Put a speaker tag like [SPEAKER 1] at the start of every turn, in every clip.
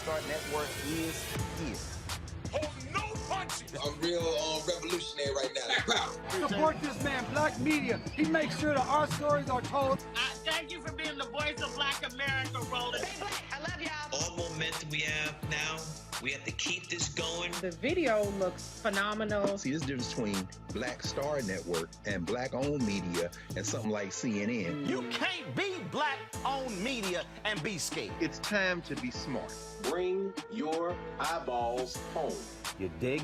[SPEAKER 1] Star Network is here.
[SPEAKER 2] Hold no punches.
[SPEAKER 3] I'm real revolutionary right now.
[SPEAKER 4] Support this man, Black Media. He makes sure that our stories are told.
[SPEAKER 5] Thank you for being the voice of Black America, Roland.
[SPEAKER 6] Stay black. I love y'all.
[SPEAKER 7] All momentum we have now, we have to keep this going.
[SPEAKER 8] The video looks phenomenal.
[SPEAKER 9] See, there's a difference between Black Star Network and Black-owned media and something like CNN.
[SPEAKER 1] You can't be Black-owned media and be scared.
[SPEAKER 10] It's time to be smart.
[SPEAKER 11] Bring your eyeballs home.
[SPEAKER 1] You dig?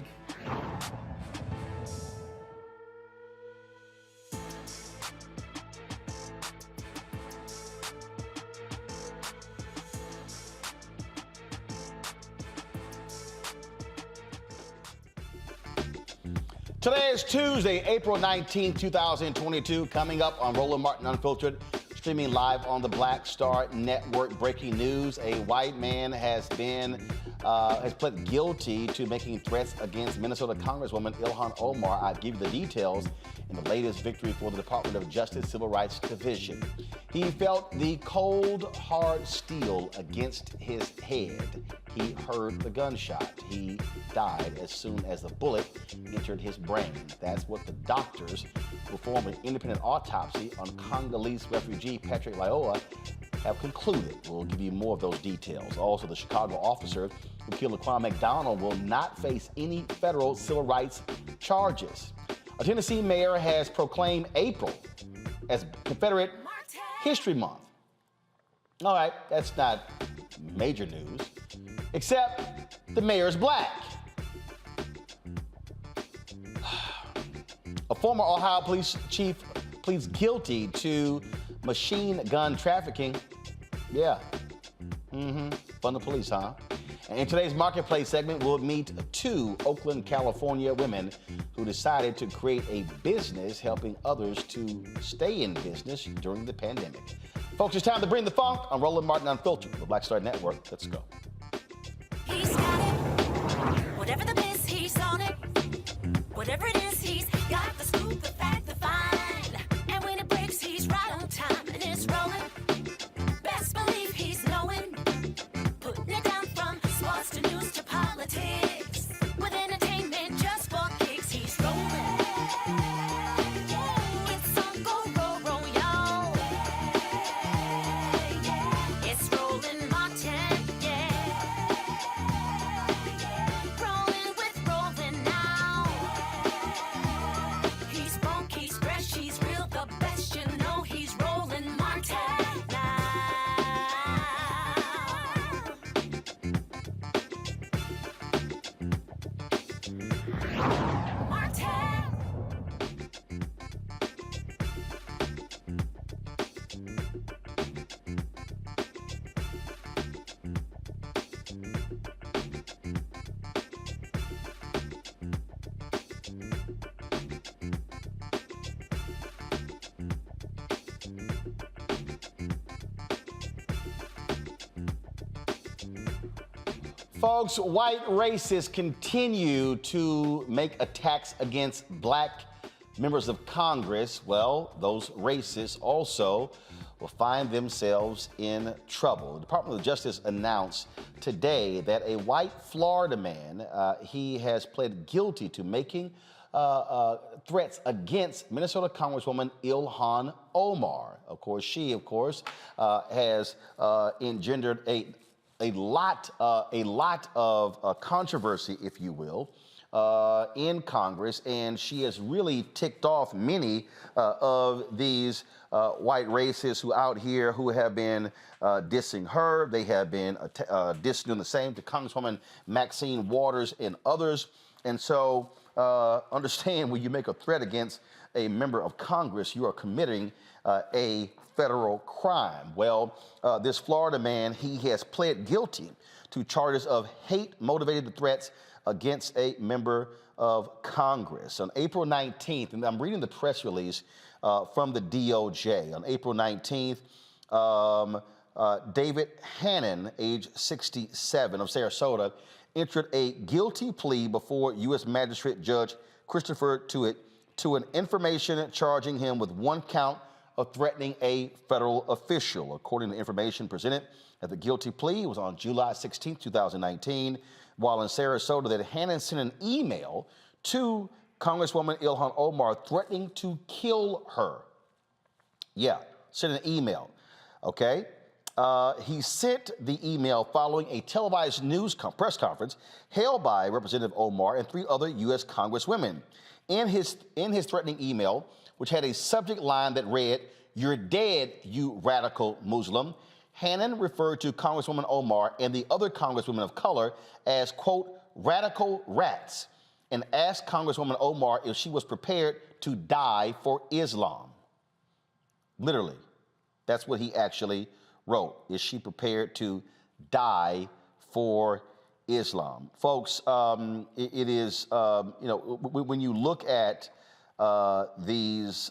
[SPEAKER 1] Today is Tuesday, April 19, 2022. Coming up on Roland Martin Unfiltered, streaming live on the Black Star Network. Breaking news: a white man has pled guilty to making threats against Minnesota Congresswoman Ilhan Omar. I'll give you the details in the latest victory for the Department of Justice Civil Rights Division. He felt the cold, hard steel against his head. He heard the gunshot. He died as soon as the bullet entered his brain. That's what the doctors who performed an independent autopsy on Congolese refugee Patrick Lyoya have concluded. We'll give you more of those details. Also, the Chicago officer who killed Laquan McDonald will not face any federal civil rights charges. A Tennessee mayor has proclaimed April as Confederate History Month. All right, that's not major news, except the mayor is black. A former Ohio police chief pleads guilty to machine gun trafficking. Yeah. Fun the police, huh? And in today's Marketplace segment, we'll meet two Oakland, California women who decided to create a business helping others to stay in business during the pandemic. Folks, it's time to bring the funk on Roland Martin Unfiltered, the Black Star Network. Let's go.
[SPEAKER 12] He's got it. Whatever the biz, he's on it. Whatever it is, he's got the scoop, the fact, the find. And when it breaks, he's right on time and it's rolling. Best believe he's knowing. Putting it down from sports to news to politics. With entertainment just for kicks, he's rolling. It's on Go, roll, y'all. It's Roland Martin, yeah. Rolling with Roland now. He's funk, he's fresh, he's real, the best, you know he's Roland Martin now.
[SPEAKER 1] Folks, white racists continue to make attacks against black members of Congress. Well, those racists also will find themselves in trouble. The Department of Justice announced today that a white Florida man, he has pled guilty to making threats against Minnesota Congresswoman Ilhan Omar. Of course, she, has engendered a lot of controversy, if you will, in Congress, and she has really ticked off many of these white racists who out here who have been dissing her. They have been doing the same to Congresswoman Maxine Waters and others. And so understand, when you make a threat against a member of Congress, you are committing a federal crime. Well, this Florida man, he has pled guilty to charges of hate-motivated threats against a member of Congress. On April 19th, and I'm reading the press release from the DOJ. On April 19th, David Hannon, age 67, of Sarasota, entered a guilty plea before U.S. Magistrate Judge Christopher Tuitt to an information charging him with one count of threatening a federal official. According to information presented The guilty plea was on July 16, 2019, while in Sarasota, that Hannon sent an email to Congresswoman Ilhan Omar threatening to kill her. Yeah, sent an email, okay? He sent the email following a televised press conference held by Representative Omar and 3 other U.S. Congresswomen. In his threatening email, which had a subject line that read, "You're dead, you radical Muslim," Hannon referred to Congresswoman Omar and the other Congresswomen of color as, quote, radical rats, and asked Congresswoman Omar if she was prepared to die for Islam. Literally, that's what he actually wrote. Is she prepared to die for Islam? Folks, it is, when you look at these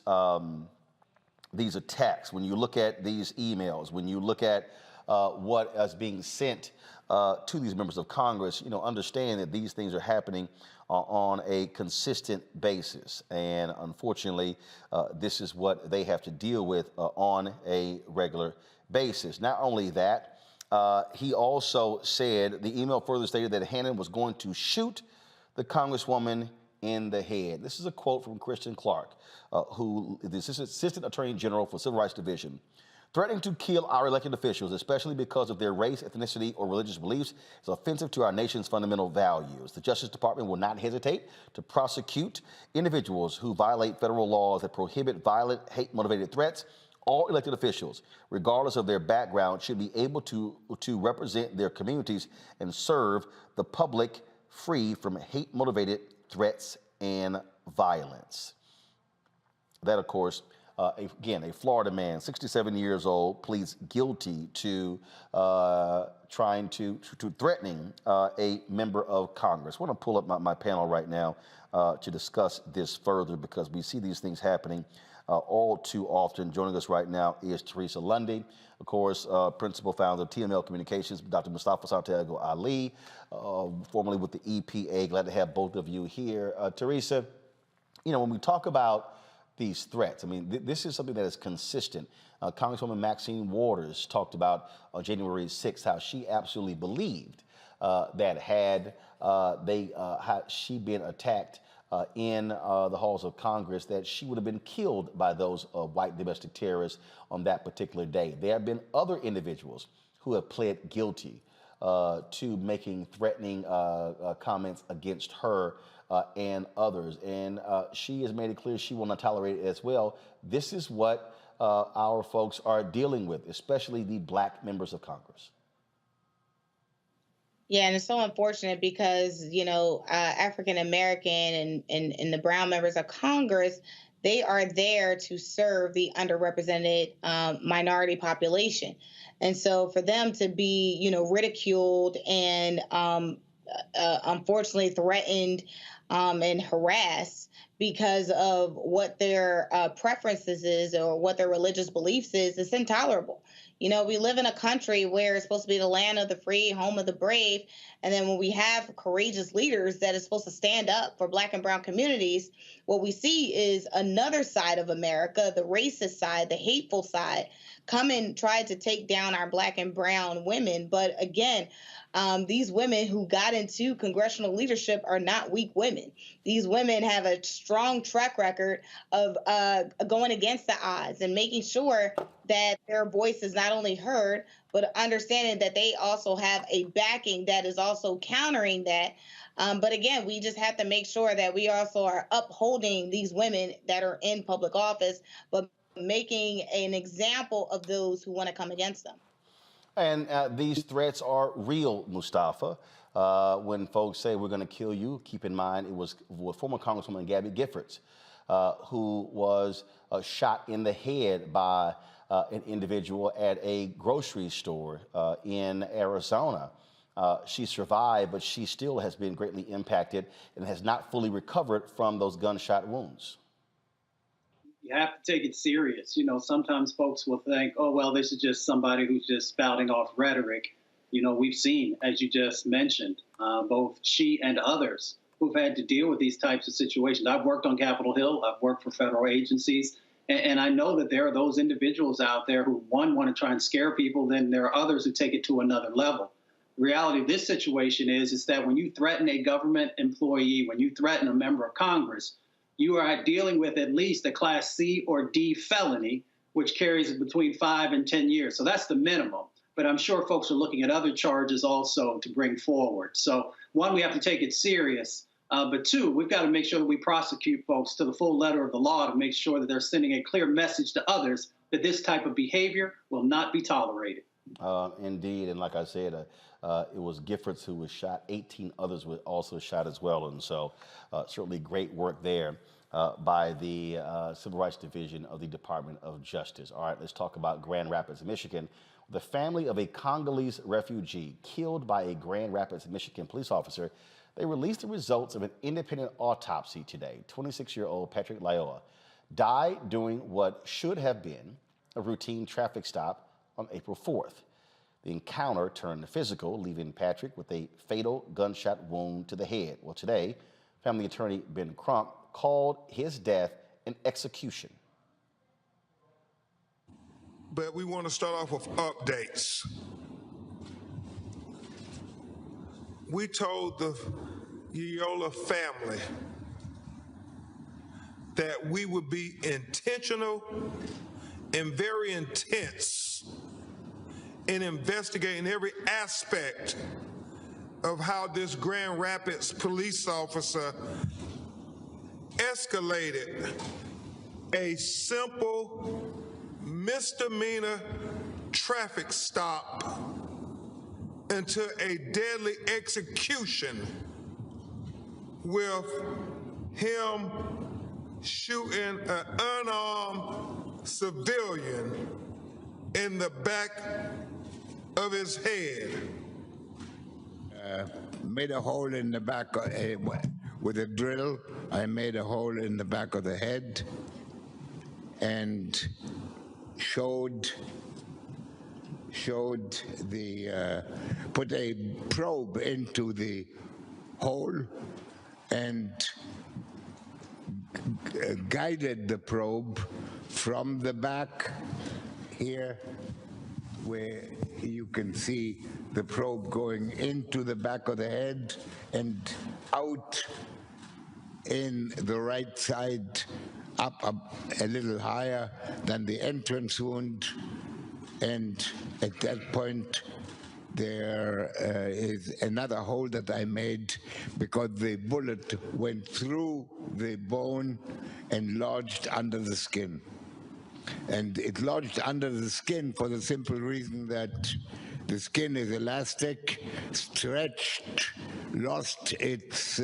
[SPEAKER 1] attacks, when you look at these emails, when you look at what is being sent to these members of Congress, understand that these things are happening on a consistent basis. And unfortunately, this is what they have to deal with on a regular basis. Not only that, he also said, the email further stated that Hannon was going to shoot the Congresswoman in the head. This is a quote from Kristen Clark, who is the Assistant Attorney General for Civil Rights Division. "Threatening to kill our elected officials, especially because of their race, ethnicity, or religious beliefs, is offensive to our nation's fundamental values. The Justice Department will not hesitate to prosecute individuals who violate federal laws that prohibit violent, hate-motivated threats. All elected officials, regardless of their background, should be able to represent their communities and serve the public free from hate-motivated threats and violence." That, of course, again, a Florida man, 67 years old, pleads guilty to threatening a member of Congress. I want to pull up my panel right now to discuss this further, because we see these things happening all too often. Joining us right now is Teresa Lundy, of course, principal founder of TML Communications, Dr. Mustafa Santiago Ali, formerly with the EPA. Glad to have both of you here. Teresa, when we talk about these threats, I mean, this is something that is consistent. Congresswoman Maxine Waters talked about on January 6th how she absolutely believed that had she been attacked in the halls of Congress, that she would have been killed by those white domestic terrorists on that particular day. There have been other individuals who have pled guilty to making threatening comments against her and others. And she has made it clear she will not tolerate it as well. This is what our folks are dealing with, especially the black members of Congress.
[SPEAKER 8] Yeah, and it's so unfortunate because, African American and the brown members of Congress, they are there to serve the underrepresented minority population. And so for them to be, ridiculed and unfortunately threatened and harassed because of what their preferences is or what their religious beliefs is, it's intolerable. We live in a country where it's supposed to be the land of the free, home of the brave. And then when we have courageous leaders that is supposed to stand up for black and brown communities, what we see is another side of America, the racist side, the hateful side, come and try to take down our black and brown women. But again, these women who got into congressional leadership are not weak women. These women have a strong track record of going against the odds and making sure that their voice is not only heard, but understanding that they also have a backing that is also countering that. But again, we just have to make sure that we also are upholding these women that are in public office, but making an example of those who want to come against them.
[SPEAKER 1] And these threats are real, Mustafa. When folks say we're going to kill you, keep in mind it was former Congresswoman Gabby Giffords who was shot in the head by an individual at a grocery store in Arizona. She survived, but she still has been greatly impacted and has not fully recovered from those gunshot wounds.
[SPEAKER 6] You have to take it serious. Sometimes folks will think, oh, well, this is just somebody who's just spouting off rhetoric. We've seen, as you just mentioned, both she and others who've had to deal with these types of situations. I've worked on Capitol Hill. I've worked for federal agencies. And I know that there are those individuals out there who, one, want to try and scare people, then there are others who take it to another level. The reality of this situation is that when you threaten a government employee, when you threaten a member of Congress, you are dealing with at least a Class C or D felony, which carries between 5 and 10 years. So that's the minimum. But I'm sure folks are looking at other charges also to bring forward. So one, we have to take it serious. But two, we've got to make sure that we prosecute folks to the full letter of the law to make sure that they're sending a clear message to others that this type of behavior will not be tolerated.
[SPEAKER 1] Indeed, and like I said, it was Giffords who was shot. 18 others were also shot as well, and so certainly great work there by the Civil Rights Division of the Department of Justice. All right, let's talk about Grand Rapids, Michigan. The family of a Congolese refugee killed by a Grand Rapids, Michigan police officer, they released the results of an independent autopsy today. 26-year-old Patrick Lyoya died during what should have been a routine traffic stop on April 4th. The encounter turned physical, leaving Patrick with a fatal gunshot wound to the head. Well, today, family attorney Ben Crump called his death an execution.
[SPEAKER 2] But we want to start off with updates. We told the Lyoya family that we would be intentional and very intense in investigating every aspect of how this Grand Rapids police officer escalated a simple misdemeanor traffic stop into a deadly execution with him shooting an unarmed civilian in the back of his head.
[SPEAKER 10] Made a hole in the back with a drill. I made a hole in the back of the head and showed the put a probe into the hole and guided the probe from the back here, where you can see the probe going into the back of the head and out in the right side, up a little higher than the entrance wound. And at that point, there is another hole that I made because the bullet went through the bone and lodged under the skin. And it lodged under the skin for the simple reason that the skin is elastic, stretched, lost its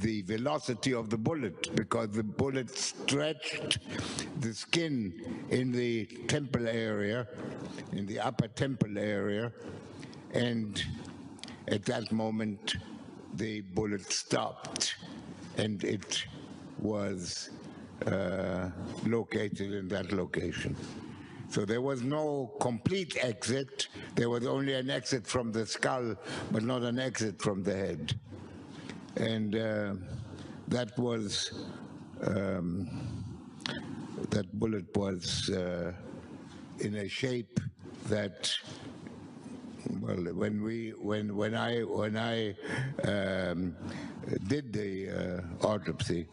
[SPEAKER 10] the velocity of the bullet, because the bullet stretched the skin in the temple area, in the upper temple area, and at that moment the bullet stopped and it was located in that location. So there was no complete exit. There was only an exit from the skull, but not an exit from the head. And that was that bullet was in a shape that, well, when I did the autopsy,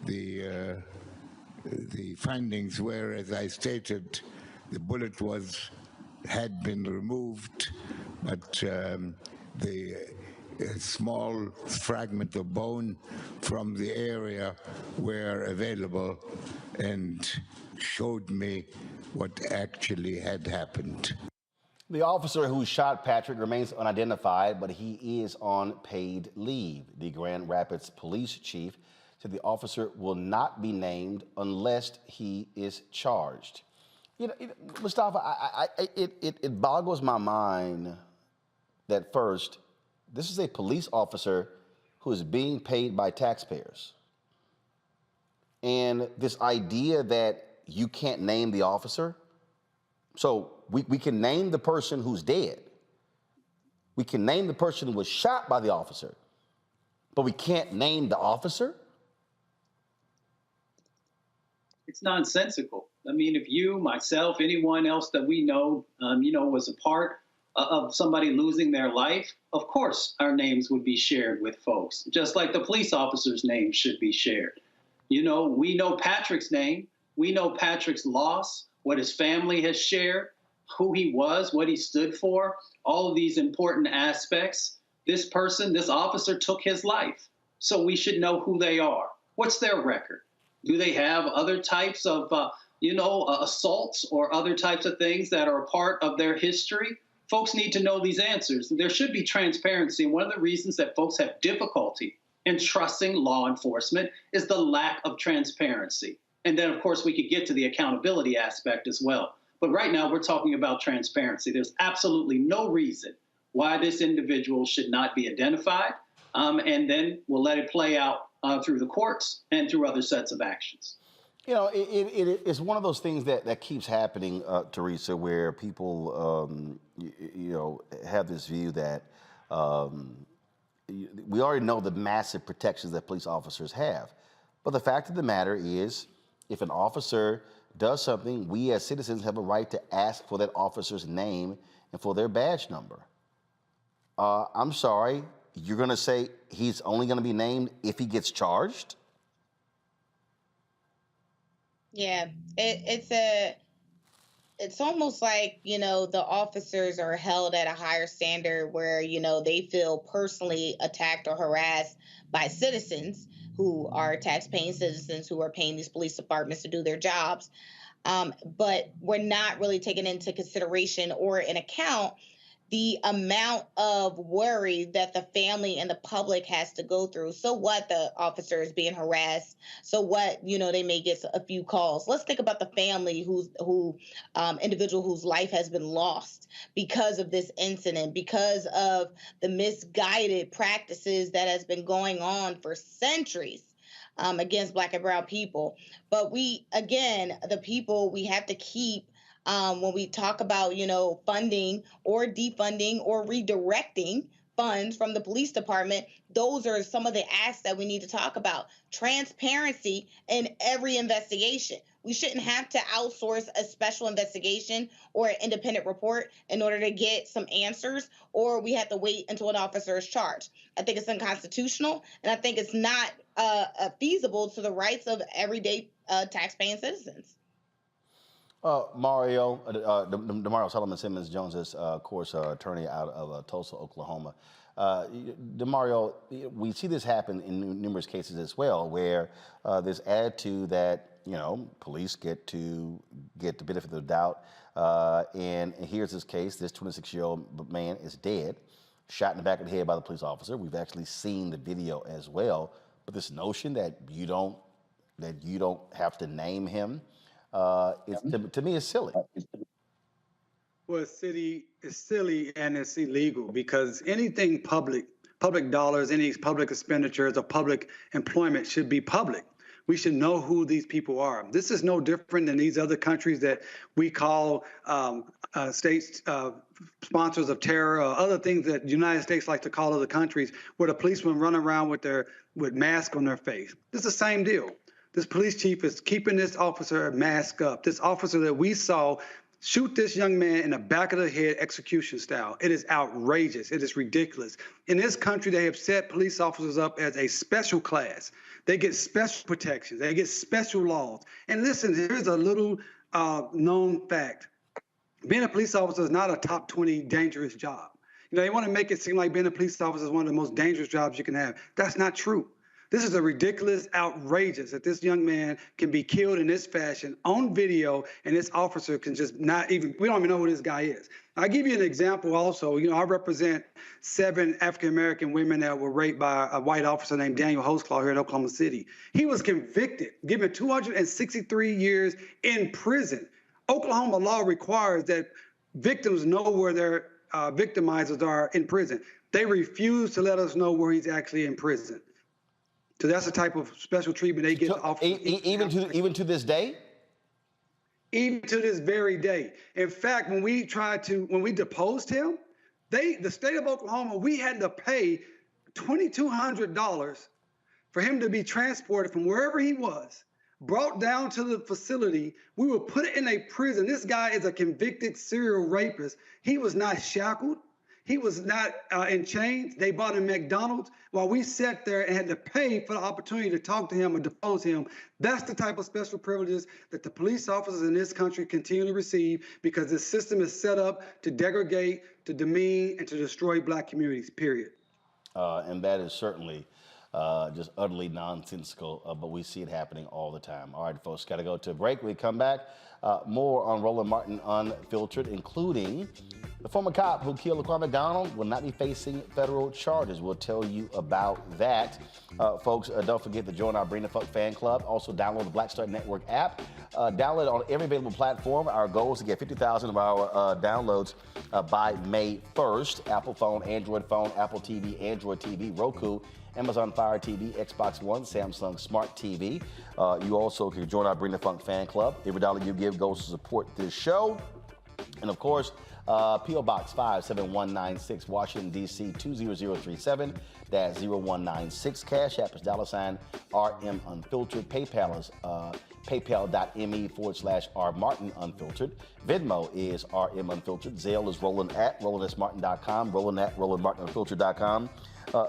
[SPEAKER 10] the findings were, as I stated, the bullet had been removed, but a small fragment of bone from the area were available and showed me what actually had happened.
[SPEAKER 1] The officer who shot Patrick remains unidentified, but he is on paid leave. The Grand Rapids police chief said the officer will not be named unless he is charged. You know, Mustafa, it boggles my mind that first, this is a police officer who is being paid by taxpayers. And this idea that you can't name the officer, so we can name the person who's dead. We can name the person who was shot by the officer, But we can't name the officer?
[SPEAKER 6] It's nonsensical. I mean, if you, myself, anyone else that we know, was a part of somebody losing their life, of course our names would be shared with folks, just like the police officer's name should be shared. We know Patrick's name. We know Patrick's loss, what his family has shared, who he was, what he stood for, all of these important aspects. This officer took his life. So we should know who they are. What's their record? Do they have other types of, assaults or other types of things that are a part of their history? Folks need to know these answers. There should be transparency. And one of the reasons that folks have difficulty in trusting law enforcement is the lack of transparency. And then, of course, we could get to the accountability aspect as well. But right now, we're talking about transparency. There's absolutely no reason why this individual should not be identified. And then we'll let it play out through the courts and through other sets of actions.
[SPEAKER 1] It's one of those things that keeps happening, Teresa, where people, have this view that we already know the massive protections that police officers have. But the fact of the matter is, if an officer does something, we as citizens have a right to ask for that officer's name and for their badge number. I'm sorry, you're going to say he's only going to be named if he gets charged?
[SPEAKER 8] Yeah, it's almost like, the officers are held at a higher standard where, they feel personally attacked or harassed by citizens who are tax-paying citizens who are paying these police departments to do their jobs. But we're not really taking into consideration or in account the amount of worry that the family and the public has to go through. So what, the officer is being harassed? So what, they may get a few calls. Let's think about the family individual whose life has been lost because of this incident, because of the misguided practices that has been going on for centuries against Black and brown people. But we have to keep when we talk about, funding or defunding or redirecting funds from the police department, those are some of the asks that we need to talk about. Transparency in every investigation. We shouldn't have to outsource a special investigation or an independent report in order to get some answers, or we have to wait until an officer is charged. I think it's unconstitutional, and I think it's not feasible to the rights of everyday taxpaying citizens.
[SPEAKER 1] Mario Solomon Simmons Jones is, of course, attorney out of Tulsa, Oklahoma. Mario, we see this happen in numerous cases as well, where there's attitude that police get the benefit of the doubt. And here's this case: this 26-year-old man is dead, shot in the back of the head by the police officer. We've actually seen the video as well. But this notion that you don't have to name him. To me, it's silly.
[SPEAKER 13] Well, it's silly and it's illegal, because anything public dollars, any public expenditures or public employment should be public. We should know who these people are. This is no different than these other countries that we call states sponsors of terror, or other things that the United States like to call other countries, where the policemen run around with masks on their face. This is the same deal. This police chief is keeping this officer masked up. This officer that we saw shoot this young man in the back of the head, execution style. It is outrageous. It is ridiculous. In this country, they have set police officers up as a special class. They get special protections. They get special laws. And listen, here's a little known fact. Being a police officer is not a top 20 dangerous job. They want to make it seem like being a police officer is one of the most dangerous jobs you can have. That's not true. This is a ridiculous, outrageous that this young man can be killed in this fashion on video, and this officer can just we don't even know who this guy is. I'll give you an example also. I represent 7 African-American women that were raped by a white officer named Daniel Holtzclaw here in Oklahoma City. He was convicted, given 263 years in prison. Oklahoma law requires that victims know where their victimizers are in prison. They refuse to let us know where he's actually in prison. So that's the type of special treatment they get to offer.
[SPEAKER 1] Even to this day?
[SPEAKER 13] Even to this very day. In fact, when we deposed him, the state of Oklahoma, we had to pay $2,200 for him to be transported from wherever he was, brought down to the facility. We were put in a prison. This guy is a convicted serial rapist. He was not shackled. He was not in chains. They bought him McDonald's while we sat there and had to pay for the opportunity to talk to him or depose him. That's the type of special privileges that the police officers in this country continue to receive because this system is set up to degrade, to demean, and to destroy Black communities, period.
[SPEAKER 1] And that is certainly just utterly nonsensical, but we see it happening all the time. All right, folks, got to go to a break. We come back, more on Roland Martin Unfiltered, including the former cop who killed Laquan McDonald will not be facing federal charges. We'll tell you about that. Folks, don't forget to join our Bring the Fuck fan club. Also, download the Black Star Network app. Download it on every available platform. Our goal is to get 50,000 of our downloads by May 1st. Apple phone, Android phone, Apple TV, Android TV, Roku, Amazon Fire TV, Xbox One, Samsung Smart TV. You also can join our Bring the Funk fan club. Every dollar you give goes to support this show. And of course, P.O. Box 57196, Washington, D.C. 20037. That's 0196. Cash App is $RM Unfiltered. PayPal is paypal.me/RMartinUnfiltered. Venmo is RM Unfiltered. Zelle is Roland at RolandSMartin.com. Roland at RolandMartinUnfiltered.com.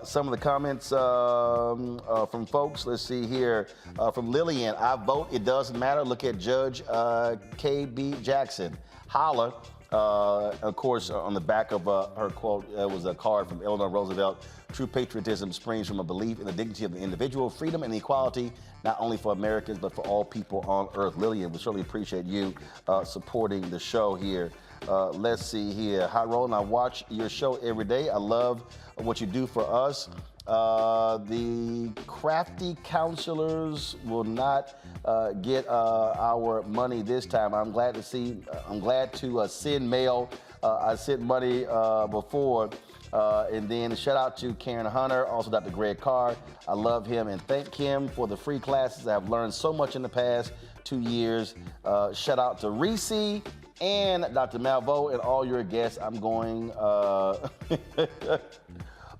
[SPEAKER 1] Some of the comments from folks, let's see here. From Lillian, I vote, it doesn't matter. Look at Judge K.B. Jackson. Holla. Of course, on the back of her quote was a card from Eleanor Roosevelt. True patriotism springs from a belief in the dignity of the individual, freedom and equality, not only for Americans, but for all people on earth. Lillian, we certainly appreciate you supporting the show here. Let's see here. Hi, Roland. I watch your show every day. I love what you do for us. The crafty counselors will not get our money this time. I'm glad to send mail. I sent money before. And then shout out to Karen Hunter, also Dr. Greg Carr. I love him and thank him for the free classes. I've learned so much in the past 2 years. Shout out to Reese and Dr. Malvo and all your guests. I'm going, oh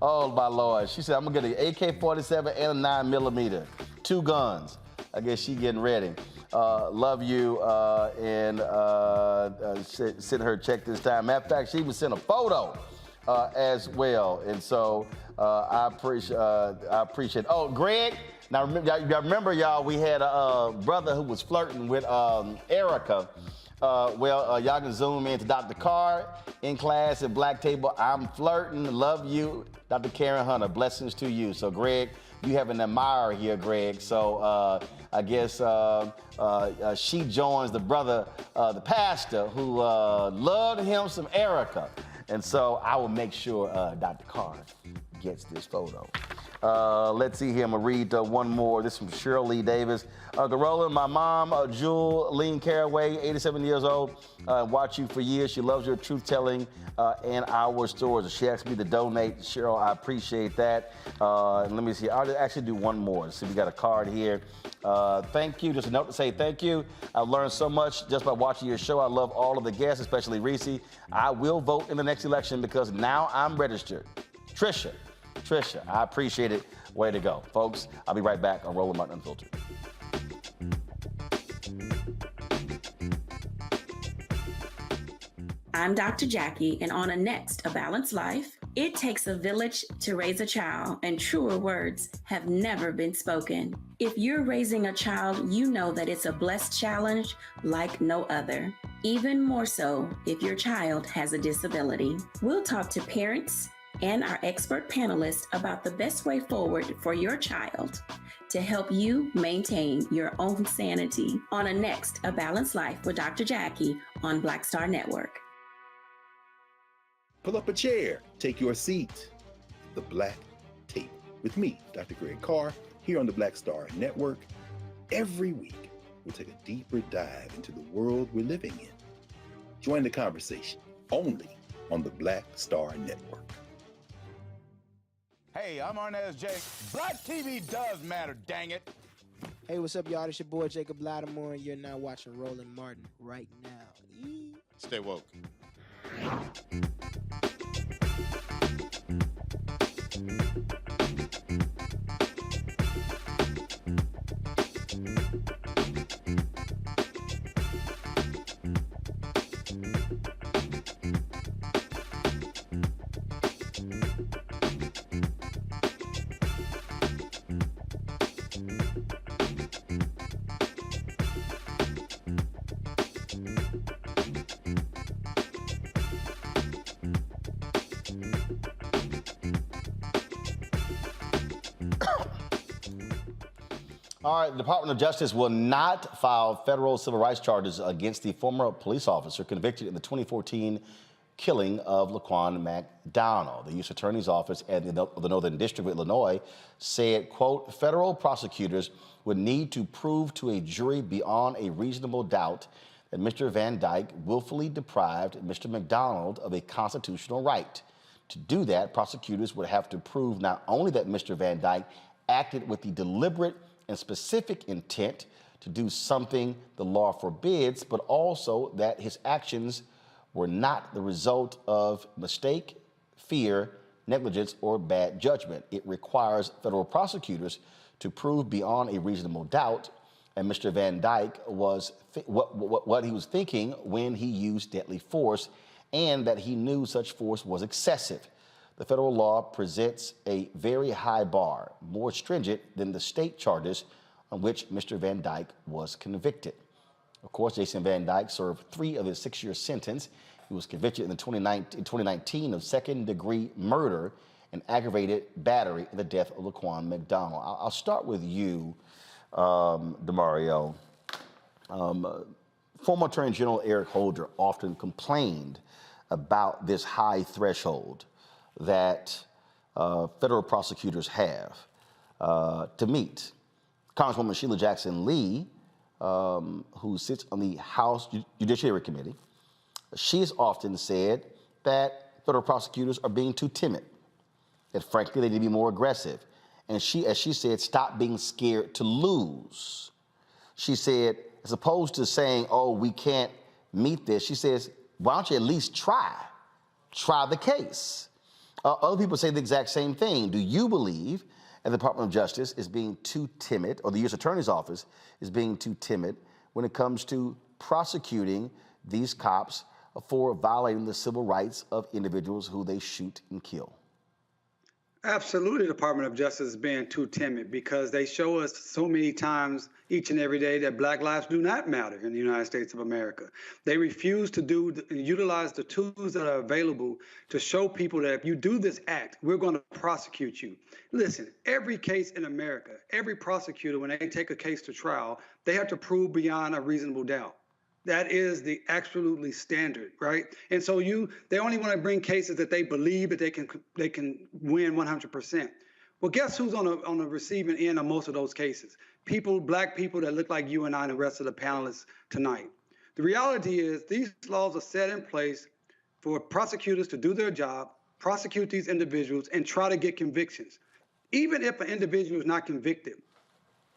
[SPEAKER 1] my Lord. She said, I'm gonna get an AK-47 and a 9mm, 2 guns. I guess she getting ready. Love you, and send her a check this time. Matter of fact, she even sent a photo as well. And so I appreciate. Oh, Greg, now remember y'all, we had a brother who was flirting with Erica. Y'all can zoom in to Dr. Carr in class at Black Table. I'm flirting, love you. Dr. Karen Hunter, blessings to you. So Greg, you have an admirer here, Greg. So I guess she joins the brother, the pastor, who loved him some Erica. And so I will make sure Dr. Carr gets this photo. Let's see here. I'm going to read one more. This is from Shirley Davis. Roland, my mom, Jewel Lean Caraway, 87 years old, watched you for years. She loves your truth-telling and our stories. She asked me to donate. Cheryl, I appreciate that. Let me see. I'll actually do one more. See, we got a card here. Thank you. Just a note to say thank you. I've learned so much just by watching your show. I love all of the guests, especially Reese. I will vote in the next election because now I'm registered. Trisha, I appreciate it. Way to go. Folks, I'll be right back on Roland Martin Unfiltered.
[SPEAKER 14] I'm Dr. Jackie, and on A Balanced Life, it takes a village to raise a child, and truer words have never been spoken. If you're raising a child, you know that it's a blessed challenge like no other. Even more so if your child has a disability. We'll talk to parents and our expert panelists about the best way forward for your child to help you maintain your own sanity on A Balanced Life with Dr. Jackie on Black Star Network.
[SPEAKER 15] Pull up a chair, take your seat. The Black Tape with me, Dr. Greg Carr, here on the Black Star Network. Every week, we'll take a deeper dive into the world we're living in. Join the conversation only on the Black Star Network.
[SPEAKER 16] Hey, I'm Arnez J. Black TV does matter, dang it.
[SPEAKER 17] Hey, what's up, y'all? It's your boy Jacob Lattimore, and you're now watching Roland Martin right now.
[SPEAKER 16] Stay woke.
[SPEAKER 1] All right, the Department of Justice will not file federal civil rights charges against the former police officer convicted in the 2014 killing of Laquan McDonald. The U.S. Attorney's Office at the Northern District of Illinois said, quote, federal prosecutors would need to prove to a jury beyond a reasonable doubt that Mr. Van Dyke willfully deprived Mr. McDonald of a constitutional right. To do that, prosecutors would have to prove not only that Mr. Van Dyke acted with the deliberate and specific intent to do something the law forbids, but also that his actions were not the result of mistake, fear, negligence, or bad judgment. It requires federal prosecutors to prove beyond a reasonable doubt and Mr. Van Dyke was what he was thinking when he used deadly force, and that he knew such force was excessive. The federal law presents a very high bar, more stringent than the state charges on which Mr. Van Dyke was convicted. Of course, Jason Van Dyke served 3 of his 6-year sentence. He was convicted in 2019 of second-degree murder and aggravated battery in the death of Laquan McDonald. I'll start with you, DeMario. Former Attorney General Eric Holder often complained about this high threshold that federal prosecutors have to meet. Congresswoman Sheila Jackson Lee, who sits on the House Judiciary Committee, she has often said that federal prosecutors are being too timid, that frankly they need to be more aggressive. And she, as she said, stop being scared to lose. She said, as opposed to saying, oh, we can't meet this, she says, why don't you at least try the case? Other people say the exact same thing. Do you believe that the Department of Justice is being too timid, or the U.S. Attorney's Office is being too timid when it comes to prosecuting these cops for violating the civil rights of individuals who they shoot and kill?
[SPEAKER 13] Absolutely, the Department of Justice is being too timid because they show us so many times each and every day that Black lives do not matter in the United States of America. They refuse to utilize the tools that are available to show people that if you do this act, we're going to prosecute you. Listen, every case in America, every prosecutor, when they take a case to trial, they have to prove beyond a reasonable doubt. That is the absolutely standard, right? And so they only want to bring cases that they believe that they can win 100%. Well, guess who's on the receiving end of most of those cases? People, Black people that look like you and I and the rest of the panelists tonight. The reality is these laws are set in place for prosecutors to do their job, prosecute these individuals, and try to get convictions. Even if an individual is not convicted,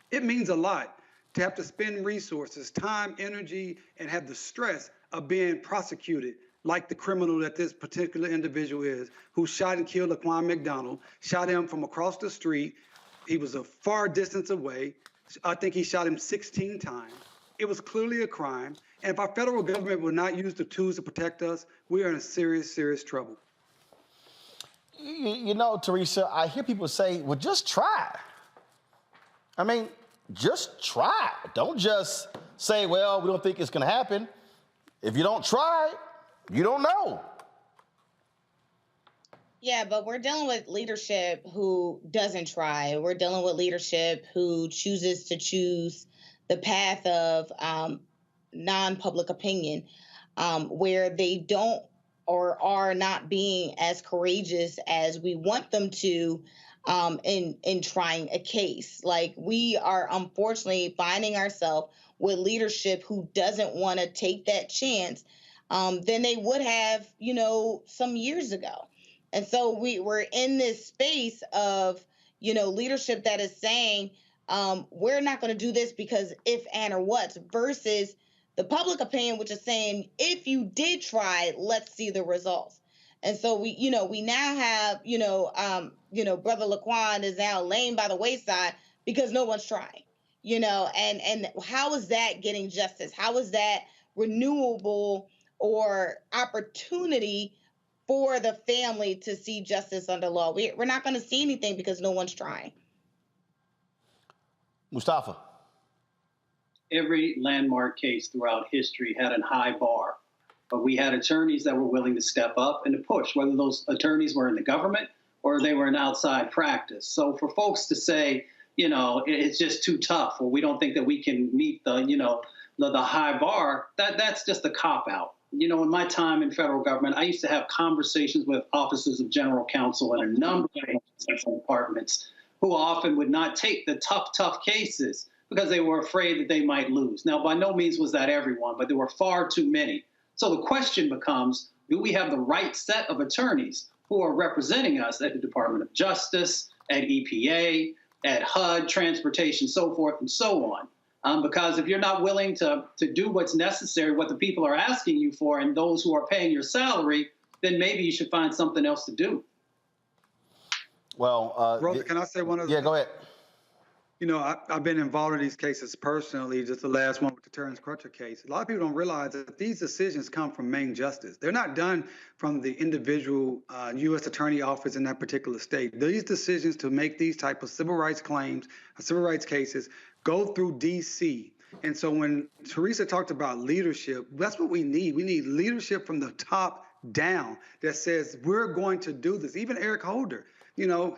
[SPEAKER 13] it means a lot to have to spend resources, time, energy, and have the stress of being prosecuted like the criminal that this particular individual is, who shot and killed Laquan McDonald, shot him from across the street. He was a far distance away. I think he shot him 16 times. It was clearly a crime. And if our federal government will not use the tools to protect us, we are in serious, serious trouble.
[SPEAKER 1] You know, Teresa, I hear people say, well, just try. I mean, just try. Don't just say, well, we don't think it's going to happen. If you don't try, you don't know.
[SPEAKER 8] Yeah, but we're dealing with leadership who doesn't try. We're dealing with leadership who chooses the path of non-public opinion, where they don't or are not being as courageous as we want them to in trying a case. Like, we are unfortunately finding ourselves with leadership who doesn't want to take that chance than they would have, some years ago. And so we're in this space of, leadership that is saying, we're not going to do this because if, and, or what, versus the public opinion, which is saying, if you did try, let's see the results. And so we now have, Brother Laquan is now laying by the wayside because no one's trying, and how is that getting justice? How is that renewable or opportunity for the family to see justice under law? We're not going to see anything because no one's trying.
[SPEAKER 1] Mustafa.
[SPEAKER 6] Every landmark case throughout history had a high bar, but we had attorneys that were willing to step up and to push, whether those attorneys were in the government or they were in outside practice. So for folks to say, it's just too tough, or we don't think that we can meet the high bar, that's just a cop-out. In my time in federal government, I used to have conversations with officers of general counsel and a number of agencies and departments who often would not take the tough cases because they were afraid that they might lose. Now, by no means was that everyone, but there were far too many. So the question becomes, do we have the right set of attorneys who are representing us at the Department of Justice, at EPA, at HUD, transportation, so forth and so on? Because if you're not willing to do what's necessary, what the people are asking you for, and those who are paying your salary, then maybe you should find something else to do.
[SPEAKER 1] Well,
[SPEAKER 13] Roland, can I say one other
[SPEAKER 1] thing?
[SPEAKER 13] Yeah,
[SPEAKER 1] go ahead.
[SPEAKER 13] I've been involved in these cases personally, just the last one with the Terrence Crutcher case. A lot of people don't realize that these decisions come from main justice. They're not done from the individual U.S. attorney office in that particular state. These decisions to make these type of civil rights claims, civil rights cases, go through D.C. And so when Teresa talked about leadership, that's what we need. We need leadership from the top down that says, we're going to do this. Even Eric Holder.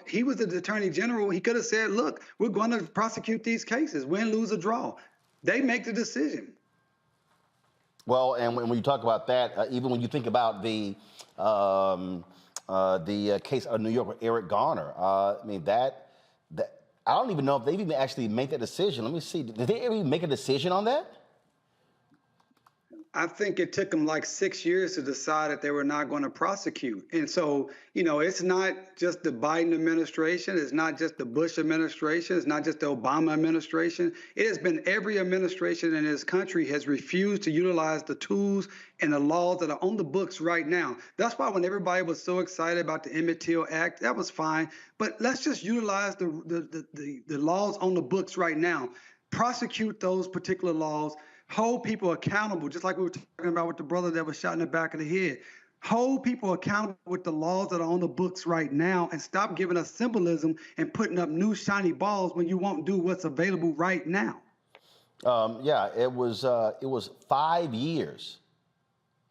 [SPEAKER 13] He was the attorney general. He could have said, look, we're going to prosecute these cases, win, lose, or draw. They make the decision.
[SPEAKER 1] Well, and when you talk about that, even when you think about the case of New York with Eric Garner, that I don't even know if they've even actually made that decision. Let me see. Did they ever make a decision on that?
[SPEAKER 13] I think it took them like 6 years to decide that they were not going to prosecute. And so, it's not just the Biden administration. It's not just the Bush administration. It's not just the Obama administration. It has been every administration in this country has refused to utilize the tools and the laws that are on the books right now. That's why when everybody was so excited about the Emmett Till Act, that was fine. But let's just utilize the laws on the books right now. Prosecute those particular laws. Hold people accountable, just like we were talking about with the brother that was shot in the back of the head. Hold people accountable with the laws that are on the books right now, and stop giving us symbolism and putting up new shiny balls when you won't do what's available right now.
[SPEAKER 1] It was 5 years.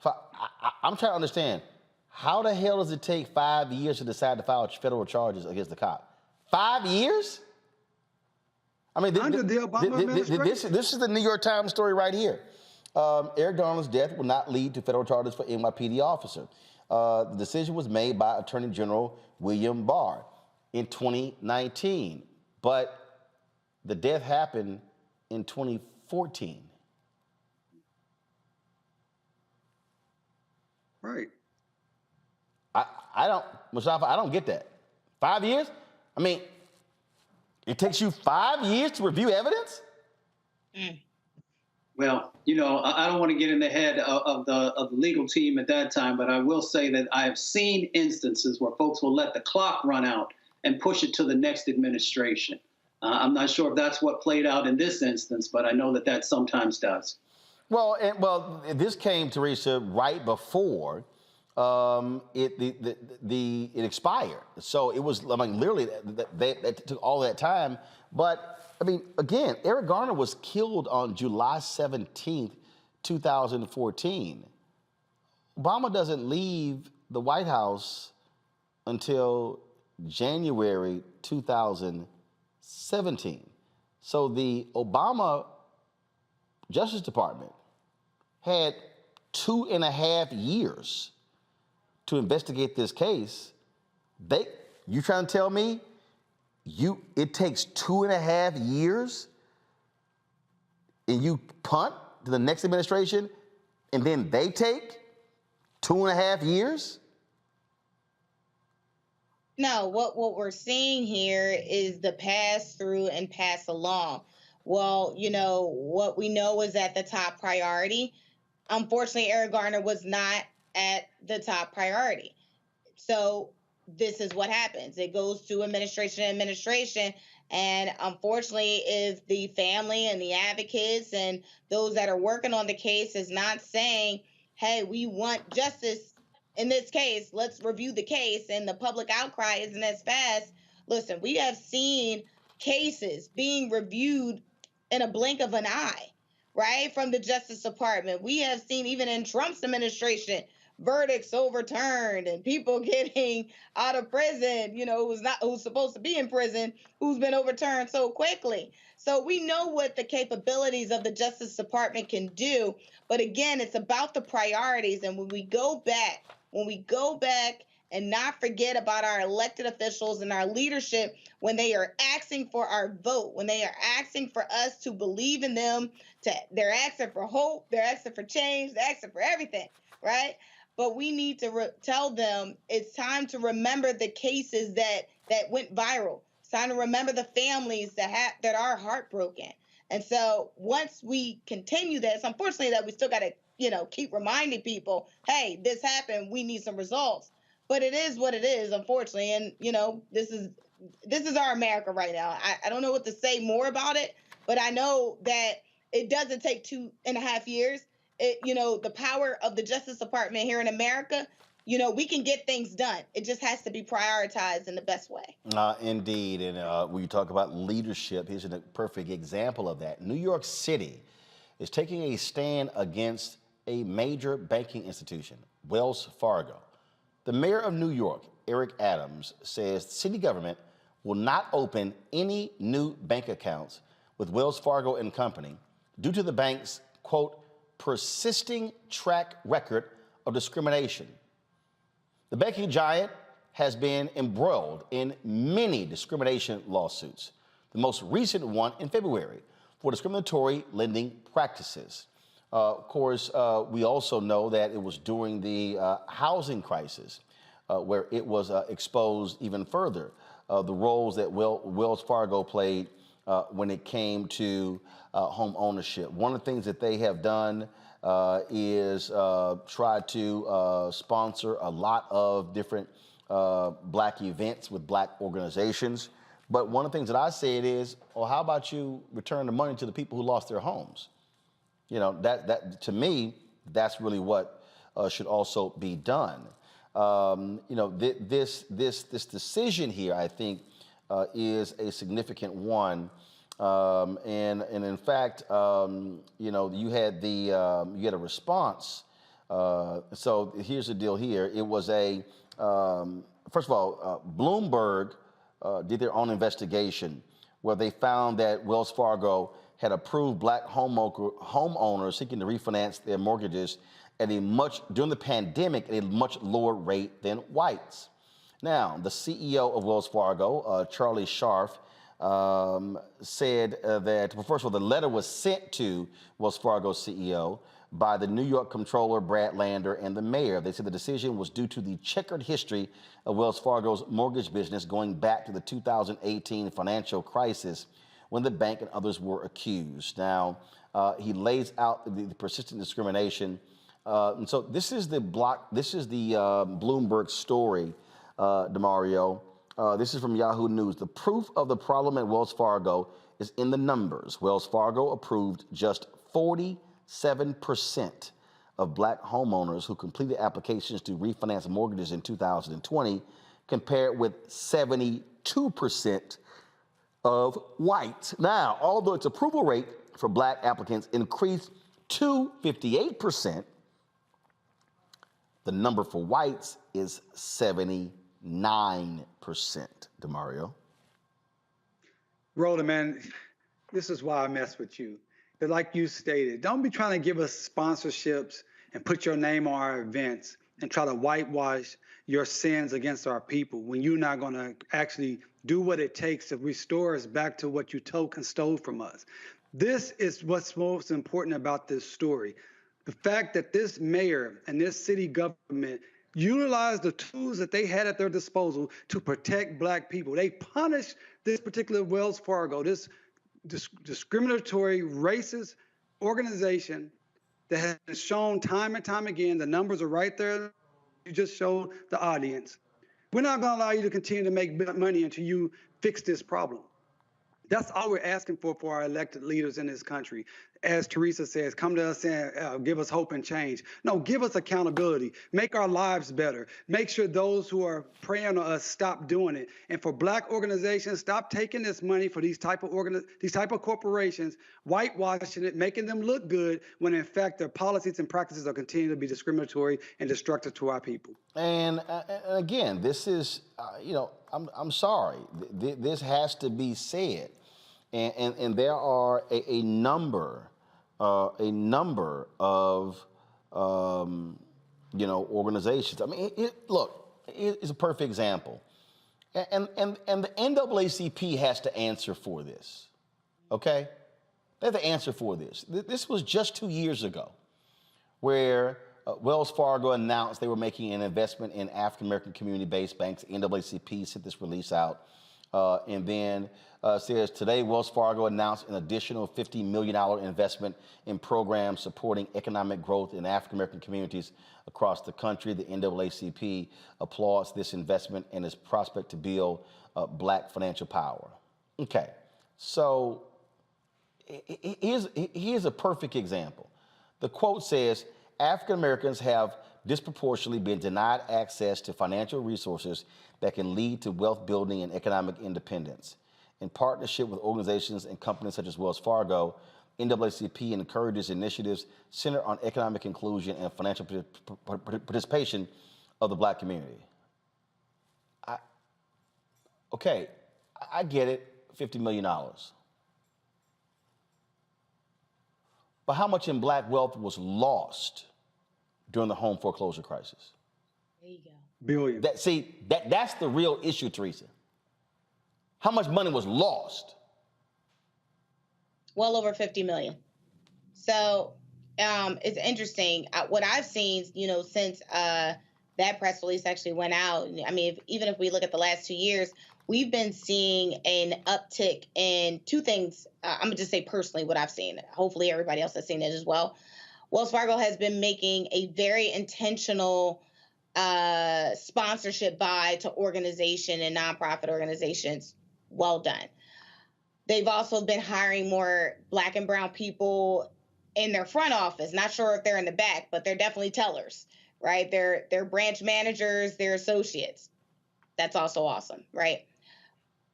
[SPEAKER 1] I'm trying to understand, how the hell does it take 5 years to decide to file federal charges against the cop? 5 years? I mean,
[SPEAKER 13] under the Obama administration.
[SPEAKER 1] This is the New York Times story right here. Eric Garner's death will not lead to federal charges for NYPD officer. The decision was made by Attorney General William Barr in 2019, but the death happened in 2014.
[SPEAKER 13] Right.
[SPEAKER 1] Mustafa, I don't get that. 5 years? I mean, it takes you 5 years to review evidence?
[SPEAKER 6] Well, I don't want to get in the head of the legal team at that time, but I will say that I have seen instances where folks will let the clock run out and push it to the next administration. I'm not sure if that's what played out in this instance, but I know that sometimes does.
[SPEAKER 1] Well, this came, Teresa, right before it expired. So it was, literally, that took all that time. But, again, Eric Garner was killed on July 17th, 2014. Obama doesn't leave the White House until January 2017. So the Obama Justice Department had 2.5 years to investigate this case. You trying to tell me it takes 2.5 years and you punt to the next administration and then they take 2.5 years?
[SPEAKER 8] No, what we're seeing here is the pass through and pass along. Well, what we know is at the top priority. Unfortunately, Eric Garner was not at the top priority. So this is what happens. It goes to administration, and unfortunately, if the family and the advocates and those that are working on the case is not saying, hey, we want justice in this case, let's review the case, and the public outcry isn't as fast. Listen, we have seen cases being reviewed in a blink of an eye, right, from the Justice Department. We have seen, even in Trump's administration, verdicts overturned and people getting out of prison, who's supposed to be in prison, who's been overturned so quickly. So we know what the capabilities of the Justice Department can do, but again, it's about the priorities. And when we go back and not forget about our elected officials and our leadership when they are asking for our vote, when they are asking for us to believe in them, they're asking for hope, they're asking for change, they're asking for everything, right? But we need to tell them it's time to remember the cases that went viral. It's time to remember the families that are heartbroken. And so once we continue this, unfortunately that we still got to, keep reminding people, hey, this happened, we need some results. But it is what it is, unfortunately. And, this is our America right now. I don't know what to say more about it, but I know that it doesn't take 2.5 years. The power of the Justice Department here in America, we can get things done. It just has to be prioritized in the best way.
[SPEAKER 1] Indeed. And when you talk about leadership, here's a perfect example of that. New York City is taking a stand against a major banking institution, Wells Fargo. The mayor of New York, Eric Adams, says the city government will not open any new bank accounts with Wells Fargo and Company due to the bank's, quote, persisting track record of discrimination. The banking giant has been embroiled in many discrimination lawsuits, the most recent one in February for discriminatory lending practices. Of course, we also know that it was during the housing crisis where it was exposed even further, the roles that Wells Fargo played when it came to home ownership. One of the things that they have done is try to sponsor a lot of different black events with black organizations. But one of the things that I say is, well, how about you return the money to the people who lost their homes? That to me, that's really what should also be done. This decision here, I think, is a significant one. And in fact, you had a response. So here's the deal here. It was first of all, Bloomberg did their own investigation where they found that Wells Fargo had approved black homeowners seeking to refinance their mortgages during the pandemic at a much lower rate than whites. Now, the CEO of Wells Fargo, Charlie Scharf, said that, well, first of all, the letter was sent to Wells Fargo's CEO by the New York comptroller, Brad Lander, and the mayor. They said the decision was due to the checkered history of Wells Fargo's mortgage business going back to the 2018 financial crisis when the bank and others were accused. Now, he lays out the persistent discrimination. And so this is the Bloomberg story, DeMario. This is from Yahoo News. The proof of the problem at Wells Fargo is in the numbers. Wells Fargo approved just 47% of black homeowners who completed applications to refinance mortgages in 2020, compared with 72% of whites. Now, although its approval rate for black applicants increased to 58%, the number for whites is 79%, DeMario.
[SPEAKER 13] Roland, man, this is why I mess with you. But like you stated, don't be trying to give us sponsorships and put your name on our events and try to whitewash your sins against our people when you're not going to actually do what it takes to restore us back to what you took and stole from us. This is what's most important about this story. The fact that this mayor and this city government utilized the tools that they had at their disposal to protect black people. They punished this particular Wells Fargo, this discriminatory, racist organization that has shown time and time again, the numbers are right there. You just showed the audience. We're not going to allow you to continue to make money until you fix this problem. That's all we're asking for our elected leaders in this country. as Teresa says, come to us and give us hope and change. No, give us accountability. Make our lives better. Make sure those who are preying on us stop doing it. And for Black organizations, stop taking this money for these type of corporations, whitewashing it, making them look good when in fact their policies and practices are continuing to be discriminatory and destructive to our people.
[SPEAKER 1] And again, this is, I'm sorry, this has to be said. And there are a number of organizations. I mean, it's a perfect example, and the NAACP has to answer for this. Okay, they have to answer for this. This was just 2 years ago, where Wells Fargo announced they were making an investment in African American community-based banks. NAACP sent this release out. And then says today Wells Fargo announced an additional $50 million investment in programs supporting economic growth in African American communities across the country. The NAACP applauds this investment and its prospect to build Black financial power. Okay, so here's a perfect example. The quote says, African Americans have disproportionately been denied access to financial resources that can lead to wealth building and economic independence. In partnership with organizations and companies such as Wells Fargo, NAACP encourages initiatives centered on economic inclusion and financial participation of the Black community. I get it, $50 million. But how much in Black wealth was lost during the home foreclosure crisis?
[SPEAKER 8] There you go.
[SPEAKER 13] Billion.
[SPEAKER 1] That's the real issue, Teresa. How much money was lost?
[SPEAKER 8] Well over 50 million. So it's interesting. What I've seen, since that press release actually went out, I mean, even if we look at the last 2 years, we've been seeing an uptick in two things. I'm going to just say personally what I've seen. Hopefully everybody else has seen it as well. Wells Fargo has been making a very intentional sponsorship buy to organization and nonprofit organizations. Well done. They've also been hiring more Black and brown people in their front office. Not sure if they're in the back, but they're definitely tellers, right? They're branch managers, they're associates. That's also awesome, right?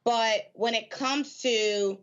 [SPEAKER 8] But when it comes to,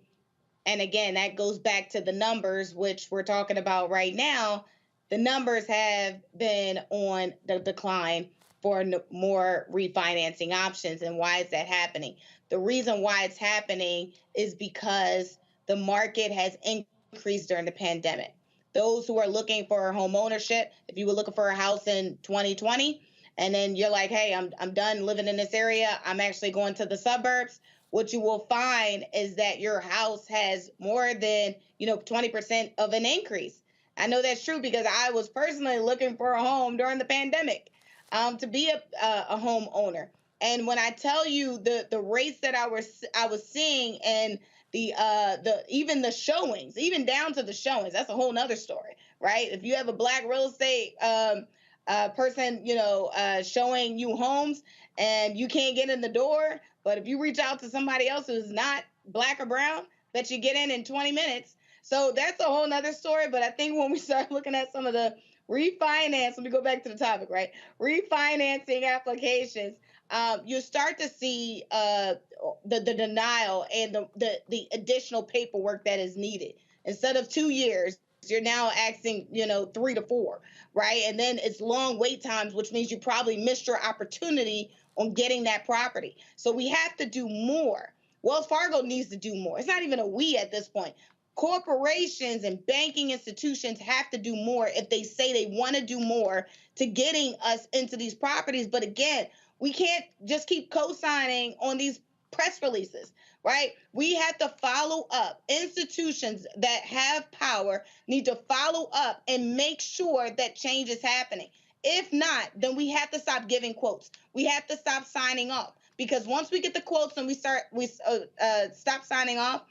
[SPEAKER 8] and again, that goes back to the numbers, which we're talking about right now, the numbers have been on the decline for more refinancing options. And why is that happening? The reason why it's happening is because the market has increased during the pandemic. Those who are looking for home ownership, if you were looking for a house in 2020, and then you're like, hey, I'm done living in this area, I'm actually going to the suburbs, what you will find is that your house has more than 20% of an increase. I know that's true because I was personally looking for a home during the pandemic to be a homeowner. And when I tell you the rates that I was seeing and even the showings, even down to the showings, that's a whole nother story, right? If you have a Black real estate person, showing you homes and you can't get in the door, but if you reach out to somebody else who's not Black or brown, that you get in 20 minutes. So that's a whole nother story. But I think when we start looking at some of the refinance, let me go back to the topic, right? Refinancing applications, you start to see the denial and the additional paperwork that is needed. Instead of 2 years, you're now asking, 3 to 4, right? And then it's long wait times, which means you probably missed your opportunity on getting that property. So we have to do more. Wells Fargo needs to do more. It's not even a we at this point. Corporations and banking institutions have to do more if they say they want to do more to getting us into these properties. But again, we can't just keep co-signing on these press releases, right? We have to follow up. Institutions that have power need to follow up and make sure that change is happening. If not, then we have to stop giving quotes. We have to stop signing off, because once we get the quotes and we stop signing off,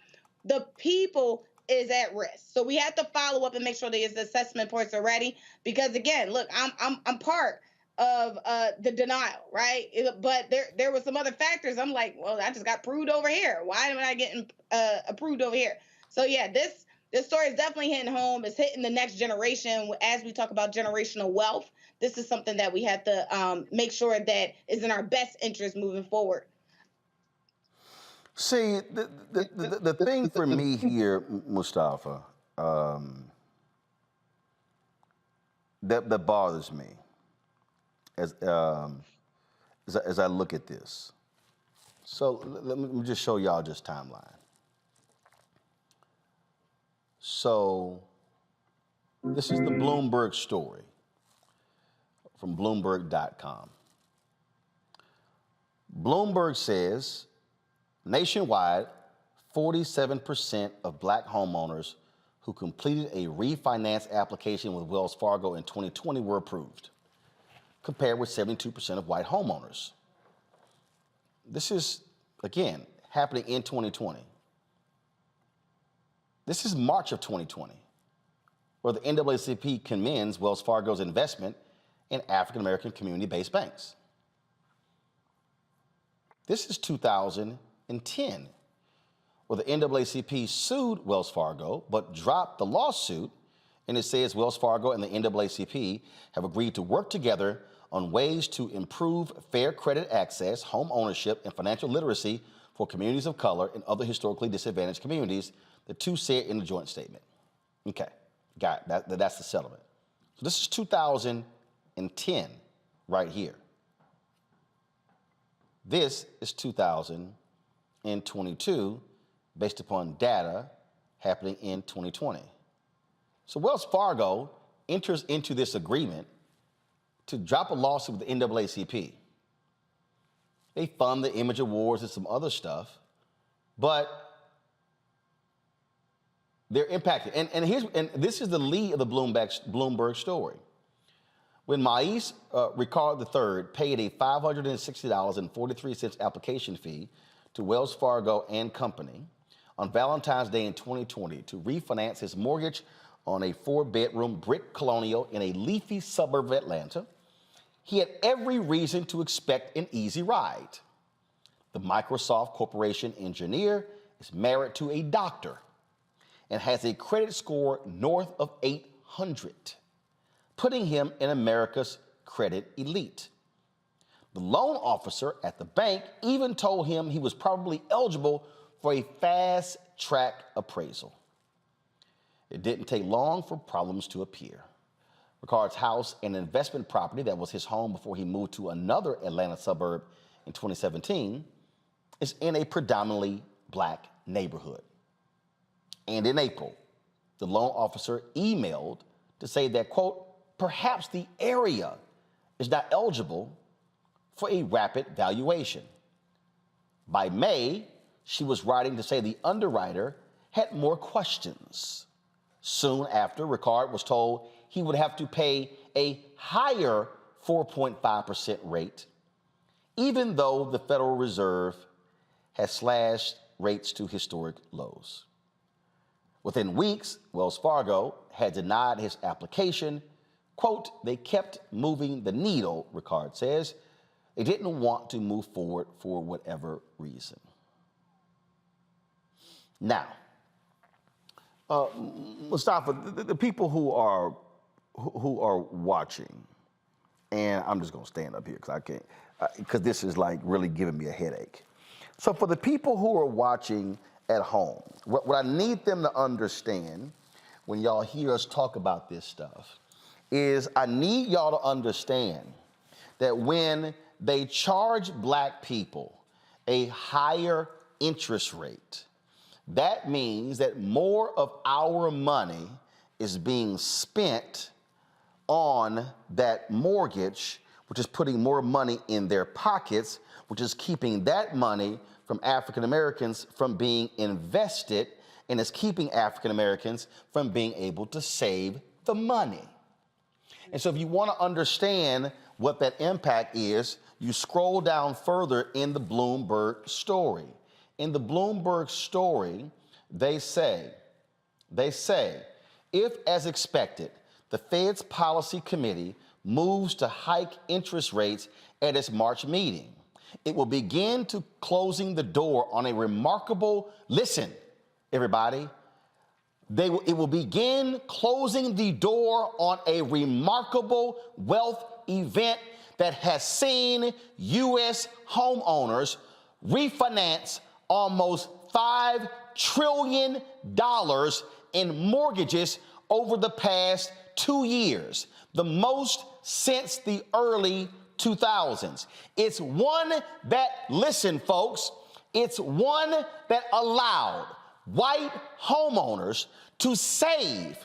[SPEAKER 8] the people is at risk. So we have to follow up and make sure the assessment points are ready. Because again, look, I'm part of the denial, right? But there were some other factors. I'm like, well, I just got approved over here. Why am I getting approved over here? So yeah, This story is definitely hitting home. It's hitting the next generation. As we talk about generational wealth, this is something that we have to make sure that is in our best interest moving forward.
[SPEAKER 1] See, the thing for me here, Mustafa, that bothers me as I look at this. So let me just show y'all this timeline. So this is the Bloomberg story from Bloomberg.com. Bloomberg says nationwide, 47% of black homeowners who completed a refinance application with Wells Fargo in 2020 were approved, compared with 72% of white homeowners. This is, again, happening in 2020. This is March of 2020, where the NAACP commends Wells Fargo's investment in African-American community-based banks. This is 2010, where the NAACP sued Wells Fargo, but dropped the lawsuit, and it says Wells Fargo and the NAACP have agreed to work together on ways to improve fair credit access, home ownership, and financial literacy for communities of color and other historically disadvantaged communities, the two said in the joint statement. Okay, got it. That's the settlement. So this is 2010 right here. This is 2022 based upon data happening in 2020. So Wells Fargo enters into this agreement to drop a lawsuit with the NAACP. They fund the image awards and some other stuff, but they're impacted. And this is the lead of the Bloomberg story. When Maïs Ricard III paid a $560.43 application fee to Wells Fargo and Company on Valentine's Day in 2020 to refinance his mortgage on a 4-bedroom brick colonial in a leafy suburb of Atlanta, he had every reason to expect an easy ride. The Microsoft Corporation engineer is married to a doctor and has a credit score north of 800, putting him in America's credit elite. The loan officer at the bank even told him he was probably eligible for a fast-track appraisal. It didn't take long for problems to appear. Ricard's house, an investment property that was his home before he moved to another Atlanta suburb in 2017, is in a predominantly black neighborhood. And in April, the loan officer emailed to say that, quote, perhaps the area is not eligible for a rapid valuation. By May, she was writing to say the underwriter had more questions. Soon after, Ricard was told he would have to pay a higher 4.5% rate, even though the Federal Reserve has slashed rates to historic lows. Within weeks, Wells Fargo had denied his application. Quote, they kept moving the needle, Ricard says. They didn't want to move forward for whatever reason. Now, Mustafa, the people who are watching, and I'm just gonna stand up here because I can't, because this is like really giving me a headache. So for the people who are watching at home, what I need them to understand when y'all hear us talk about this stuff is I need y'all to understand that when they charge black people a higher interest rate, that means that more of our money is being spent on that mortgage, which is putting more money in their pockets, which is keeping that money from African Americans from being invested, and is keeping African Americans from being able to save the money. And so if you want to understand what that impact is, you scroll down further in the Bloomberg story. In the Bloomberg story, they say, if as expected, the Fed's policy committee moves to hike interest rates at its March meeting, it will begin to closing the door on a remarkable, listen, everybody, It will begin closing the door on a remarkable wealth event that has seen U.S. homeowners refinance almost $5 trillion in mortgages over the past 2 years, the most since the early 2000s. It's one that, listen, folks, it's one that allowed white homeowners to save,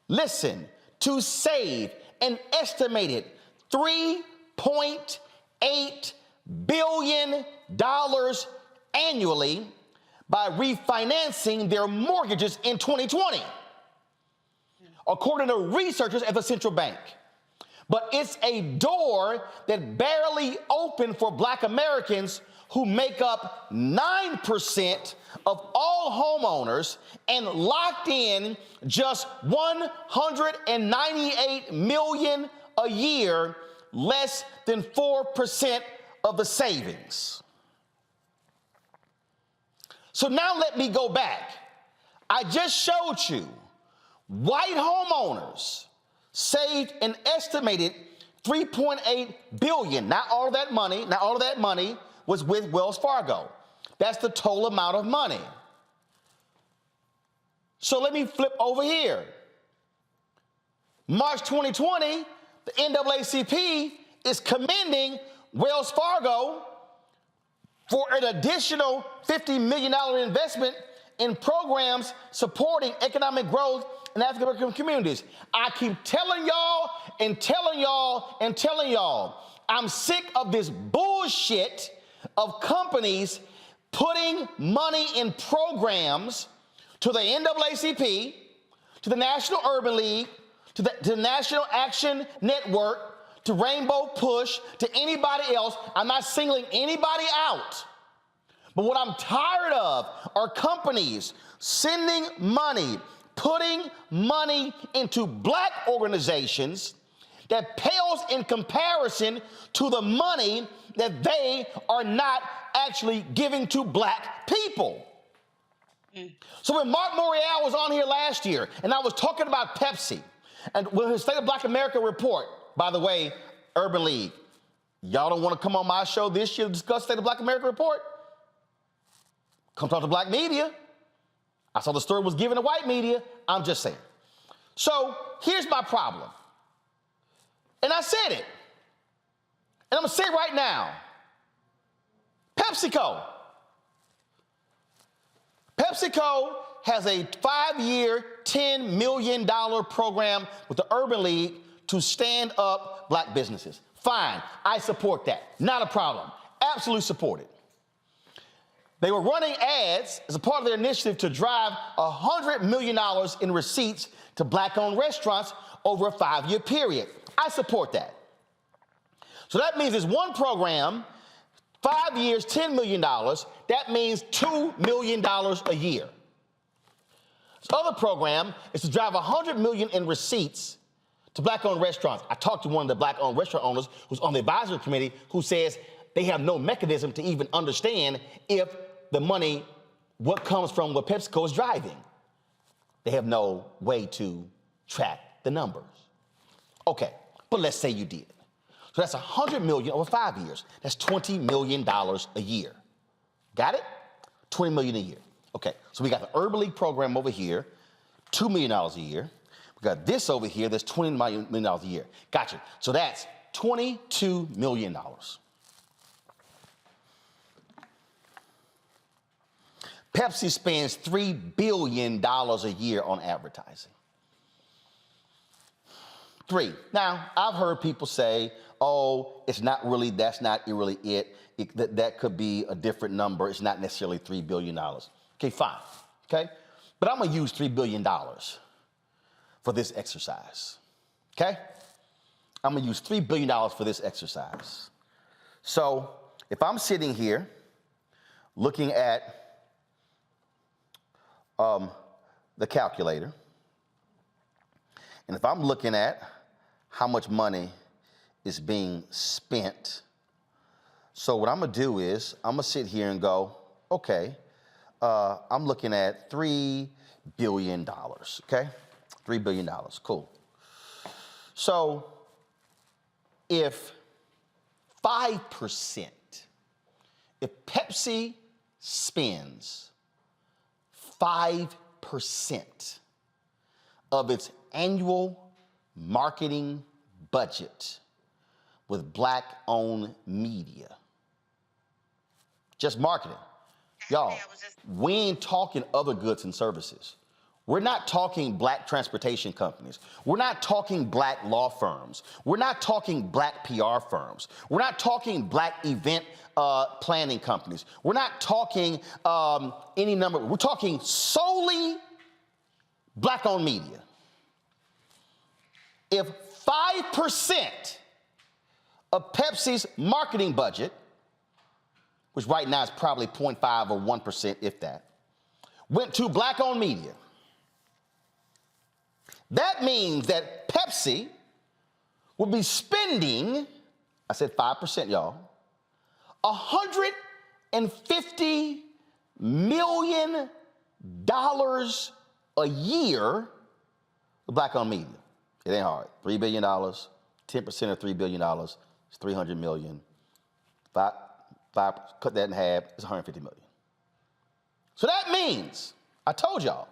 [SPEAKER 1] listen, to save an estimated $3.8 billion annually by refinancing their mortgages in 2020, according to researchers at the central bank. But it's a door that barely opened for Black Americans, who make up 9% of all homeowners and locked in just $198 million a year, less than 4% of the savings. So now let me go back. I just showed you white homeowners saved an estimated $3.8 billion. Not all of that money was with Wells Fargo. That's the total amount of money. So let me flip over here. March 2020, the NAACP is commending Wells Fargo for an additional $50 million investment in programs supporting economic growth in African American communities. I keep telling y'all and telling y'all and telling y'all, I'm sick of this bullshit of companies putting money in programs to the NAACP, to the National Urban League, to the National Action Network, to Rainbow Push, to anybody else. I'm not singling anybody out. But what I'm tired of are companies sending money, putting money into Black organizations that pales in comparison to the money that they are not actually giving to Black people. So when Mark Morial was on here last year, and I was talking about Pepsi, and with his State of Black America report, by the way, Urban League, y'all don't want to come on my show this year to discuss State of Black America report? Come talk to Black media. I saw the story was given to white media. I'm just saying. So here's my problem. And I said it. And I'm going to say it right now. PepsiCo. PepsiCo has a 5-year, $10 million program with the Urban League to stand up Black businesses. Fine, I support that. Not a problem. Absolutely support it. They were running ads as a part of their initiative to drive $100 million in receipts to Black-owned restaurants over a 5-year period. I support that. So that means there's one program, 5 years, $10 million. That means $2 million a year. This other program is to drive $100 million in receipts to Black-owned restaurants. I talked to one of the Black-owned restaurant owners who's on the advisory committee who says they have no mechanism to even understand if the money, what comes from what PepsiCo is driving. They have no way to track the numbers. Okay, but let's say you did. So that's $100 million over 5 years. That's $20 million a year. Got it? $20 million a year. Okay, so we got the Urban League program over here, $2 million a year. We got this over here, that's $20 million a year. Gotcha. So that's $22 million. Pepsi spends $3 billion a year on advertising. 3. Now, I've heard people say, oh, it's not really, that's not really it. That could be a different number. It's not necessarily $3 billion. Okay, fine, okay? But I'm gonna use $3 billion for this exercise, okay? I'm gonna use $3 billion for this exercise. So if I'm sitting here looking at the calculator, and if I'm looking at how much money is being spent, so what I'm gonna do is I'm gonna sit here and go, okay, I'm looking at $3 billion, okay? $3 billion, cool. So if 5%, if Pepsi spends 5% of its annual marketing budget with black-owned media, just marketing. Y'all, we ain't talking other goods and services. We're not talking black transportation companies. We're not talking black law firms. We're not talking black PR firms. We're not talking black event planning companies. We're not talking any number. We're talking solely black-owned media. If 5% of Pepsi's marketing budget, which right now is probably 0.5 or 1%, if that, went to black-owned media, that means that Pepsi would be spending, I said 5%, y'all, $150 million a year with black-owned media. It ain't hard. $3 billion, 10% of $3 billion is $300 million. Cut that in half, it's $150 million. So that means, I told y'all,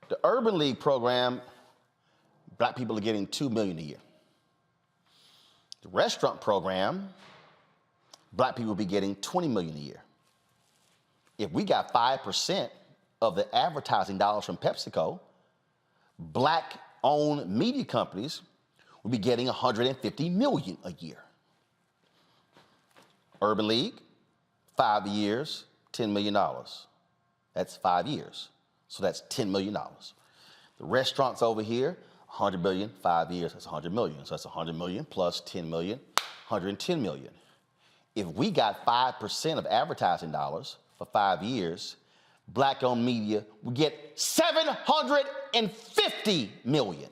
[SPEAKER 1] the Urban League program, black people are getting $2 million a year. The restaurant program, black people will be getting $20 million a year. If we got 5% of the advertising dollars from PepsiCo, black-owned media companies will be getting $150 million a year. Urban League, 5 years, $10 million. That's 5 years. So that's $10 million. The restaurants over here, $100 billion, 5 years, that's $100 million. So that's $100 million plus $10 million, $110 million. If we got 5% of advertising dollars for 5 years, black-owned media would get $750 million.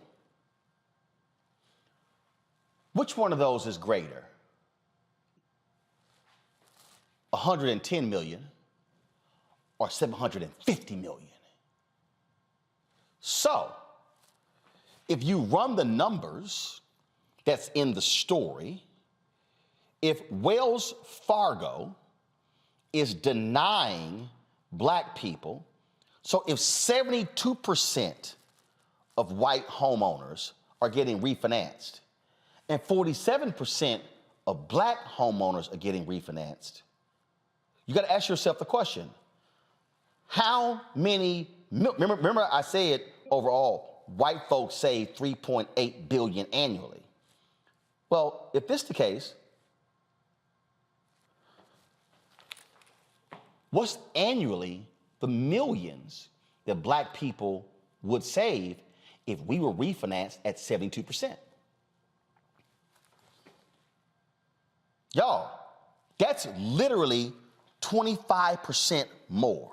[SPEAKER 1] Which one of those is greater? 110 million or 750 million? So, if you run the numbers that's in the story, if Wells Fargo is denying black people, so if 72% of white homeowners are getting refinanced and 47% of black homeowners are getting refinanced, you got to ask yourself the question, how many, remember I said overall, white folks save $3.8 billion annually. Well, if this is the case, what's annually the millions that black people would save if we were refinanced at 72%? Y'all, that's literally 25% more.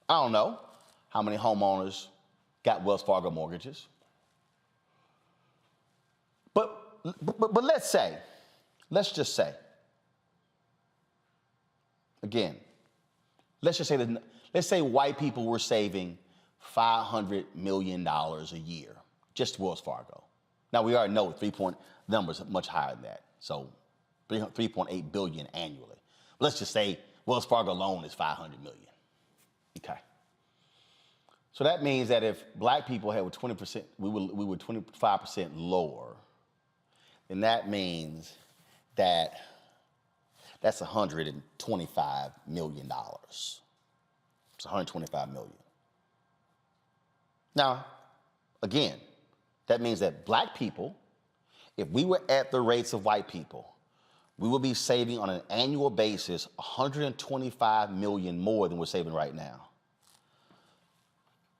[SPEAKER 1] I don't know how many homeowners got Wells Fargo mortgages. But let's just say, again, let's say white people were saving $500 million a year, just Wells Fargo. Now we already know numbers are much higher than that. So 3.8 billion annually. Let's just say Wells Fargo alone is 500 million. Okay. So that means that if black people had 20%, we were 25% lower, then that means that that's $125 million. It's $125 million. Now, again, that means that black people, if we were at the rates of white people, we will be saving on an annual basis $125 million more than we're saving right now.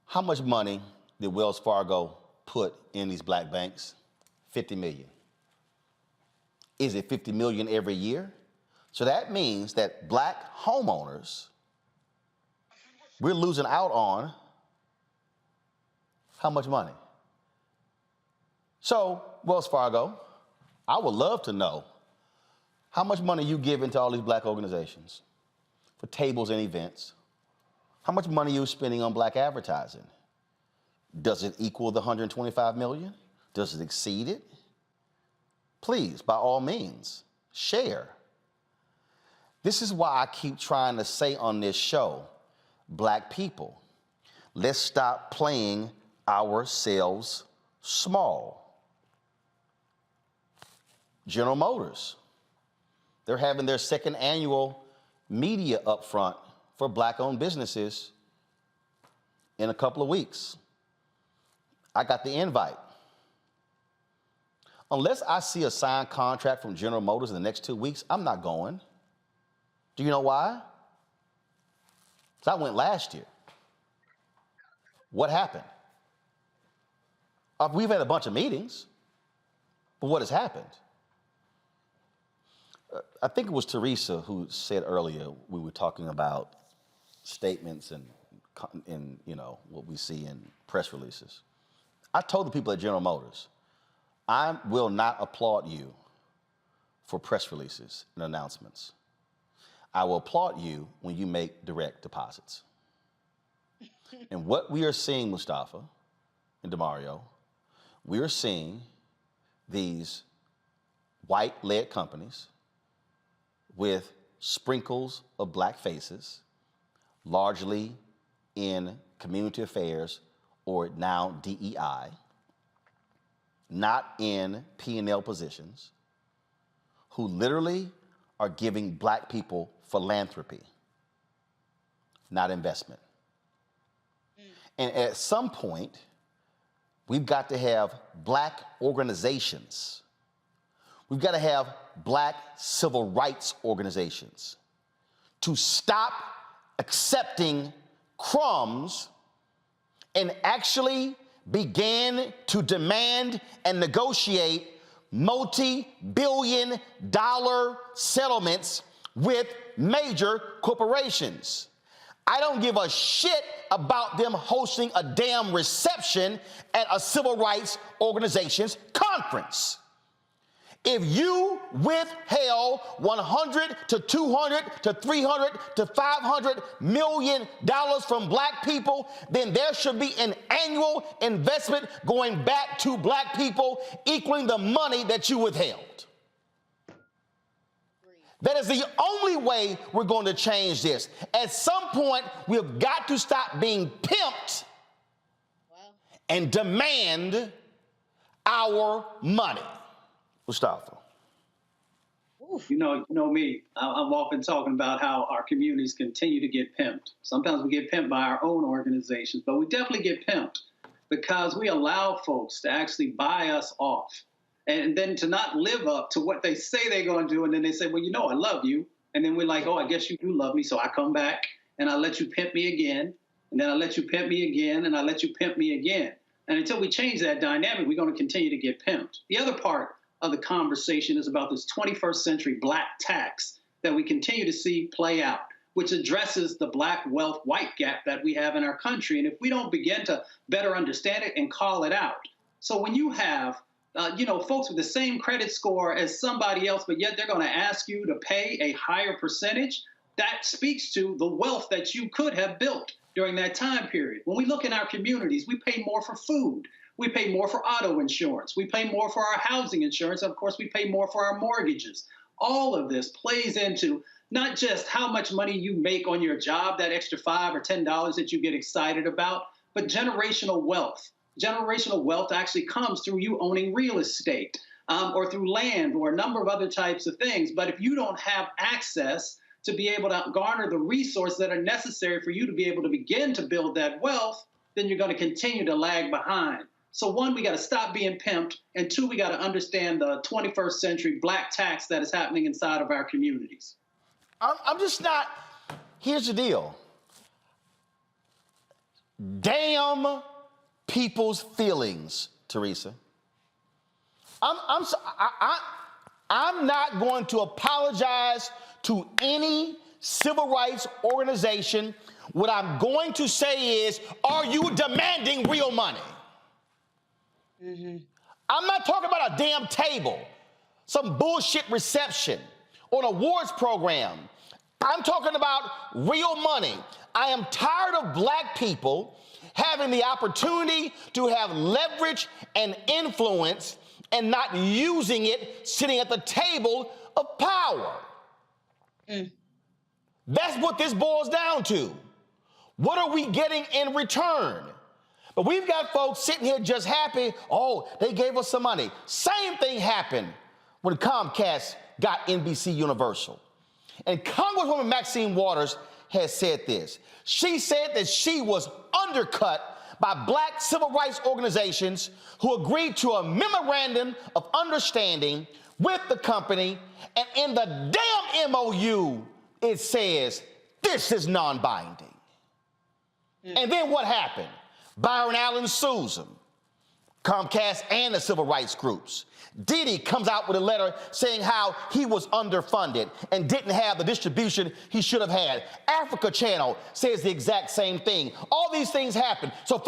[SPEAKER 1] How much money did Wells Fargo put in these black banks? 50 million. Is it 50 million every year? So that means that black homeowners, we're losing out on how much money? So, Wells Fargo, I would love to know how much money you give into all these black organizations. for tables and events? How much money are you spending on black advertising? Does it equal the $125 million? Does it exceed it? Please, by all means, share. This is why I keep trying to say on this show, black people, let's stop playing ourselves small. General Motors, they're having their second annual media upfront for black-owned businesses in a couple of weeks. I got the invite. Unless I see a signed contract from General Motors in the next 2 weeks, I'm not going. Do you know why? Because I went last year. What happened? We've had a bunch of meetings, but what has happened? I think it was Teresa who said earlier, we were talking about statements and you know, what we see in press releases. I told the people at General Motors, I will not applaud you for press releases and announcements. I will applaud you when you make direct deposits. And what we are seeing, Mustafa and DeMario, we are seeing these white-led companies with sprinkles of black faces, largely in community affairs or now DEI, not in P&L positions, who literally are giving black people philanthropy, not investment. And at some point, we've got to have black organizations. We've got to have black civil rights organizations to stop accepting crumbs and actually begin to demand and negotiate multi-billion-dollar settlements with major corporations. I don't give a shit about them hosting a damn reception at a civil rights organization's conference. If you withheld $100 to $200 to $300 to $500 million from black people, then there should be an annual investment going back to black people equaling the money that you withheld. That is the only way we're going to change this. At some point, we've got to stop being pimped and demand our money. Mustafa.
[SPEAKER 6] You know me. I'm often talking about how our communities continue to get pimped. Sometimes we get pimped by our own organizations, but we definitely get pimped because we allow folks to actually buy us off and then to not live up to what they say they're going to do. And then they say, well, you know, I love you. And then we're like, oh, I guess you do love me. So I come back and I let you pimp me again. And then I let you pimp me again. And I let you pimp me again. And until we change that dynamic, we're going to continue to get pimped. The other part of the conversation is about this 21st century black tax that we continue to see play out, which addresses the black wealth white gap that we have in our country. And if we don't begin to better understand it and call it out. So when you have, folks with the same credit score as somebody else, but yet they're going to ask you to pay a higher percentage, that speaks to the wealth that you could have built during that time period. When we look in our communities, we pay more for food. We pay more for auto insurance. We pay more for our housing insurance. Of course, we pay more for our mortgages. All of this plays into not just how much money you make on your job, that extra $5 or $10 that you get excited about, but generational wealth. Generational wealth actually comes through you owning real estate or through land or a number of other types of things. But if you don't have access to be able to garner the resources that are necessary for you to be able to begin to build that wealth, then you're going to continue to lag behind. So one, we got to stop being pimped. And two, we got to understand the 21st century black tax that is happening inside of our communities.
[SPEAKER 1] I'm just not, here's the deal. Damn people's feelings, Teresa. I'm not going to apologize to any civil rights organization. What I'm going to say is, are you demanding real money? Mm-hmm. I'm not talking about a damn table, some bullshit reception or an awards program. I'm talking about real money. I am tired of black people having the opportunity to have leverage and influence and not using it sitting at the table of power. That's what this boils down to. What are we getting in return? But we've got folks sitting here just happy, oh, they gave us some money. Same thing happened when Comcast got NBC Universal. And Congresswoman Maxine Waters has said this. She said that she was undercut by black civil rights organizations who agreed to a memorandum of understanding with the company, and in the damn MOU, it says this is non-binding. And then what happened? Byron Allen sues them, Comcast and the civil rights groups. Diddy comes out with a letter saying how he was underfunded and didn't have the distribution he should have had. Africa Channel says the exact same thing. All these things happen. So,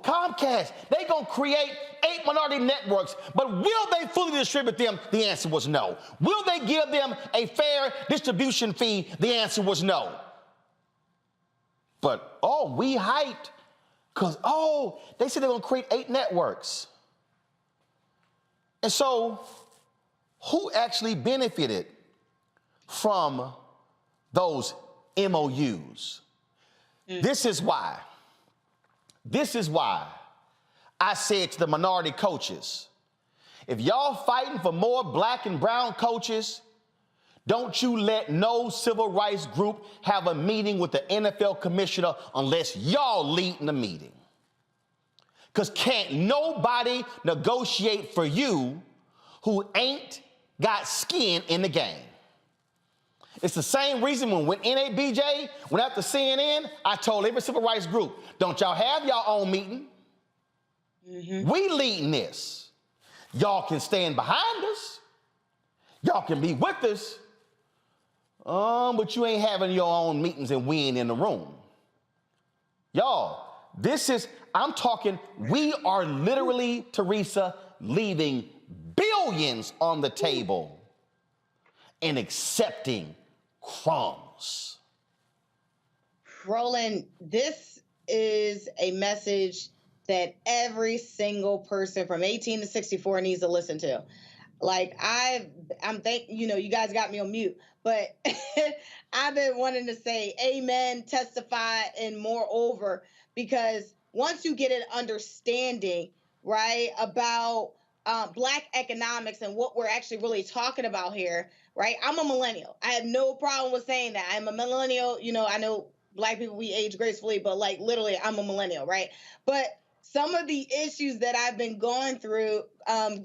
[SPEAKER 1] Comcast, they gonna create 8 minority networks, but will they fully distribute them? The answer was no. Will they give them a fair distribution fee? The answer was no. But, we hyped because, they said they're gonna create 8 networks. And so, who actually benefited from those MOUs? This is why I said to the minority coaches, if y'all fighting for more black and brown coaches, don't you let no civil rights group have a meeting with the NFL commissioner unless y'all lead in the meeting. Because can't nobody negotiate for you who ain't got skin in the game. It's the same reason when NABJ went after CNN, I told every civil rights group, don't y'all have y'all own meeting? We leading this. Y'all can stand behind us. Y'all can be with us. But you ain't having your own meetings and we ain't in the room. Y'all, I'm talking, we are literally, Teresa, leaving billions on the table and accepting crumbs.
[SPEAKER 8] Roland, this is a message that every single person from 18 to 64 needs to listen to. Like, you guys got me on mute, but I've been wanting to say amen, testify, and moreover, because once you get an understanding, right, about Black economics and what we're actually really talking about here, right? I'm a millennial. I have no problem with saying that. I'm a millennial. I know Black people, we age gracefully, but like literally I'm a millennial, right? But some of the issues that I've been going through and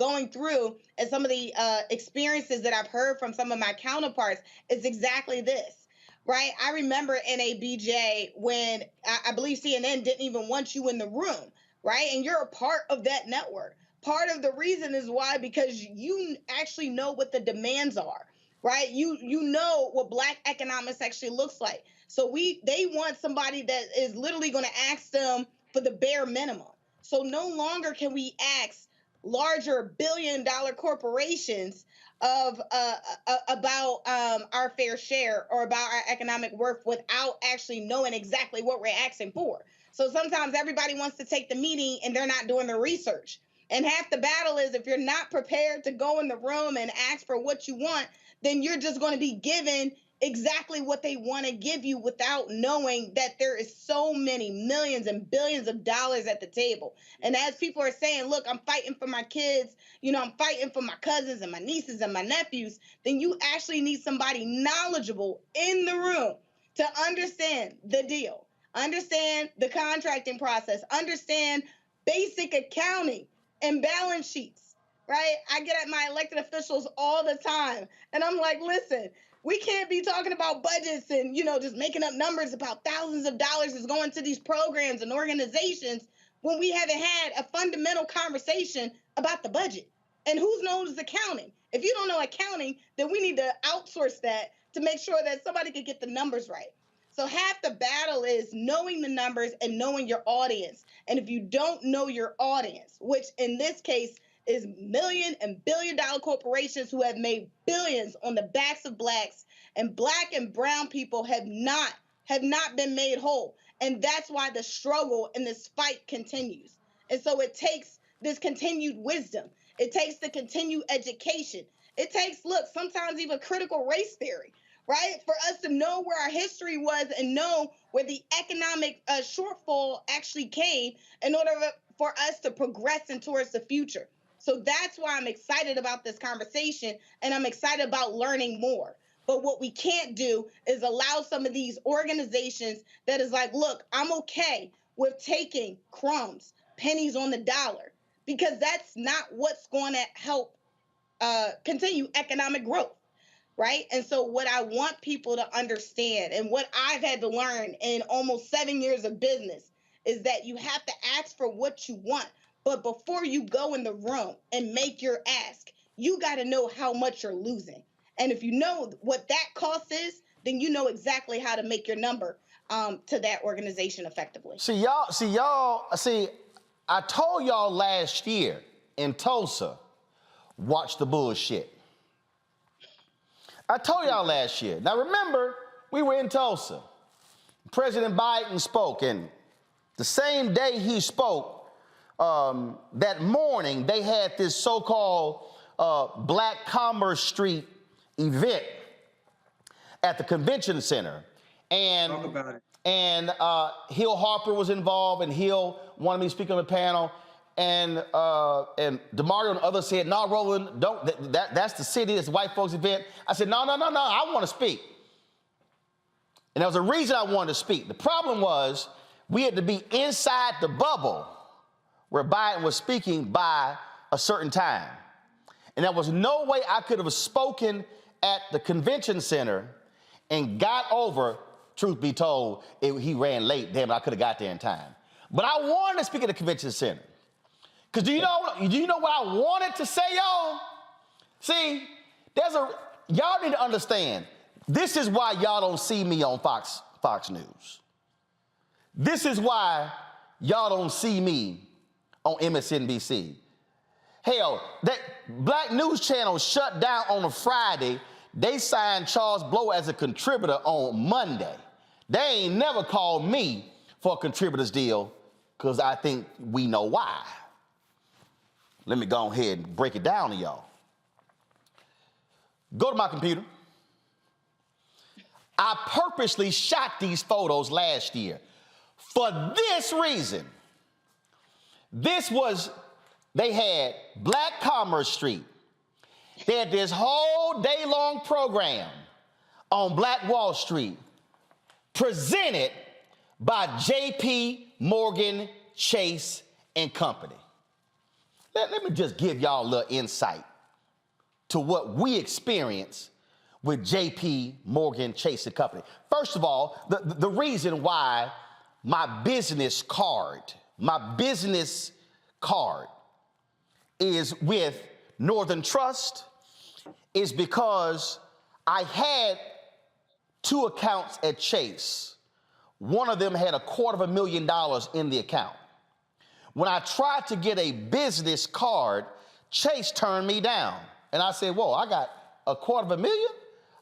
[SPEAKER 8] some of the experiences that I've heard from some of my counterparts is exactly this, right? I remember NABJ when I believe CNN didn't even want you in the room, right? And you're a part of that network. Part of the reason is why, because you actually know what the demands are, right? You know what Black economics actually looks like. So they want somebody that is literally going to ask them for the bare minimum. So no longer can we ask larger billion-dollar corporations about our fair share or about our economic worth without actually knowing exactly what we're asking for. So sometimes everybody wants to take the meeting and they're not doing the research. And half the battle is if you're not prepared to go in the room and ask for what you want, then you're just going to be given exactly what they want to give you without knowing that there is so many millions and billions of dollars at the table. And as people are saying, look, I'm fighting for my kids, I'm fighting for my cousins and my nieces and my nephews, then you actually need somebody knowledgeable in the room to understand the deal, understand the contracting process, understand basic accounting and balance sheets, right? I get at my elected officials all the time, and I'm like, listen, we can't be talking about budgets and, just making up numbers about thousands of dollars is going to these programs and organizations when we haven't had a fundamental conversation about the budget. And who knows accounting? If you don't know accounting, then we need to outsource that to make sure that somebody can get the numbers right. So half the battle is knowing the numbers and knowing your audience. And if you don't know your audience, which in this case is million and billion-dollar corporations who have made billions on the backs of blacks, and black and brown people have not been made whole. And that's why the struggle and this fight continues. And so it takes this continued wisdom. It takes the continued education. It takes, look, sometimes even critical race theory, right? For us to know where our history was and know where the economic shortfall actually came in order for us to progress in towards the future. So that's why I'm excited about this conversation, and I'm excited about learning more. But what we can't do is allow some of these organizations that is like, look, I'm okay with taking crumbs, pennies on the dollar, because that's not what's going to help continue economic growth, right? And so what I want people to understand, and what I've had to learn in almost 7 years of business, is that you have to ask for what you want. But before you go in the room and make your ask, you got to know how much you're losing. And if you know what that cost is, then you know exactly how to make your number to that organization effectively.
[SPEAKER 1] I told y'all last year in Tulsa, watch the bullshit. I told y'all last year. Now remember, we were in Tulsa. President Biden spoke, and the same day he spoke, that morning, they had this so-called Black Commerce Street event at the convention center. And,
[SPEAKER 13] talk about it.
[SPEAKER 1] And Hill Harper was involved, and Hill wanted me to speak on the panel. And DeMario and others said, no, Roland, don't, that's the city, it's the white folks event. I said, no, I want to speak. And there was a reason I wanted to speak. The problem was we had to be inside the bubble where Biden was speaking by a certain time. And there was no way I could have spoken at the convention center and got over, truth be told, he ran late, damn it, I could have got there in time. But I wanted to speak at the convention center. Because do you know what I wanted to say, y'all? See, y'all need to understand, this is why y'all don't see me on Fox News. This is why y'all don't see me on MSNBC. Hell, that Black News Channel shut down on a Friday. They signed Charles Blow as a contributor on Monday. They ain't never called me for a contributor's deal because I think we know why. Let me go ahead and break it down to y'all. Go to my computer. I purposely shot these photos last year for this reason. They had Black Commerce Street. They had this whole day-long program on Black Wall Street presented by J.P. Morgan Chase and Company. Let me just give y'all a little insight to what we experience with J.P. Morgan Chase and Company. First of all, the reason why my business card is with Northern Trust is because I had 2 accounts at Chase. One of them had $250,000 in the account. When I tried to get a business card, Chase turned me down. And I said, whoa, I got $250,000?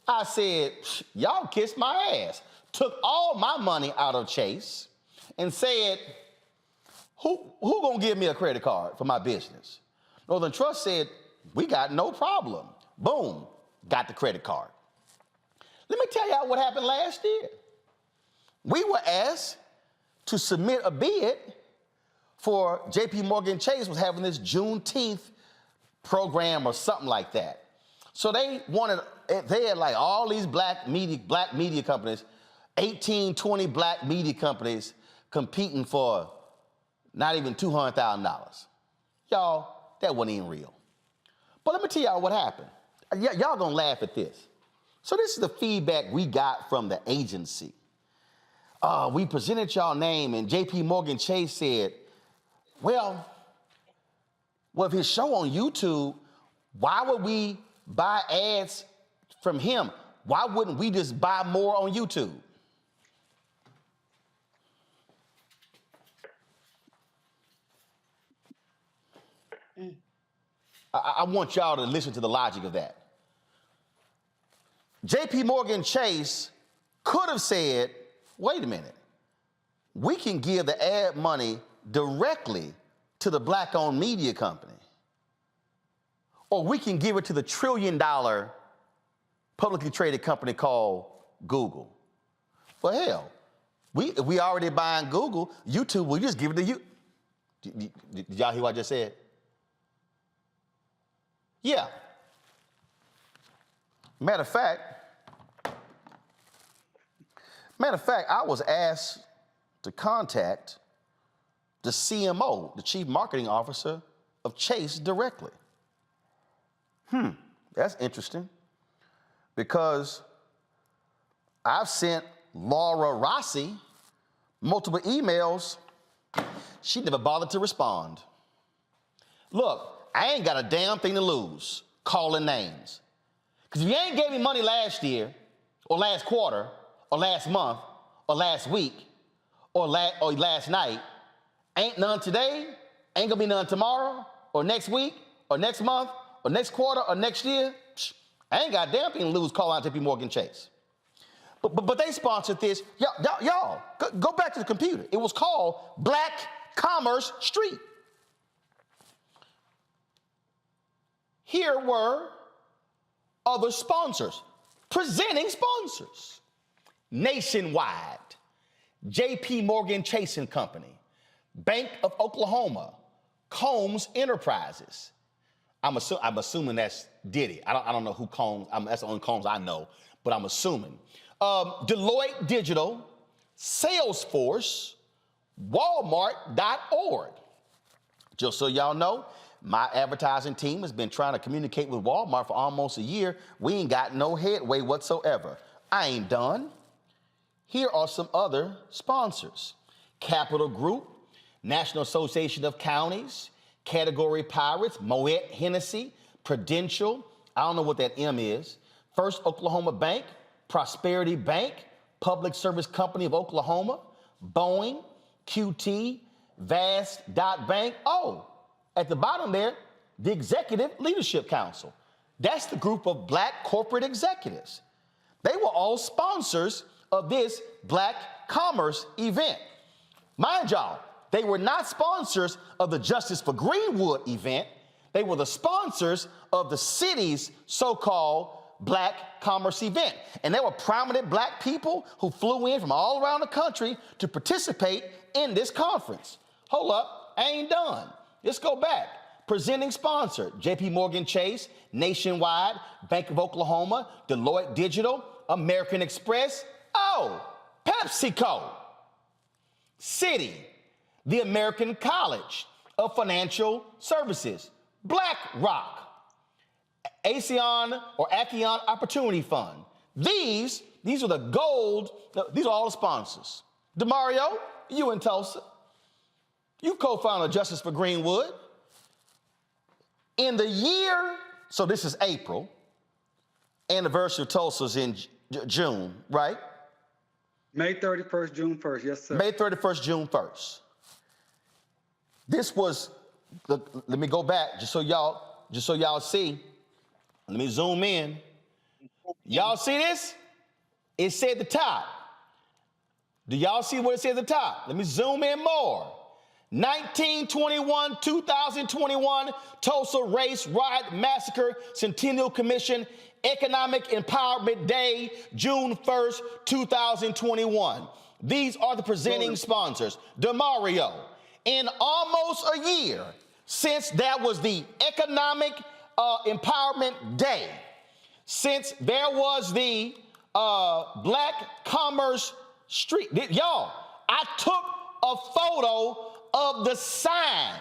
[SPEAKER 1] I said, y'all kiss my ass. Took all my money out of Chase and said, who gonna give me a credit card for my business? Northern Trust said, we got no problem. Boom, got the credit card. Let me tell y'all what happened last year. We were asked to submit a bid for J.P. Morgan Chase was having this Juneteenth program or something like that. So they had like all these black media companies, 18, 20 black media companies competing for not even $200,000. Y'all, that wasn't even real. But let me tell y'all what happened. Y'all gonna laugh at this. So this is the feedback we got from the agency. We presented y'all name and J.P. Morgan Chase said, well, if his show on YouTube, why would we buy ads from him? Why wouldn't we just buy more on YouTube? I want y'all to listen to the logic of that. JP Morgan Chase could have said, wait a minute, we can give the ad money directly to the black-owned media company. Or we can give it to the trillion-dollar publicly traded company called Google. Well, hell, we already buying Google. YouTube, we just give it to you. Did y'all hear what I just said? Yeah. Matter of fact, I was asked to contact the CMO, the Chief Marketing Officer of Chase directly. That's interesting, because I've sent Laura Rossi multiple emails. She never bothered to respond. Look, I ain't got a damn thing to lose calling names. Because if you ain't gave me money last year, or last quarter, or last month, or last week, or last night, ain't none today, ain't gonna be none tomorrow, or next week, or next month, or next quarter, or next year, I ain't got a damn thing to lose calling out JP Morgan Chase. But they sponsored this. Y'all, go back to the computer. It was called Black Commerce Street. Here were other sponsors, presenting sponsors. Nationwide, JP Morgan Chase & Company, Bank of Oklahoma, Combs Enterprises. I'm assuming that's Diddy. I don't know who Combs, that's the only Combs I know, but I'm assuming. Deloitte Digital, Salesforce, Walmart.org. Just so y'all know, my advertising team has been trying to communicate with Walmart for almost a year. We ain't got no headway whatsoever. I ain't done. Here are some other sponsors. Capital Group, National Association of Counties, Category Pirates, Moet Hennessy, Prudential, I don't know what that M is, First Oklahoma Bank, Prosperity Bank, Public Service Company of Oklahoma, Boeing, QT, Vast.Bank. Oh, at the bottom there, the Executive Leadership Council. That's the group of black corporate executives. They were all sponsors of this Black Commerce event. Mind y'all, they were not sponsors of the Justice for Greenwood event. They were the sponsors of the city's so-called Black Commerce event. And there were prominent black people who flew in from all around the country to participate in this conference. Hold up, I ain't done. Let's go back. Presenting sponsor, JP Morgan Chase, Nationwide, Bank of Oklahoma, Deloitte Digital, American Express, PepsiCo, Citi, the American College of Financial Services, BlackRock, Aeon Opportunity Fund. These are the gold, these are all the sponsors. DeMario, you in Tulsa. You co-founded Justice for Greenwood. In the year, so this is April, anniversary of Tulsa's in June, right?
[SPEAKER 13] May 31st, June 1st, yes, sir.
[SPEAKER 1] May 31st, June 1st. This was, let me go back just so y'all see. Let me zoom in. Y'all see this? It said at the top. Do y'all see what it said at the top? Let me zoom in more. 1921, 2021, Tulsa Race Riot Massacre Centennial Commission Economic Empowerment Day, June 1st, 2021. These are the presenting sponsors. DeMario, in almost a year since that was the Economic Empowerment Day, since there was the Black Commerce Street, y'all, I took a photo of the sign.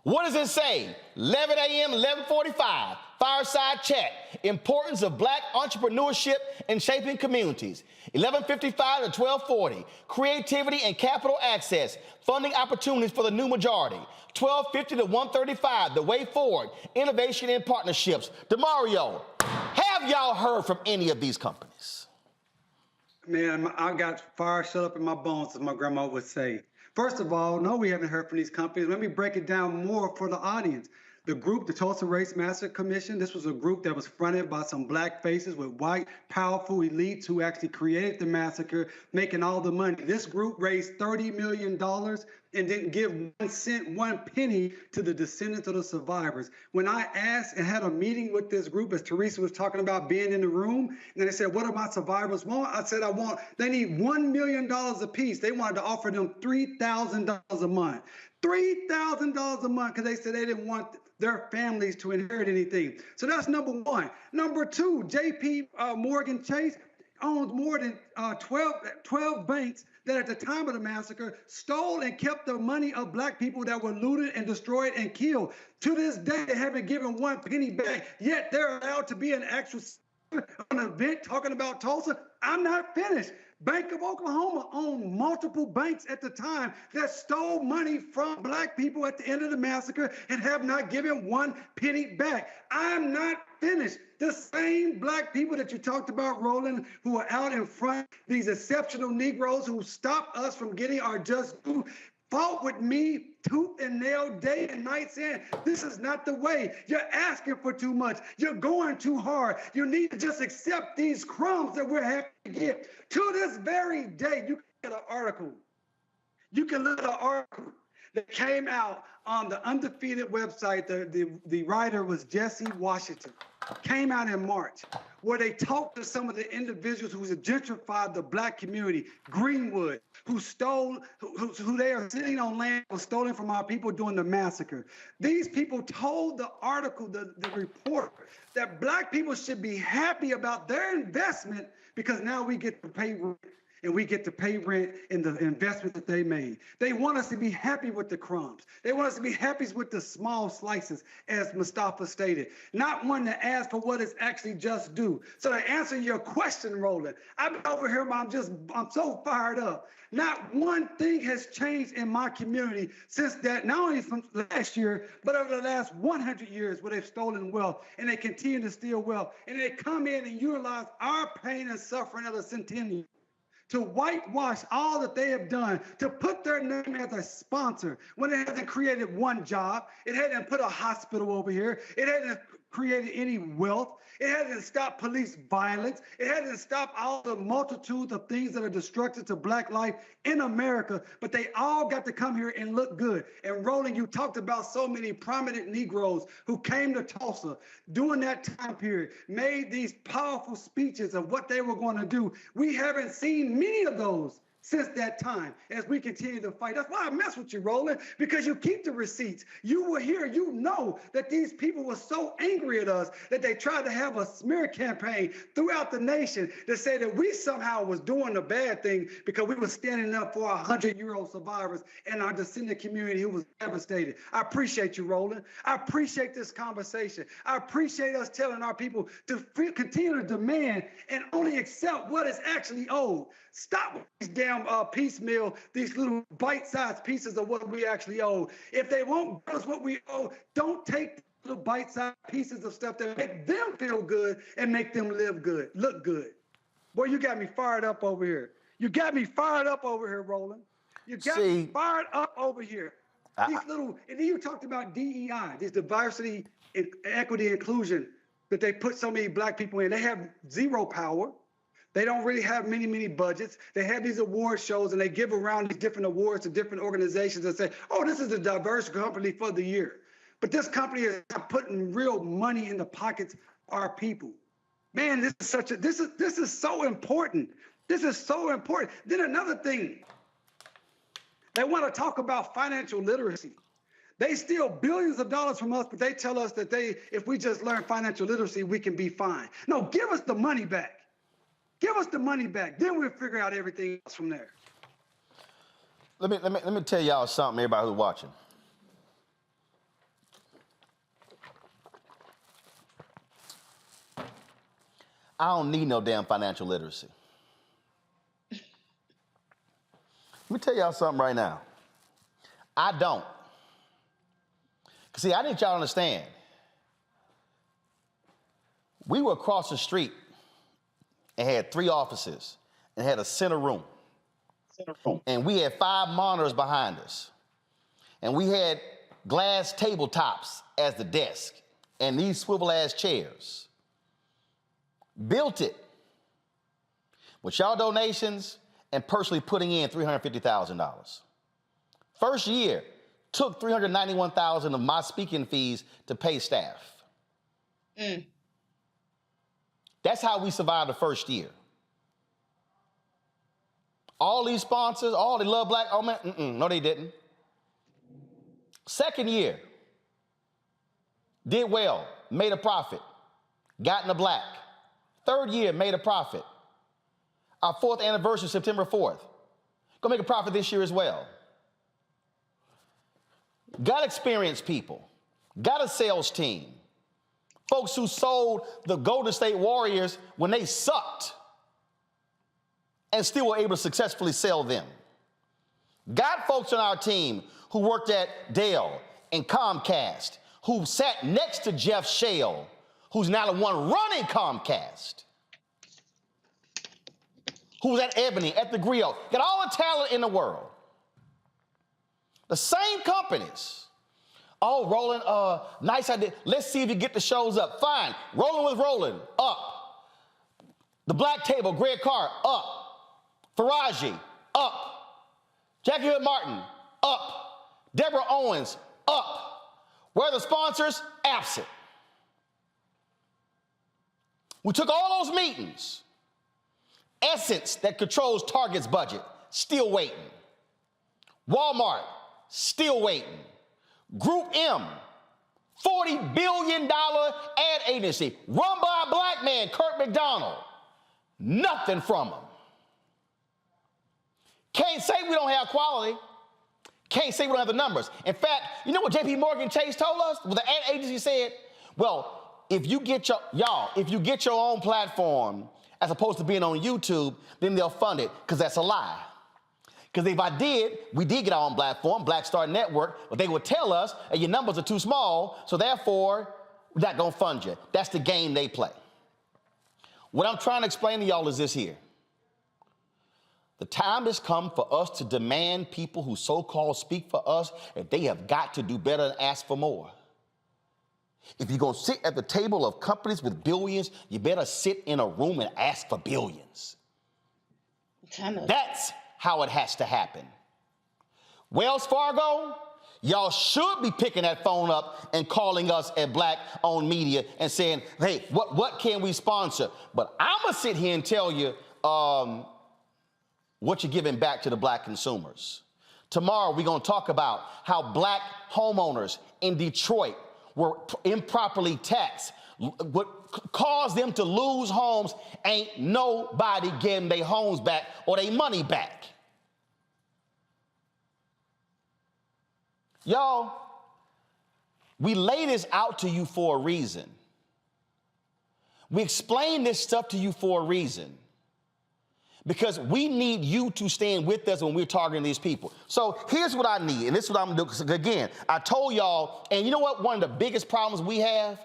[SPEAKER 1] What does it say? 11 a.m., 11:45, fireside chat, importance of black entrepreneurship and shaping communities. 11:55 to 12:40, creativity and capital access, funding opportunities for the new majority. 12:50 to 1:35, the way forward, innovation and partnerships. DeMario, have y'all heard from any of these companies?
[SPEAKER 13] Man, I got fire shut up in my bones, as my grandma would say. First of all, no, we haven't heard from these companies. Let me break it down more for the audience. The group, the Tulsa Race Massacre Commission, this was a group that was fronted by some black faces with white, powerful elites who actually created the massacre, making all the money. This group raised $30 million and didn't give 1 cent, 1 penny to the descendants of the survivors. When I asked and had a meeting with this group, as Teresa was talking about being in the room, and they said, what do my survivors want? I said, they need $1 million apiece. They wanted to offer them $3,000 a month. $3,000 a month, because they said they didn't want their families to inherit anything. So that's number one. Number two, J.P. Morgan Chase owns more than 12 banks that at the time of the massacre stole and kept the money of black people that were looted and destroyed and killed. To this day, they haven't given 1 penny back, yet they're allowed to be an actual an event talking about Tulsa. I'm not finished. Bank of Oklahoma owned multiple banks at the time that stole money from black people at the end of the massacre and have not given 1 penny back. I'm not finished. The same black people that you talked about, Roland, who are out in front, these exceptional Negroes who stopped us from getting our just due, fought with me tooth and nail, day and night, saying, this is not the way. You're asking for too much. You're going too hard. You need to just accept these crumbs that we're happy to get. To this very day, you can get an article. You can look at an article that came out on the Undefeated website. The writer was Jesse Washington. Came out in March, where they talked to some of the individuals who gentrified the black community, Greenwood, who they are sitting on land was stolen from our people during the massacre. These people told the article, the report, that black people should be happy about their investment because now we get to pay rent. And we get to pay rent in the investment that they made. They want us to be happy with the crumbs. They want us to be happy with the small slices, as Mustafa stated, not one to ask for what is actually just due. So to answer your question, Roland, I've been over here, I'm so fired up. Not one thing has changed in my community since that, not only from last year, but over the last 100 years where they've stolen wealth and they continue to steal wealth. And they come in and utilize our pain and suffering of the centennial to whitewash all that they have done, to put their name as a sponsor when it hasn't created one job, it hasn't put a hospital over here, it hasn't created any wealth, it hasn't stopped police violence, it hasn't stopped all the multitudes of things that are destructive to black life in America, but they all got to come here and look good. And Roland, you talked about so many prominent Negroes who came to Tulsa during that time period, made these powerful speeches of what they were going to do. We haven't seen many of those since that time as we continue to fight. That's why I mess with you, Roland, because you keep the receipts. You were here. You know that these people were so angry at us that they tried to have a smear campaign throughout the nation to say that we somehow was doing the bad thing because we were standing up for our 100-year-old survivors and our descendant community who was devastated. I appreciate you, Roland. I appreciate this conversation. I appreciate us telling our people to continue to demand and only accept what is actually owed. Stop with these damn piecemeal, these little bite-sized pieces of what we actually owe. If they won't give us what we owe, don't take little bite-sized pieces of stuff that make them feel good and make them live good, look good. Boy, you got me fired up over here. You got me fired up over here, Roland. You got me fired up over here. These little, and then you talked about DEI, this diversity, equity, inclusion, that they put so many black people in. They have zero power. They don't really have many budgets. They have these award shows and they give around these different awards to different organizations and say, oh, this is a diverse company for the year. But this company is not putting real money in the pockets of our people. Man, this is so important. This is so important. Then another thing, they want to talk about financial literacy. They steal billions of dollars from us, but they tell us that if we just learn financial literacy, we can be fine. No, give us the money back. Give us the money back. Then we'll figure out everything else from there.
[SPEAKER 1] Let me tell y'all something, everybody who's watching. I don't need no damn financial literacy. Let me tell y'all something right now. I don't. See, I need y'all to understand. We were across the street and had 3 offices and had a center room. And we had 5 monitors behind us. And we had glass tabletops as the desk and these swivel-ass chairs. Built it with y'all donations and personally putting in $350,000. First year, took $391,000 of my speaking fees to pay staff. That's how we survived the first year. All these sponsors, all they love black, oh man, no they didn't. Second year, did well, made a profit, got in the black. Third year, made a profit. Our 4th anniversary, September 4th. Gonna make a profit this year as well. Got experienced people, got a sales team, folks who sold the Golden State Warriors when they sucked and still were able to successfully sell them. Got folks on our team who worked at Dell and Comcast, who sat next to Jeff Shale, who's now the one running Comcast, who was at Ebony, at the Griot, got all the talent in the world. The same companies. Oh, Roland, nice idea. Let's see if you get the shows up. Fine. Rolling with Roland, up. The Black Table, Greg Carr, up. Faraji, up. Jackie Hood Martin, up. Deborah Owens, up. Where are the sponsors? Absent. We took all those meetings. Essence, that controls Target's budget, still waiting. Walmart, still waiting. Group M, $40 billion ad agency, run by a black man, Kurt McDonald. Nothing from them. Can't say we don't have quality. Can't say we don't have the numbers. In fact, you know what JP Morgan Chase told us? Well, the ad agency said, well, if you get your own platform as opposed to being on YouTube, then they'll fund it, because that's a lie. Because if we did get our own platform, Black Star Network, but they would tell us, hey, your numbers are too small, so therefore, we're not gonna fund you. That's the game they play. What I'm trying to explain to y'all is this here. The time has come for us to demand people who so-called speak for us that they have got to do better than ask for more. If you're gonna sit at the table of companies with billions, you better sit in a room and ask for billions. That's how it has to happen. Wells Fargo, y'all should be picking that phone up and calling us at Black-owned media and saying, hey, what can we sponsor? But I'm gonna sit here and tell you what you're giving back to the black consumers. Tomorrow, we're gonna talk about how black homeowners in Detroit were improperly taxed. What caused them to lose homes, ain't nobody getting their homes back or their money back. Y'all, we lay this out to you for a reason. We explain this stuff to you for a reason. Because we need you to stand with us when we're targeting these people. So here's what I need, and this is what I'm gonna do. Because again, I told y'all, and you know what one of the biggest problems we have?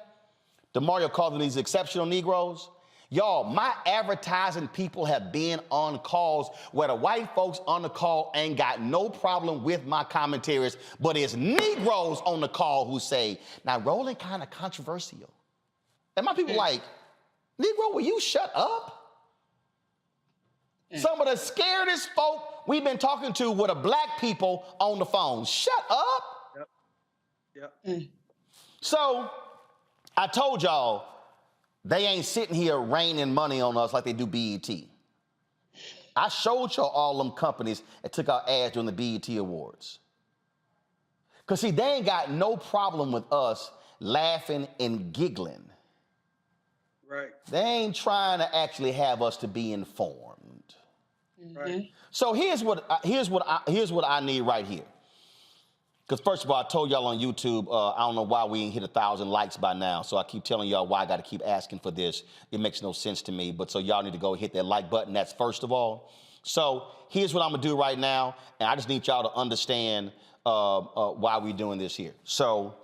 [SPEAKER 1] DeMario called them these exceptional Negroes. Y'all, my advertising people have been on calls where the white folks on the call ain't got no problem with my commentaries, but it's Negroes on the call who say, now Roland kind of controversial. And my people like, Negro, will you shut up? Some of the scariest folk we've been talking to were the black people on the phone. Shut up.
[SPEAKER 13] Yep.
[SPEAKER 1] So I told y'all they ain't sitting here raining money on us like they do BET. I showed y'all all them companies that took our ads during the BET Awards. Because see, they ain't got no problem with us laughing and giggling.
[SPEAKER 13] Right.
[SPEAKER 1] They ain't trying to actually have us to be informed.
[SPEAKER 13] Right.
[SPEAKER 1] So here's what I need right here. Because first of all, I told y'all on YouTube, I don't know why we ain't hit 1,000 likes by now. So I keep telling y'all why I got to keep asking for this. It makes no sense to me. But so y'all need to go hit that like button. That's first of all. So here's what I'm gonna do right now, and I just need y'all to understand why we're doing this here. So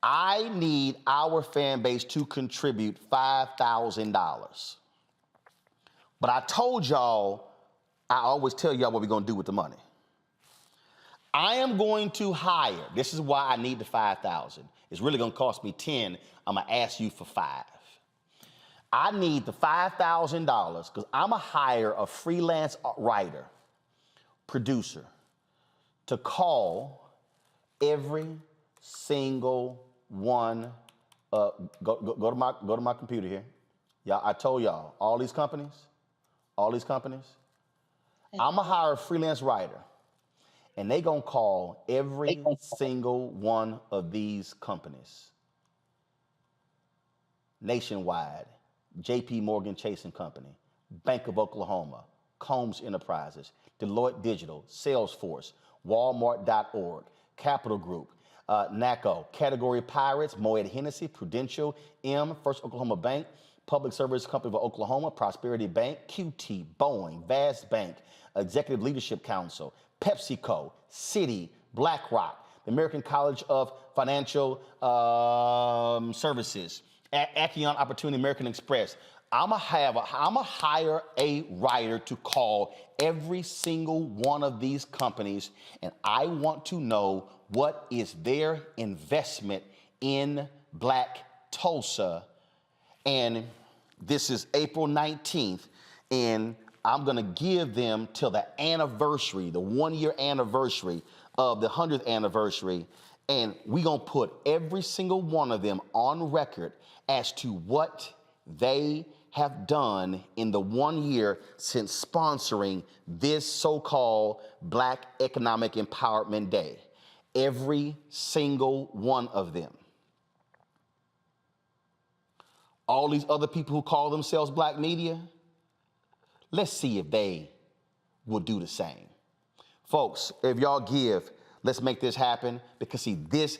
[SPEAKER 1] I need our fan base to contribute $5,000. But I told y'all, I always tell y'all what we're gonna do with the money. I am going to hire, this is why I need the 5,000. It's really gonna cost me 10, I'm gonna ask you for 5. I need the $5,000 because I'm gonna hire a freelance writer, producer, to call every single one. Go to my computer here. Y'all, I told y'all, all these companies, I'm gonna hire a freelance writer, and they gonna call every single one of these companies. Nationwide, J.P. Morgan Chase & Company, Bank of Oklahoma, Combs Enterprises, Deloitte Digital, Salesforce, Walmart.org, Capital Group, NACO, Category Pirates, Moed Hennessy, Prudential, First Oklahoma Bank, Public Service Company of Oklahoma, Prosperity Bank, QT, Boeing, Vast Bank, Executive Leadership Council, PepsiCo, Citi, BlackRock, the American College of Financial Services, Acheon Opportunity, American Express. I'm gonna hire a writer to call every single one of these companies, and I want to know what is their investment in Black Tulsa. And this is April 19th, and I'm gonna give them till the anniversary, the 1-year anniversary of the 100th anniversary, and we gonna put every single one of them on record as to what they have done in the 1 year since sponsoring this so-called Black Economic Empowerment Day. Every single one of them. All these other people who call themselves Black media, let's see if they will do the same. Folks, if y'all give, let's make this happen, because see, this,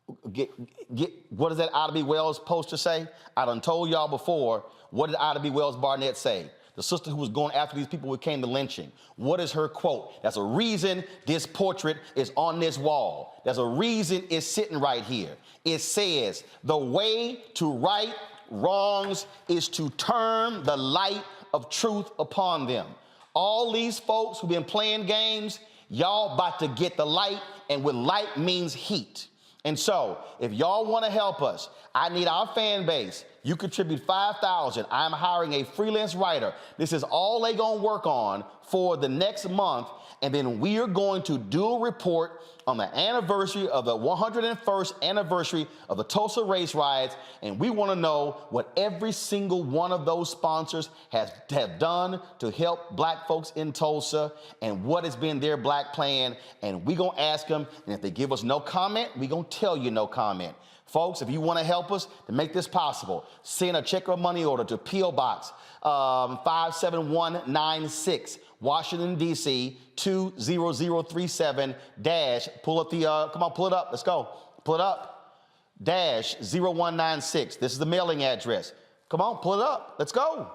[SPEAKER 1] what does that Ida B. Wells poster say? I done told y'all before, what did Ida B. Wells Barnett say? The sister who was going after these people who came to lynching. What is her quote? There's a reason this portrait is on this wall. There's a reason it's sitting right here. It says, the way to right wrongs is to turn the light of truth upon them. All these folks who've been playing games, y'all about to get the light, and with light means heat. And so, if y'all want to help us, I need our fan base. You contribute $5,000. I'm hiring a freelance writer. This is all they gonna work on for the next month, and then we are going to do a report on the anniversary of the 101st anniversary of the Tulsa race riots, and we want to know what every single one of those sponsors have done to help Black folks in Tulsa, and what has been their Black plan, and we gonna ask them, and if they give us no comment, we gonna tell you no comment. Folks, if you want to help us to make this possible, send a check or money order to P.O. Box 57196, Washington, D.C. 20037 dash, pull up the, come on, pull it up, let's go, pull it up, dash 0196. This is the mailing address. Come on, pull it up, let's go.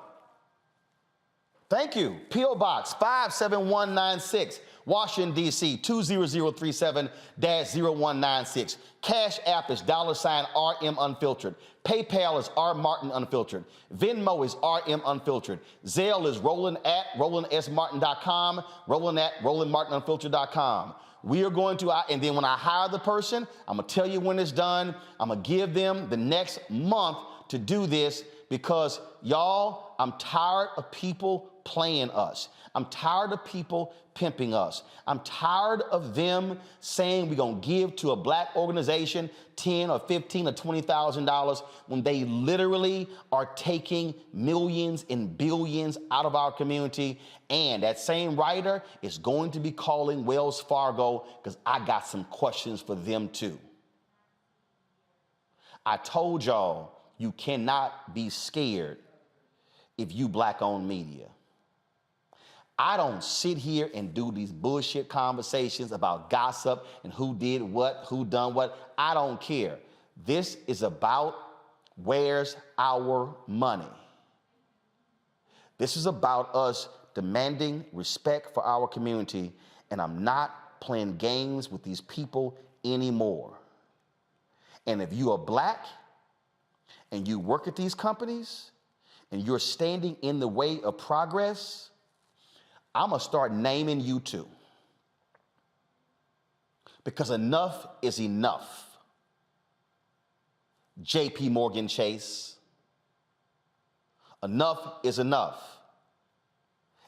[SPEAKER 1] Thank you. P.O. Box 57196, Washington, D.C. 20037-0196. Cash App is $RM Unfiltered. PayPal is R Martin Unfiltered. Venmo is RM Unfiltered. Zelle is Roland at RolandSMartin.com. Roland at RolandMartinUnfiltered.com. We are going to, and then when I hire the person, I'm going to tell you when it's done. I'm going to give them the next month to do this, because y'all, I'm tired of people playing us. I'm tired of people pimping us. I'm tired of them saying we're gonna give to a Black organization $10 or $15 or $20,000 when they literally are taking millions and billions out of our community. And that same writer is going to be calling Wells Fargo, because I got some questions for them too. I told y'all, you cannot be scared if you Black-owned media. I don't sit here and do these bullshit conversations about gossip and who did what, who done what. I don't care. This is about where's our money. This is about us demanding respect for our community, and I'm not playing games with these people anymore. And if you are Black and you work at these companies and you're standing in the way of progress, I'm gonna start naming you too. Because enough is enough. JP Morgan Chase. Enough is enough.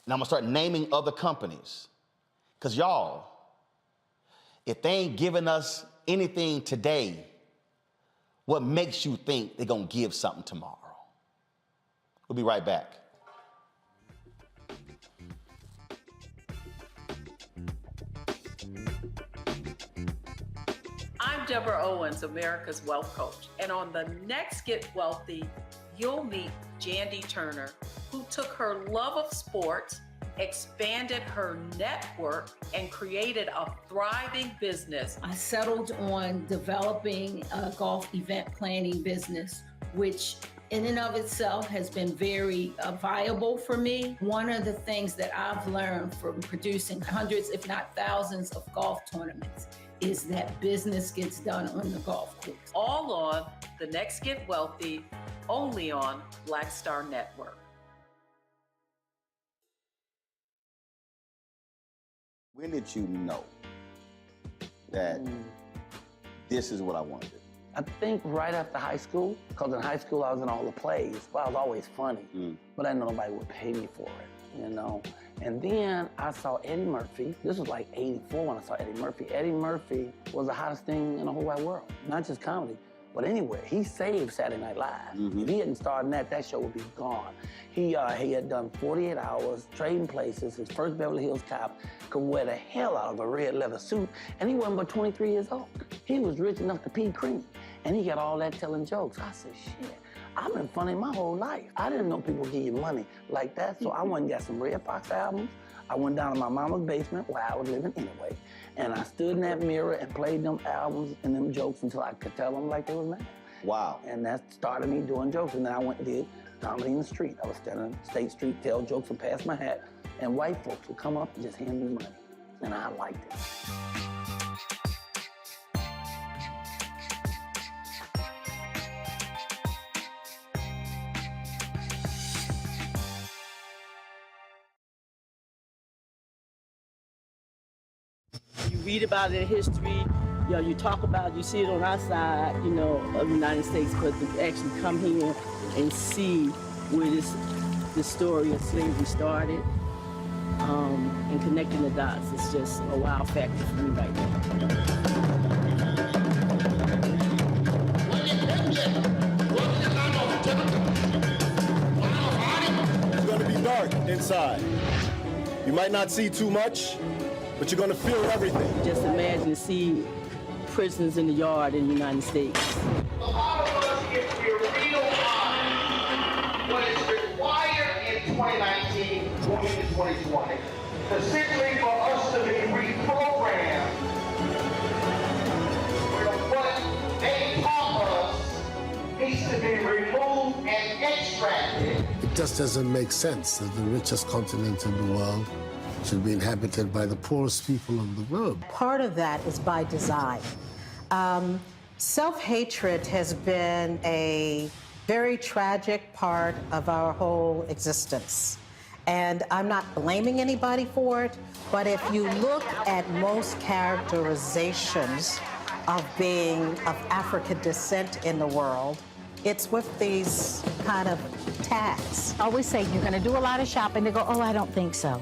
[SPEAKER 1] And I'm gonna start naming other companies. Because y'all, if they ain't giving us anything today, what makes you think they're gonna give something tomorrow? We'll be right back.
[SPEAKER 18] I'm Deborah Owens, America's Wealth Coach. And on the next Get Wealthy, you'll meet Jandy Turner, who took her love of sports, expanded her network, and created a thriving business.
[SPEAKER 19] I settled on developing a golf event planning business, which in and of itself has been very viable for me. One of the things that I've learned from producing hundreds, if not thousands, of golf tournaments is that business gets done on the golf course.
[SPEAKER 18] All on The Next Get Wealthy, only on Black Star Network.
[SPEAKER 1] When did you know that this is what I want to do?
[SPEAKER 20] I think right after high school, because in high school I was in all the plays, but I was always funny, but I didn't know nobody would pay me for it, you know? And then I saw Eddie Murphy. This was like 84 when I saw Eddie Murphy. Eddie Murphy was the hottest thing in the whole wide world, not just comedy, but anywhere. He saved Saturday Night Live. If he hadn't started that show would be gone. He had done 48 Hours, Trading Places, his first Beverly Hills Cop, could wear the hell out of a red leather suit, and he wasn't but 23 years old. He was rich enough to pee cream, and he got all that telling jokes. I said, shit, I've been funny my whole life. I didn't know people give you money like that, so I went and got some Red Fox albums. I went down to my mama's basement where I was living anyway, and I stood in that mirror and played them albums and them jokes until I could tell them like they was mad.
[SPEAKER 1] Wow.
[SPEAKER 20] And that started me doing jokes, and then I went and did comedy in the street. I was standing on State Street, tell jokes and pass my hat, and white folks would come up and just hand me money, and I liked it.
[SPEAKER 21] You read about it in history, you know, you talk about it, you see it on our side, you know, of the United States, but to actually come here and see where this story of slavery started, and connecting the dots, it's just a wow factor for me right now.
[SPEAKER 22] It's gonna be dark inside. You might not see too much, but you're gonna feel everything.
[SPEAKER 21] Just imagine to see prisons in the yard in the United States.
[SPEAKER 23] A lot of us, if we're real honest, what is required in 2019 going into 2020, essentially for us to be reprogrammed where what they taught us needs to be removed and extracted.
[SPEAKER 24] It just doesn't make sense that the richest continent in the world should be inhabited by the poorest people of the globe.
[SPEAKER 25] Part of that is by design. Self-hatred has been a very tragic part of our whole existence. And I'm not blaming anybody for it, but if you look at most characterizations of being of African descent in the world, it's with these kind of tags.
[SPEAKER 26] I always say, you're gonna do a lot of shopping. They go, oh, I don't think so.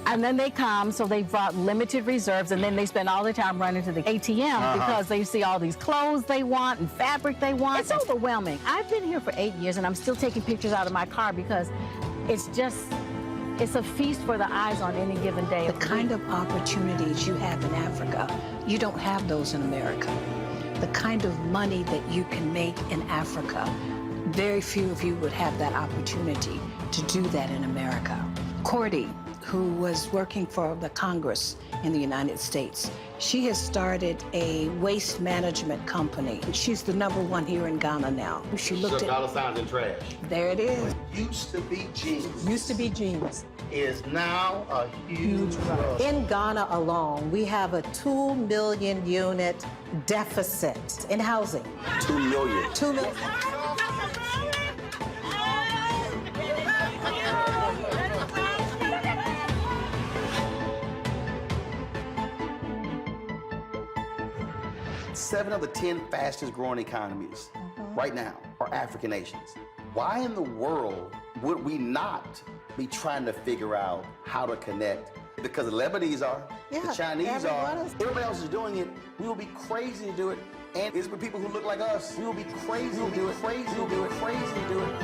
[SPEAKER 26] And then they come, so they brought limited reserves, and then they spend all the time running to the ATM because they see all these clothes they want and fabric they want. It's overwhelming. I've been here for 8 years, and I'm still taking pictures out of my car because it's a feast for the eyes on any given day.
[SPEAKER 27] The kind of opportunities you have in Africa, you don't have those in America. The kind of money that you can make in Africa, very few of you would have that opportunity to do that in America. Cordy, who was working for the Congress in the United States, she has started a waste management company. She's the #1 here in Ghana now. She looked at
[SPEAKER 1] dollar signs in trash.
[SPEAKER 27] There it is.
[SPEAKER 1] Used to be jeans.
[SPEAKER 25] Used to be jeans.
[SPEAKER 1] Is now a huge rug.
[SPEAKER 25] In Ghana alone, we have a 2 million unit deficit in housing.
[SPEAKER 1] 2 million.
[SPEAKER 25] 2 million.
[SPEAKER 1] 7 of the 10 fastest growing economies right now are African nations. Why in the world would we not be trying to figure out how to connect? Because the Lebanese are, the Chinese are, everybody else is doing it. We will be crazy to do it. And it's for people who look like us. We will be crazy to do it, crazy to do it, crazy to do it.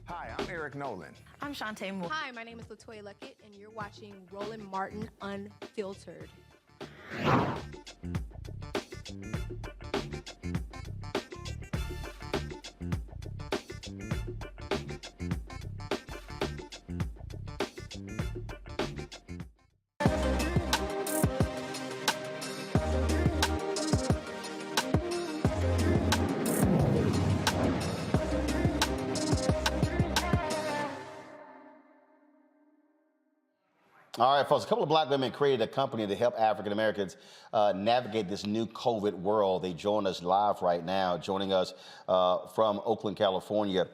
[SPEAKER 16] Hi, I'm Eric Nolan.
[SPEAKER 3] I'm Shantae Moore.
[SPEAKER 4] Hi, my name is Latoya Luckett, and you're watching Roland Martin Unfiltered.
[SPEAKER 1] All right, folks, a couple of black women created a company to help African Americans navigate this new COVID world. They join us live right now. Joining us from Oakland, California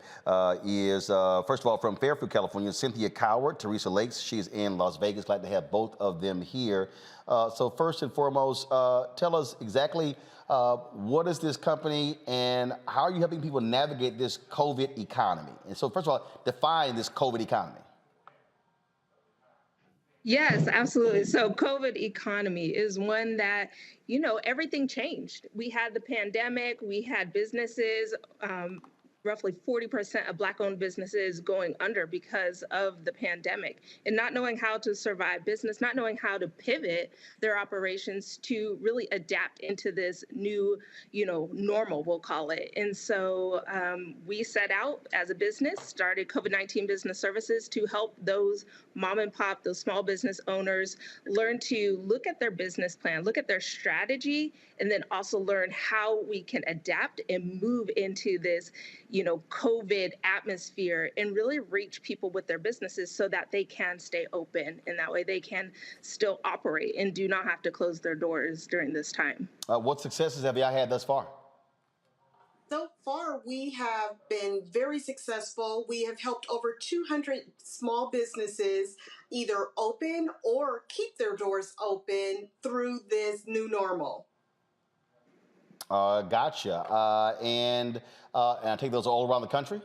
[SPEAKER 1] is, first of all, from Fairfield, California, Cynthia Coward, Teresa Lakes. She's in Las Vegas. Glad to have both of them here. So first and foremost, tell us exactly what is this company and how are you helping people navigate this COVID economy? And so first of all, define this COVID economy.
[SPEAKER 5] Yes, absolutely. So COVID economy is one that, you know, everything changed. We had the pandemic, we had businesses, roughly 40% of Black-owned businesses going under because of the pandemic, and not knowing how to survive business, not knowing how to pivot their operations to really adapt into this new, you know, normal, we'll call it. And so we set out as a business, started COVID-19 Business Services to help those mom and pop, those small business owners learn to look at their business plan, look at their strategy, and then also learn how we can adapt and move into this, you know, COVID atmosphere and really reach people with their businesses so that they can stay open, and that way they can still operate and do not have to close their doors during this time.
[SPEAKER 1] What successes have y'all had thus far?
[SPEAKER 7] So far, we have been very successful. We have helped over 200 small businesses either open or keep their doors open through this new normal.
[SPEAKER 1] Gotcha. And I take those all around the country?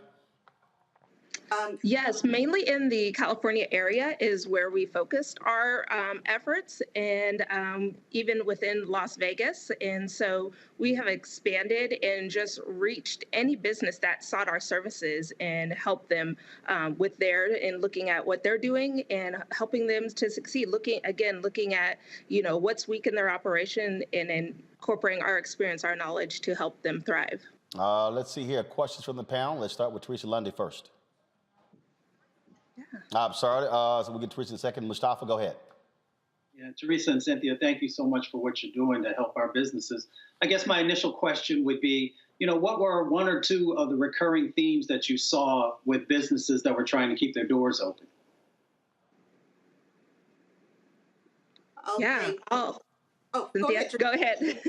[SPEAKER 5] Yes, mainly in the California area is where we focused our efforts, and even within Las Vegas. And so we have expanded and just reached any business that sought our services and helped them with and looking at what they're doing and helping them to succeed. Looking at, you know, what's weak in their operation and incorporating our experience, our knowledge to help them thrive.
[SPEAKER 1] Let's see here. Questions from the panel. Let's start with Teresa Lundy first. I'm sorry, so we'll get Teresa in a second. Mustafa, go ahead.
[SPEAKER 6] Yeah, Teresa and Cynthia, thank you so much for what you're doing to help our businesses. I guess my initial question would be, you know, what were one or two of the recurring themes that you saw with businesses that were trying to keep their doors open?
[SPEAKER 7] Okay.
[SPEAKER 5] Yeah. Cynthia, go ahead.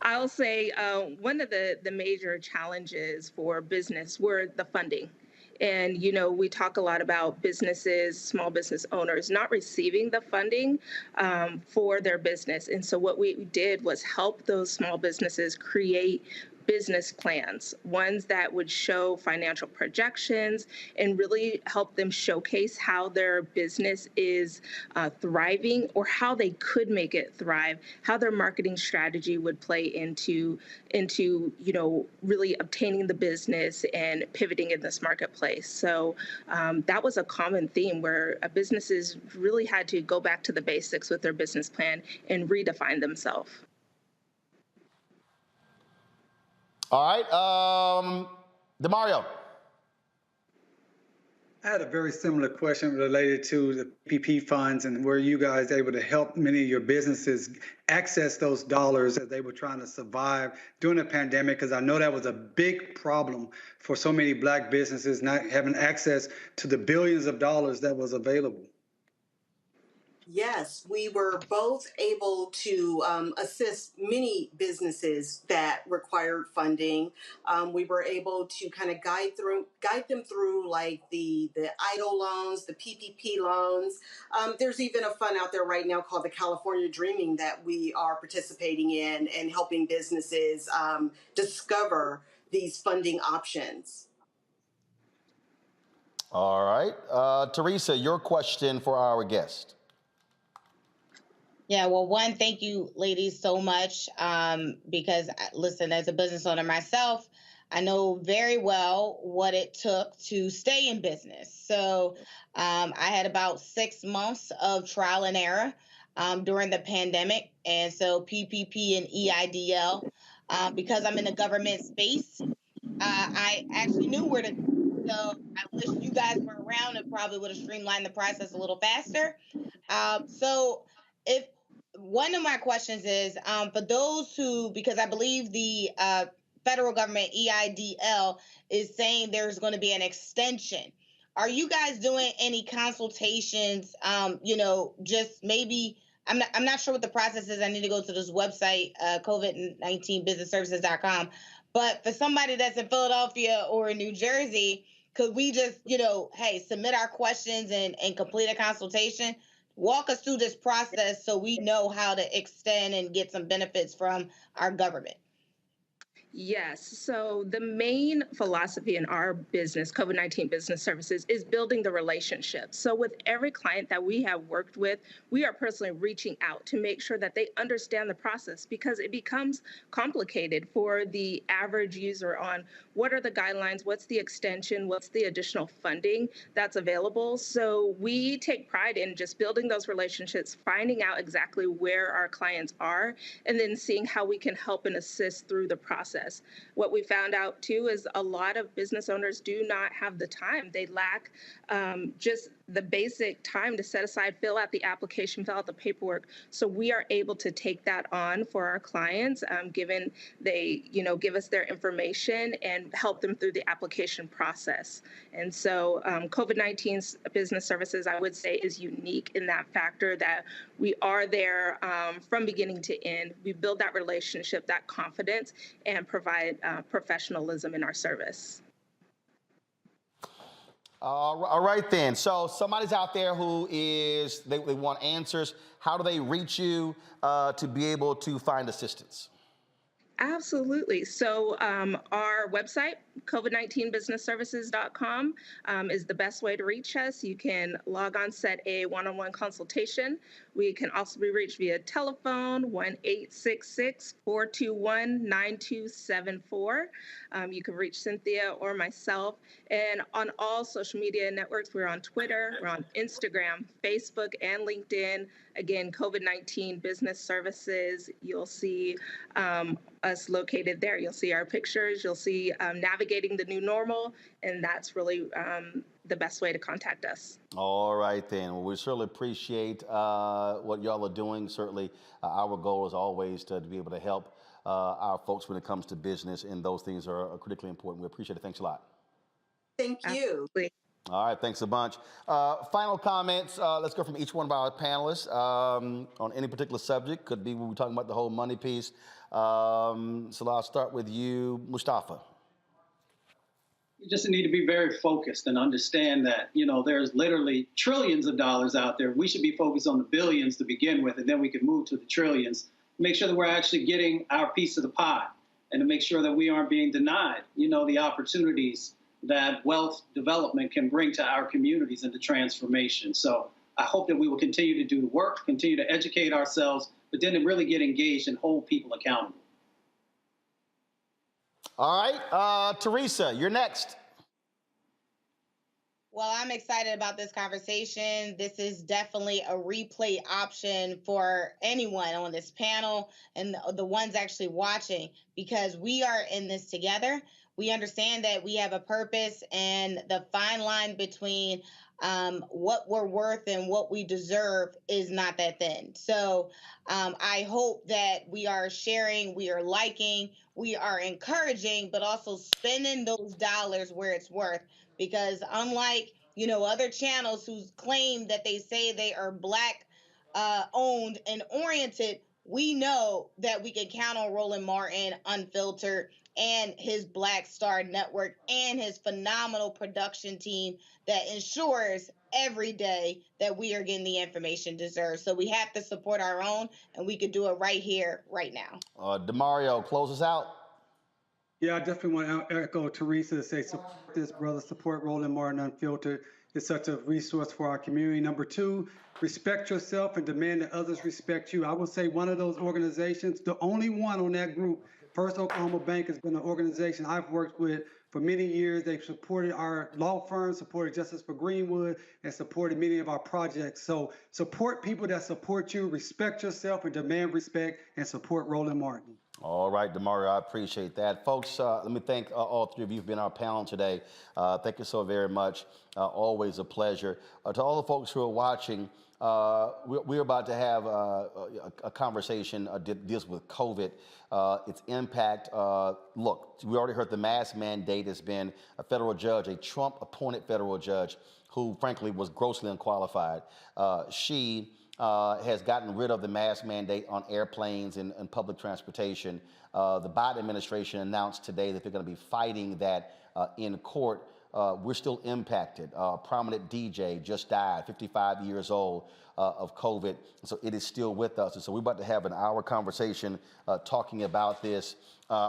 [SPEAKER 5] I'll say one of the major challenges for business were the funding. And, you know, we talk a lot about businesses, small business owners not receiving the funding for their business. And so what we did was help those small businesses create business plans, ones that would show financial projections and really help them showcase how their business is thriving or how they could make it thrive, how their marketing strategy would play into you know, really obtaining the business and pivoting in this marketplace. So that was a common theme where businesses really had to go back to the basics with their business plan and redefine themselves.
[SPEAKER 1] All right, DeMario.
[SPEAKER 13] I had a very similar question related to the PPP funds and were you guys able to help many of your businesses access those dollars as they were trying to survive during the pandemic? Because I know that was a big problem for so many Black businesses not having access to the billions of dollars that was available.
[SPEAKER 7] Yes, we were both able to assist many businesses that required funding. We were able to kind of guide them through like the EIDL loans, the PPP loans. There's even a fund out there right now called the California Dreaming that we are participating in and helping businesses discover these funding options.
[SPEAKER 1] All right. Teresa, your question for our guest.
[SPEAKER 8] Yeah, well, one, thank you, ladies, so much. Because, listen, as a business owner myself, I know very well what it took to stay in business. So I had about 6 months of trial and error during the pandemic. And so PPP and EIDL, because I'm in the government space, I actually knew where to go. So I wish you guys were around. It probably would have streamlined the process a little faster. So if one of my questions is for those who, because I believe the federal government EIDL is saying there's going to be an extension. Are you guys doing any consultations? Just maybe I'm not sure what the process is. I need to go to this website, COVID-19businessservices.com. But for somebody that's in Philadelphia or in New Jersey, could we just, hey, submit our questions and complete a consultation? Walk us through this process so we know how to extend and get some benefits from our government.
[SPEAKER 5] Yes. So the main philosophy in our business, COVID-19 Business Services, is building the relationship. So with every client that we have worked with, we are personally reaching out to make sure that they understand the process, because it becomes complicated for the average user on what are the guidelines, what's the extension, what's the additional funding that's available. So we take pride in just building those relationships, finding out exactly where our clients are, and then seeing how we can help and assist through the process. What we found out too is a lot of business owners do not have the time. They lack just the basic time to set aside, fill out the application, fill out the paperwork. So we are able to take that on for our clients, given they, give us their information and help them through the application process. And so COVID-19's business services, I would say, is unique in that factor that we are there from beginning to end. We build that relationship, that confidence, and provide professionalism in our service.
[SPEAKER 1] All right then. So somebody's out there who they want answers. How do they reach you to be able to find assistance?
[SPEAKER 5] Absolutely. So our website, COVID-19businessservices.com, is the best way to reach us. You can log on, set a one-on-one consultation. We can also be reached via telephone, 1-866-421-9274. You can reach Cynthia or myself. And on all social media networks, we're on Twitter, we're on Instagram, Facebook, and LinkedIn. Again, COVID-19 Business Services. You'll see us located there. You'll see our pictures. You'll see navigating the new normal. And that's really the best way to contact us.
[SPEAKER 1] All right, then. Well, we certainly appreciate what y'all are doing. Certainly, our goal is always to be able to help our folks when it comes to business, and those things are critically important. We appreciate it. Thanks a lot.
[SPEAKER 7] Thank you.
[SPEAKER 5] Absolutely.
[SPEAKER 1] All right, thanks a bunch. Final comments. Let's go from each one of our panelists on any particular subject. Could be when we're talking about the whole money piece. So I'll start with you, Mustafa.
[SPEAKER 6] You just need to be very focused and understand that, there's literally trillions of dollars out there. We should be focused on the billions to begin with, and then we can move to the trillions. Make sure that we're actually getting our piece of the pie, and to make sure that we aren't being denied, the opportunities that wealth development can bring to our communities and the transformation. So I hope that we will continue to do the work, continue to educate ourselves, but then to really get engaged and hold people accountable.
[SPEAKER 1] All right, Teresa, you're next.
[SPEAKER 8] Well, I'm excited about this conversation. This is definitely a replay option for anyone on this panel and the ones actually watching, because we are in this together. We understand that we have a purpose, and the fine line between what we're worth and what we deserve is not that thin. So I hope that we are sharing, we are liking, we are encouraging, but also spending those dollars where it's worth. Because unlike, other channels who claim that they say they are Black owned and oriented, we know that we can count on Roland Martin Unfiltered and his Black Star Network and his phenomenal production team that ensures every day that we are getting the information deserved. So we have to support our own, and we could do it right here, right now.
[SPEAKER 1] DeMario, close us out.
[SPEAKER 13] Yeah, I definitely want to echo Teresa to say support this, brother. Support Roland Martin Unfiltered. It's such a resource for our community. Number two, respect yourself and demand that others respect you. I will say one of those organizations, the only one on that group, First Oklahoma Bank, has been an organization I've worked with for many years. They've supported our law firm, supported Justice for Greenwood, and supported many of our projects. So support people that support you, respect yourself and demand respect, and support Roland Martin.
[SPEAKER 1] All right, DeMario, I appreciate that. Folks, let me thank all three of you who've been on our panel today. Thank you so very much. Always a pleasure. To all the folks who are watching, we're about to have a conversation that deals with COVID, its impact. Look, we already heard the mask mandate has been a federal judge, a Trump-appointed federal judge who, frankly, was grossly unqualified. She has gotten rid of the mask mandate on airplanes and public transportation. The Biden administration announced today that they're going to be fighting that in court. We're still impacted. A prominent DJ just died, 55 years old, of COVID. So it is still with us. And so we're about to have an hour conversation talking about this.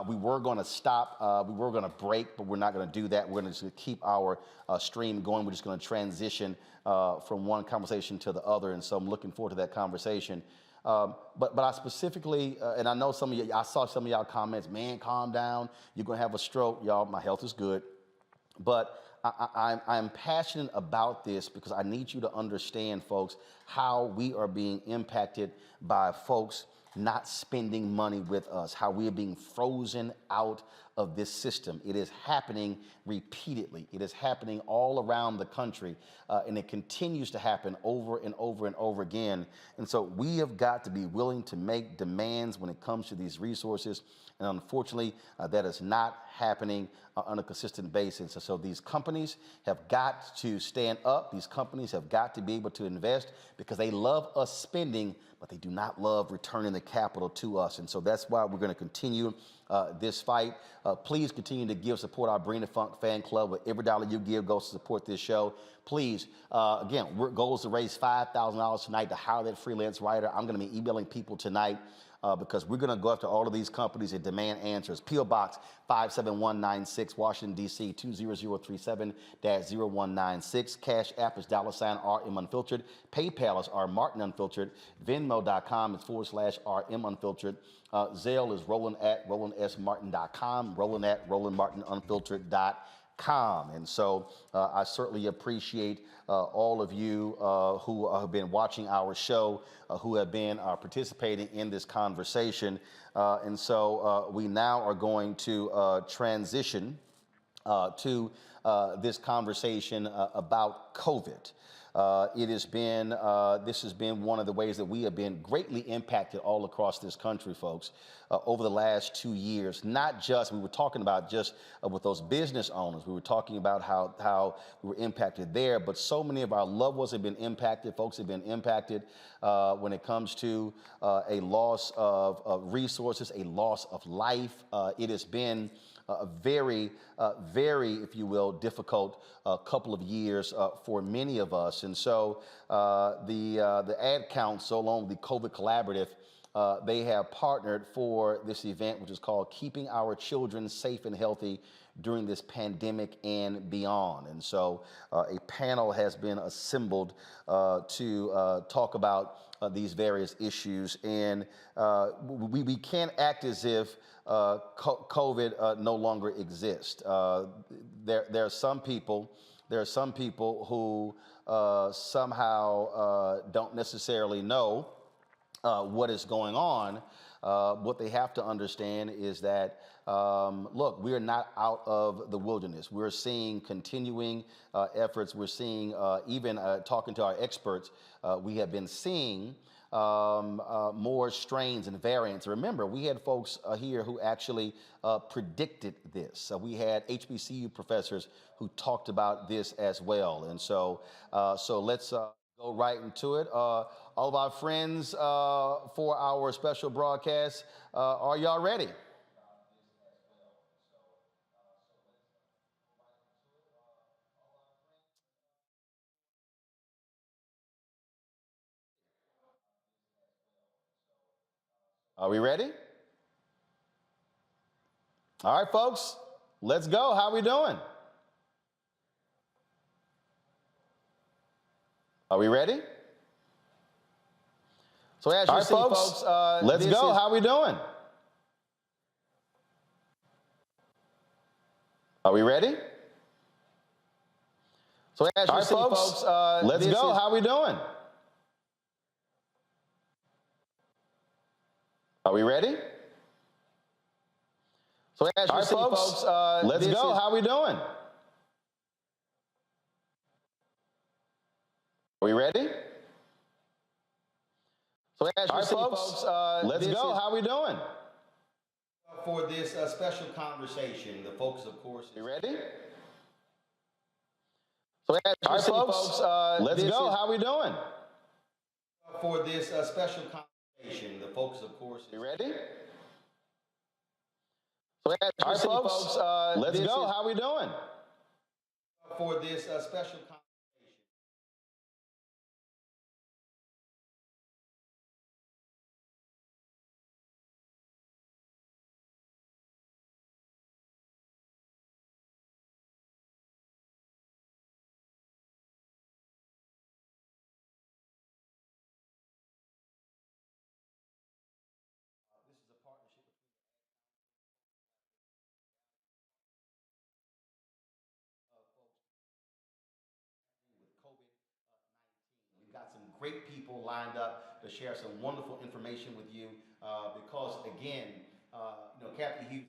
[SPEAKER 1] We were going to stop. We were going to break, but we're not going to do that. We're going to just keep our stream going. We're just going to transition from one conversation to the other. And so I'm looking forward to that conversation. But I specifically, and I know some of you, I saw some of y'all comments, man, calm down. You're going to have a stroke. Y'all, my health is good. But I'm passionate about this because I need you to understand, folks, how we are being impacted by folks not spending money with us, how we are being frozen out of this system. It is happening repeatedly. It is happening all around the country, and it continues to happen over and over and over again. And so we have got to be willing to make demands when it comes to these resources. And unfortunately, that is not happening on a consistent basis. And so these companies have got to stand up. These companies have got to be able to invest because they love us spending, but they do not love returning the capital to us. And so that's why we're going to continue this fight. Please continue to give support our Bring the Funk fan club. With every dollar you give goes to support this show. Please, again, our goal is to raise $5,000 tonight to hire that freelance writer. I'm going to be emailing people tonight because we're going to go after all of these companies and demand answers. P.O. Box 57196, Washington, D.C. 20037-0196. Cash App is $RM Unfiltered. PayPal is R Martin Unfiltered. Venmo.com is /RM Unfiltered. Zelle is Roland at RolandSMartin.com. Roland at RolandMartinUnfiltered.com. And so I certainly appreciate all of you who have been watching our show, who have been participating in this conversation. And so we now are going to transition to this conversation about COVID. This has been one of the ways that we have been greatly impacted all across this country, folks, over the last 2 years. Not just, we were talking about just with those business owners, we were talking about how we were impacted there, but so many of our loved ones have been impacted, folks have been impacted when it comes to a loss of resources, a loss of life. It has been a very, if you will, difficult couple of years for many of us. And so the Ad Council, along with the COVID Collaborative, they have partnered for this event, which is called Keeping Our Children Safe and Healthy During This Pandemic and Beyond. And so a panel has been assembled to talk about these various issues. And we can't act as if COVID no longer exists. There are some people who somehow don't necessarily know what is going on. What they have to understand is that, look, we are not out of the wilderness. We're seeing continuing efforts. We're seeing, even talking to our experts, we have been seeing more strains and variants. Remember, we had folks here who actually predicted this. We had HBCU professors who talked about this as well. And so let's Go right into it. All of our friends for our special broadcast, are y'all ready? Are we ready? All right, folks, let's go. How we doing? Are we ready? So as you see, folks, let's go. How we doing? Are we ready? So as you see, folks, let's go. How we doing? Are we ready? So as you see, folks, let's go. How we doing? Are we ready? So as you see, folks, let's go. How we doing? For this special conversation, the focus, of course, you ready? So as you see, folks, let's go. How we doing? For this special conversation, the focus, of course, you ready? So as you see, folks, let's go. How we doing? For this special conversation. This is a partnership between the folks with COVID-19. We've got some great people lined up to share some wonderful information with you because, again, Kathy Hughes.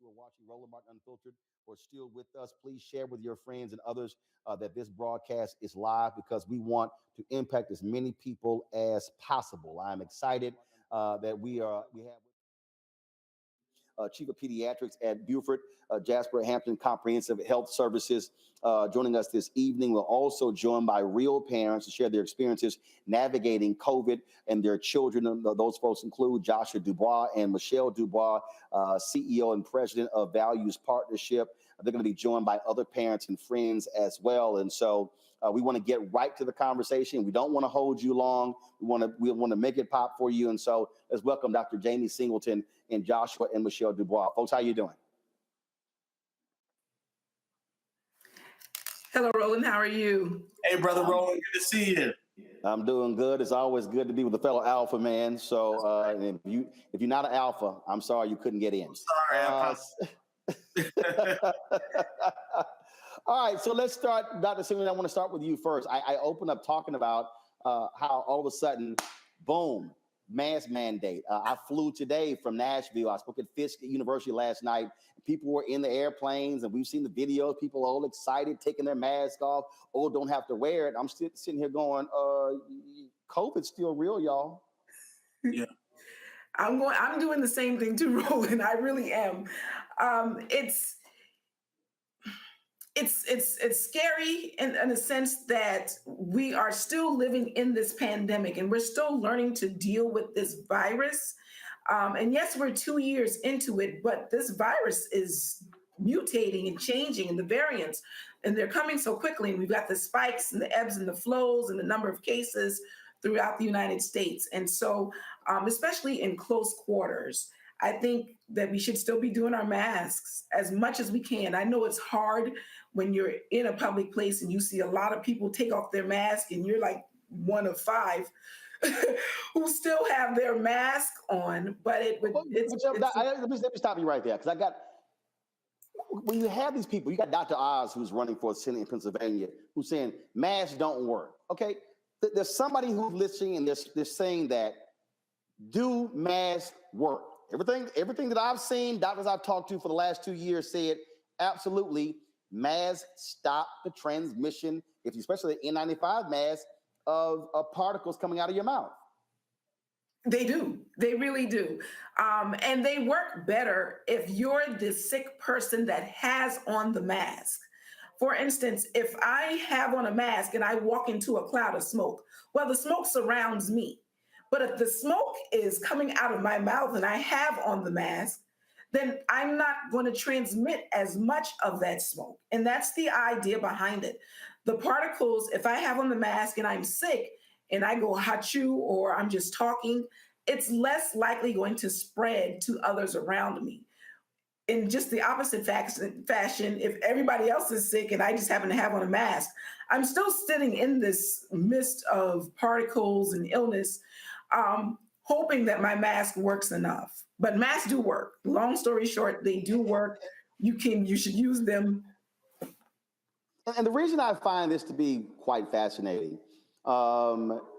[SPEAKER 1] Who are watching Roland Martin Unfiltered or still with us, please share with your friends and others that this broadcast is live because we want to impact as many people as possible. I'm excited that we have Chief of Pediatrics at Beaufort, Jasper Hampton Comprehensive Health Services, joining us this evening. We're also joined by real parents to share their experiences navigating COVID and their children. Those folks include Joshua Dubois and Michelle Dubois, CEO and President of Values Partnership. They're going to be joined by other parents and friends as well. And so we want to get right to the conversation. We don't want to hold you long. We want to make it pop for you. And so let's welcome Dr. Jamie Singleton and Joshua and Michelle Dubois. Folks, how you doing?
[SPEAKER 2] Hello, Roland. How are you?
[SPEAKER 3] Hey, brother Roland. Good to see you.
[SPEAKER 1] I'm doing good. It's always good to be with a fellow alpha man. So if you're not an alpha, I'm sorry you couldn't get in.
[SPEAKER 3] I'm sorry.
[SPEAKER 1] All right, so let's start, Dr. Singleton. I want to start with you first. I opened up talking about how all of a sudden, boom, mask mandate. I flew today from Nashville. I spoke at Fisk University last night. People were in the airplanes, and we've seen the videos. People all excited, taking their mask off. Oh, don't have to wear it. I'm sitting here going, COVID's still real, y'all.
[SPEAKER 2] Yeah. I'm doing the same thing too, Roland. I really am. It's scary in a sense that we are still living in this pandemic and we're still learning to deal with this virus. And yes, we're 2 years into it, but this virus is mutating and changing, and the variants, and they're coming so quickly. And we've got the spikes and the ebbs and the flows and the number of cases throughout the United States. And so, especially in close quarters, I think that we should still be doing our masks as much as we can. I know it's hard when you're in a public place and you see a lot of people take off their mask and you're like one of five who still have their mask on, but let
[SPEAKER 1] me stop you right there, because when you have these people, you got Dr. Oz, who's running for Senate in Pennsylvania, who's saying masks don't work. Okay, there's somebody who's listening and they're saying that do masks work? Everything that I've seen, doctors I've talked to for the last 2 years said, absolutely, masks stop the transmission, especially the N95 mask, of particles coming out of your mouth.
[SPEAKER 2] They do. They really do. And they work better if you're the sick person that has on the mask. For instance, if I have on a mask and I walk into a cloud of smoke, well, the smoke surrounds me. But if the smoke is coming out of my mouth and I have on the mask, then I'm not going to transmit as much of that smoke. And that's the idea behind it. The particles, if I have on the mask and I'm sick and I go achoo or I'm just talking, it's less likely going to spread to others around me. In just the opposite fashion, if everybody else is sick and I just happen to have on a mask, I'm still sitting in this mist of particles and illness, hoping that my mask works enough. But masks do work. Long story short, they do work. You should use them.
[SPEAKER 1] And the reason I find this to be quite fascinating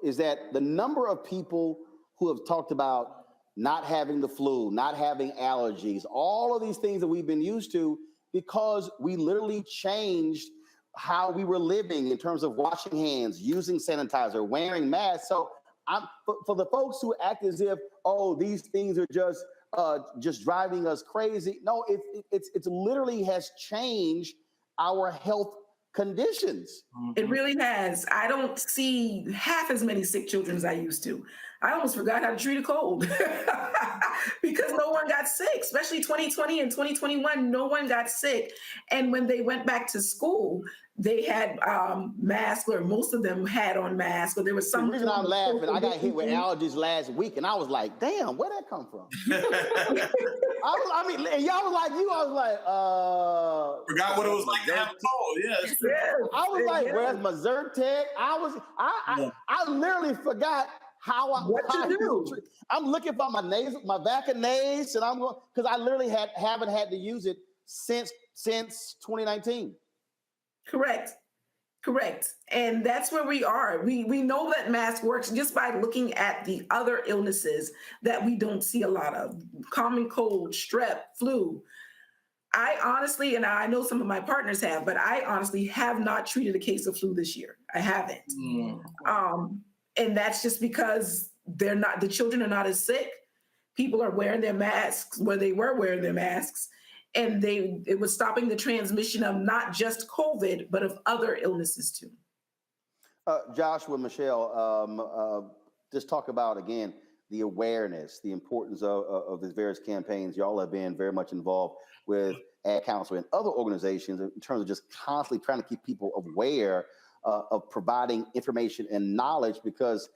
[SPEAKER 1] is that the number of people who have talked about not having the flu, not having allergies, all of these things that we've been used to, because we literally changed how we were living in terms of washing hands, using sanitizer, wearing masks. So for the folks who act as if, oh, these things are just driving us crazy. No, it's literally has changed our health conditions.
[SPEAKER 2] It really has. I don't see half as many sick children as I used to. I almost forgot how to treat a cold because no one got sick, especially 2020 and 2021, no one got sick. And when they went back to school, they had masks, or most of them had on masks, or there was some.
[SPEAKER 1] The reason I'm laughing, I got hit with allergies last week, and I was like, damn, where'd that come from? And y'all was like, I was like,
[SPEAKER 3] forgot what it was like to have a cold. Yeah,
[SPEAKER 1] I was like, where's my Zyrtec? I literally forgot what to do. I'm looking for my Vaccinating, and I'm going because I literally haven't had to use it since 2019.
[SPEAKER 2] Correct. And that's where we are. We know that mask works just by looking at the other illnesses that we don't see a lot of. Common cold, strep, flu. I honestly, and I know some of my partners have, but I honestly have not treated a case of flu this year. I haven't. And that's just because the children are not as sick. People are wearing their masks where they were wearing their masks. And it was stopping the transmission of not just COVID, but of other illnesses too.
[SPEAKER 1] Joshua, Michelle, just talk about, again, the awareness, the importance of the various campaigns. Y'all have been very much involved with Ad Council and other organizations in terms of just constantly trying to keep people aware of providing information and knowledge because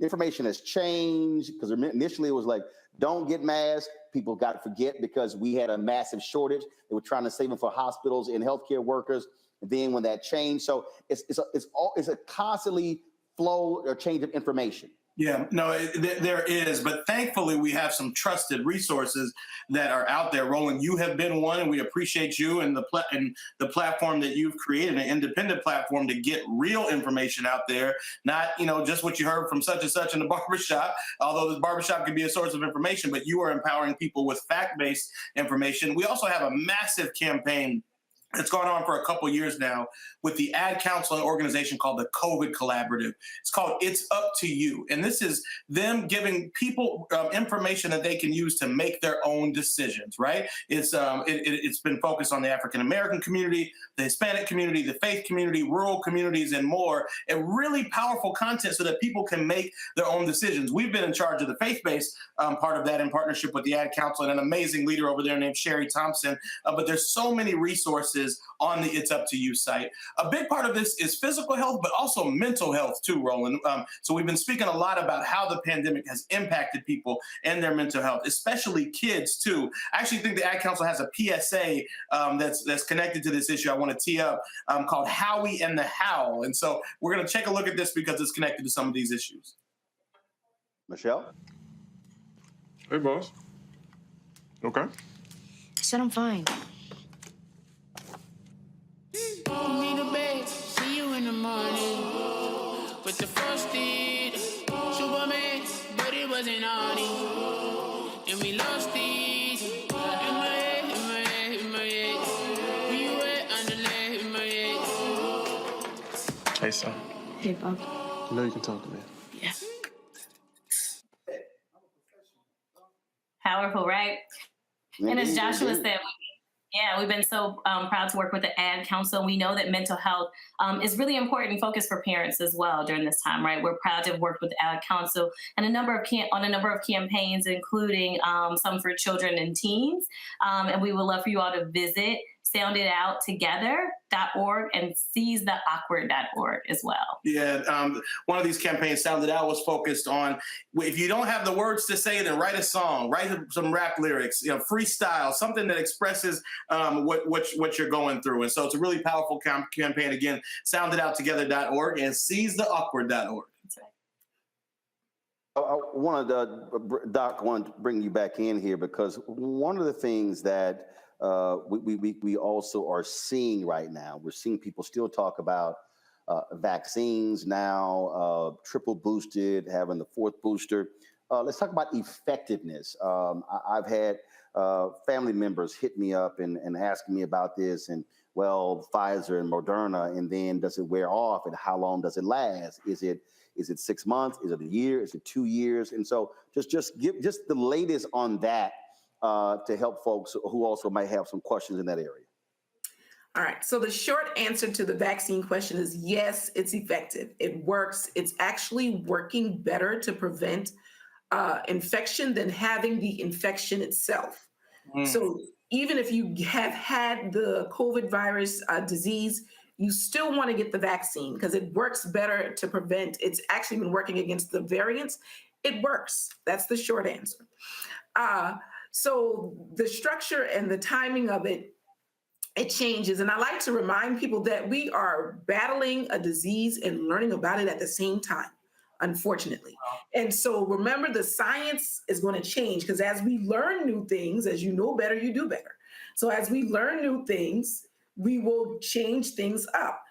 [SPEAKER 1] information has changed. Because initially it was like, don't get masks. People got to forget because we had a massive shortage. They were trying to save them for hospitals and healthcare workers. And then when that changed, so it's a constantly flow or change of information.
[SPEAKER 3] Yeah, no, there is, but thankfully we have some trusted resources that are out there. Roland, you have been one, and we appreciate you and the platform that you've created, an independent platform to get real information out there, not just what you heard from such and such in the barbershop, although the barbershop can be a source of information, but you are empowering people with fact-based information. We also have a massive campaign it's gone on for a couple of years now with the Ad Council, an organization called the COVID Collaborative. It's called It's Up to You. And this is them giving people information that they can use to make their own decisions, right? It's been focused on the African-American community, the Hispanic community, the faith community, rural communities, and more. And really powerful content so that people can make their own decisions. We've been in charge of the faith-based part of that in partnership with the Ad Council and an amazing leader over there named Sherry Thompson. But there's so many resources on the It's Up to You site. A big part of this is physical health, but also mental health too, Roland. So we've been speaking a lot about how the pandemic has impacted people and their mental health, especially kids too. I actually think the Ad Council has a PSA that's connected to this issue I want to tee up called Howie and the Howl. And so we're going to take a look at this because it's connected to some of these issues.
[SPEAKER 1] Michelle?
[SPEAKER 9] Hey, boss. Okay.
[SPEAKER 10] I said I'm fine.
[SPEAKER 11] Me the bed, see you in the morning with the frosted Superman, but it was wasn't on it. And we lost these. In my head, in my head, in my head. When you were underlay in my head.
[SPEAKER 12] Hey, son.
[SPEAKER 27] Hey, Bob.
[SPEAKER 12] You know you can talk to me.
[SPEAKER 27] Yeah.
[SPEAKER 14] Powerful, right? And as Joshua said, we've been so proud to work with the Ad Council. We know that mental health is really important focus for parents as well during this time, right? We're proud to have worked with the Ad Council and on a number of campaigns, including some for children and teens. And we would love for you all to visit sounditouttogether.org and seizetheawkward.org as well.
[SPEAKER 3] Yeah, one of these campaigns, Sound It Out, was focused on, if you don't have the words to say, then write a song, write some rap lyrics, freestyle, something that expresses what you're going through. And so it's a really powerful campaign. Again, sounditouttogether.org and seizetheawkward.org.
[SPEAKER 1] I wanted Doc, I wanted to bring you back in here because one of the things that we also are seeing right now, we're seeing people still talk about vaccines now, triple boosted, having the fourth booster. Let's talk about effectiveness. I've had family members hit me up and ask me about this, and well, Pfizer and Moderna, and then does it wear off, and how long does it last? Is it 6 months? Is it a year? Is it 2 years? And so just give the latest on that to help folks who also might have some questions in that area.
[SPEAKER 2] All right. So the short answer to the vaccine question is yes, it's effective. It works. It's actually working better to prevent infection than having the infection itself. So even if you have had the COVID virus disease, you still want to get the vaccine because it works better to prevent. It's actually been working against the variants. It works. That's the short answer. So the structure and the timing of it changes. And I like to remind people that we are battling a disease and learning about it at the same time, unfortunately. And so remember, the science is going to change because as we learn new things, as you know better, you do better. So as we learn new things, we will change things up.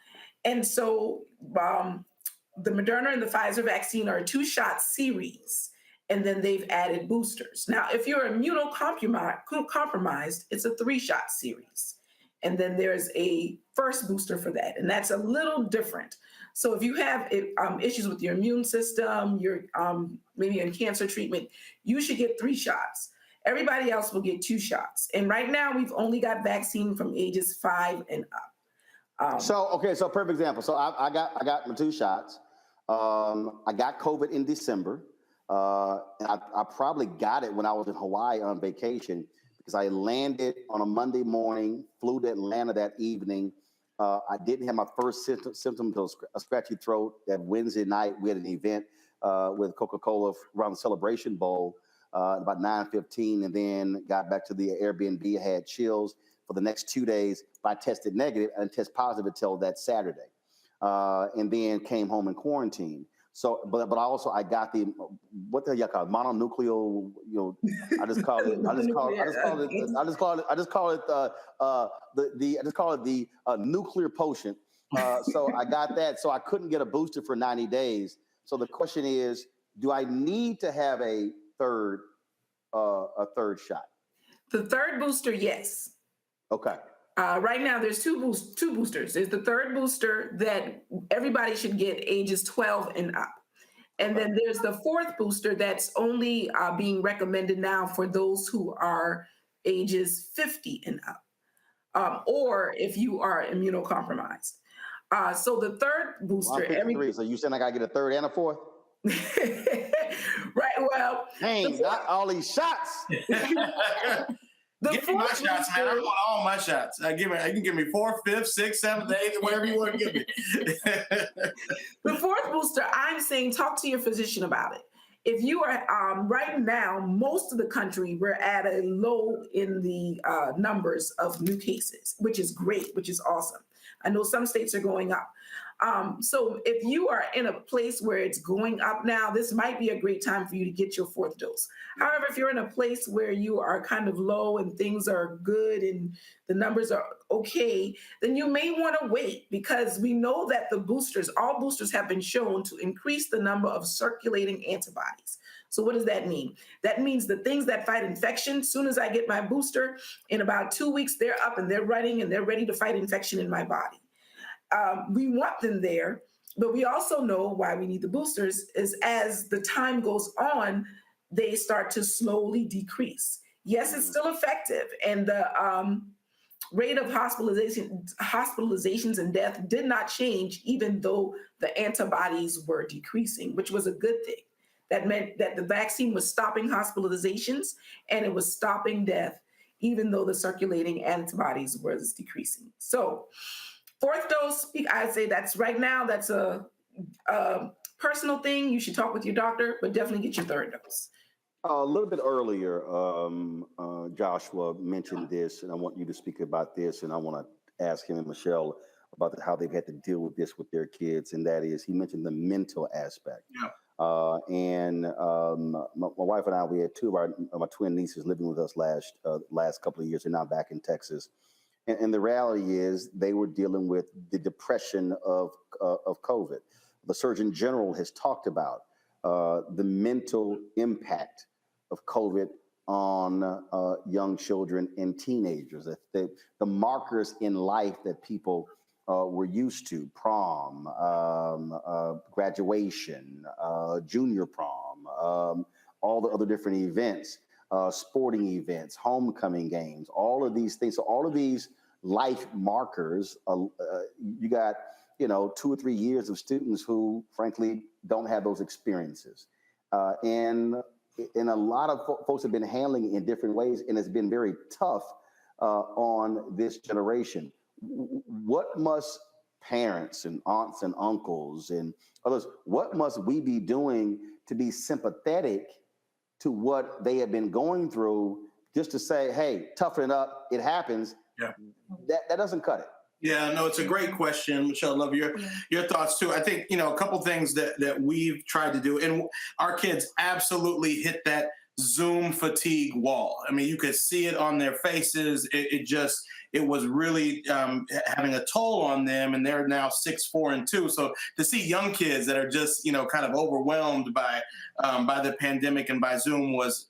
[SPEAKER 2] And so the Moderna and the Pfizer vaccine are a 2-shot series. And then they've added boosters. Now, if you're immunocompromised, it's a 3-shot series. And then there's a first booster for that. And that's a little different. So if you have issues with your immune system, you're maybe in cancer treatment, you should get 3 shots. Everybody else will get 2 shots. And right now, we've only got vaccine from ages 5 and up.
[SPEAKER 1] So perfect example. So I got my 2 shots. I got COVID in December. And I probably got it when I was in Hawaii on vacation because I landed on a Monday morning, flew to Atlanta that evening. I didn't have my first symptoms of a scratchy throat. That Wednesday night, we had an event with Coca-Cola around the Celebration Bowl about 9:15, and then got back to the Airbnb, had chills for the next 2 days. But I tested negative and tested positive until that Saturday, and then came home and quarantined. So, but also I got the, what the hell y'all call it? Mononuclear, I just call it the nuclear potion. So I got that. So I couldn't get a booster for 90 days. So the question is, do I need to have a third shot?
[SPEAKER 2] The third booster, yes.
[SPEAKER 1] Okay.
[SPEAKER 2] Right now, there's two boosters. There's the third booster that everybody should get, ages 12 and up. And then there's the fourth booster that's only being recommended now for those who are ages 50 and up, or if you are immunocompromised. So the third booster...
[SPEAKER 1] So you saying I got to get a third and a fourth?
[SPEAKER 2] Right, well...
[SPEAKER 1] Dang, not all these shots.
[SPEAKER 3] Give me my shots, man. I want all my shots. You can give me 4th, 5th, 6th, 7th, 8th, whatever you want to give me.
[SPEAKER 2] The fourth booster, I'm saying talk to your physician about it. If you are right now, most of the country, we're at a low in the numbers of new cases, which is great, which is awesome. I know some states are going up. So if you are in a place where it's going up now, this might be a great time for you to get your 4th dose. However, if you're in a place where you are kind of low and things are good and the numbers are okay, then you may want to wait, because we know that all boosters have been shown to increase the number of circulating antibodies. So what does that mean? That means the things that fight infection, as soon as I get my booster, in about 2 weeks, they're up and they're running and they're ready to fight infection in my body. We want them there, but we also know why we need the boosters is as the time goes on, they start to slowly decrease. Yes, it's still effective, and the rate of hospitalizations and death did not change, even though the antibodies were decreasing, which was a good thing. That meant that the vaccine was stopping hospitalizations and it was stopping death, even though the circulating antibodies was decreasing. So 4th dose, I'd say that's a personal thing. You should talk with your doctor, but definitely get your 3rd dose.
[SPEAKER 1] A little bit earlier, Joshua mentioned this, and I want you to speak about this, and I want to ask him and Michelle about how they've had to deal with this with their kids, and that is, he mentioned the mental aspect.
[SPEAKER 3] Yeah.
[SPEAKER 1] My wife and I, we had 2 of my twin nieces living with us last couple of years. They're now back in Texas. And the reality is they were dealing with the depression of COVID. The Surgeon General has talked about the mental impact of COVID on young children and teenagers. The markers in life that people were used to, prom, graduation, junior prom, all the other different events, sporting events, homecoming games, all of these things. So all of these life markers, you got, 2 or 3 years of students who frankly don't have those experiences. And a lot of folks have been handling it in different ways, and it's been very tough on this generation. What must parents and aunts and uncles and others, what must we be doing to be sympathetic to what they have been going through, just to say, hey, toughen it up, it happens?
[SPEAKER 3] Yeah.
[SPEAKER 1] That doesn't cut it.
[SPEAKER 3] Yeah, no, it's a great question, Michelle. Love your thoughts too. I think, a couple things that we've tried to do, and our kids absolutely hit that Zoom fatigue wall. I mean, you could see it on their faces. It was really having a toll on them, and they're now 6, 4, and 2. So to see young kids that are just, kind of overwhelmed by the pandemic and by Zoom was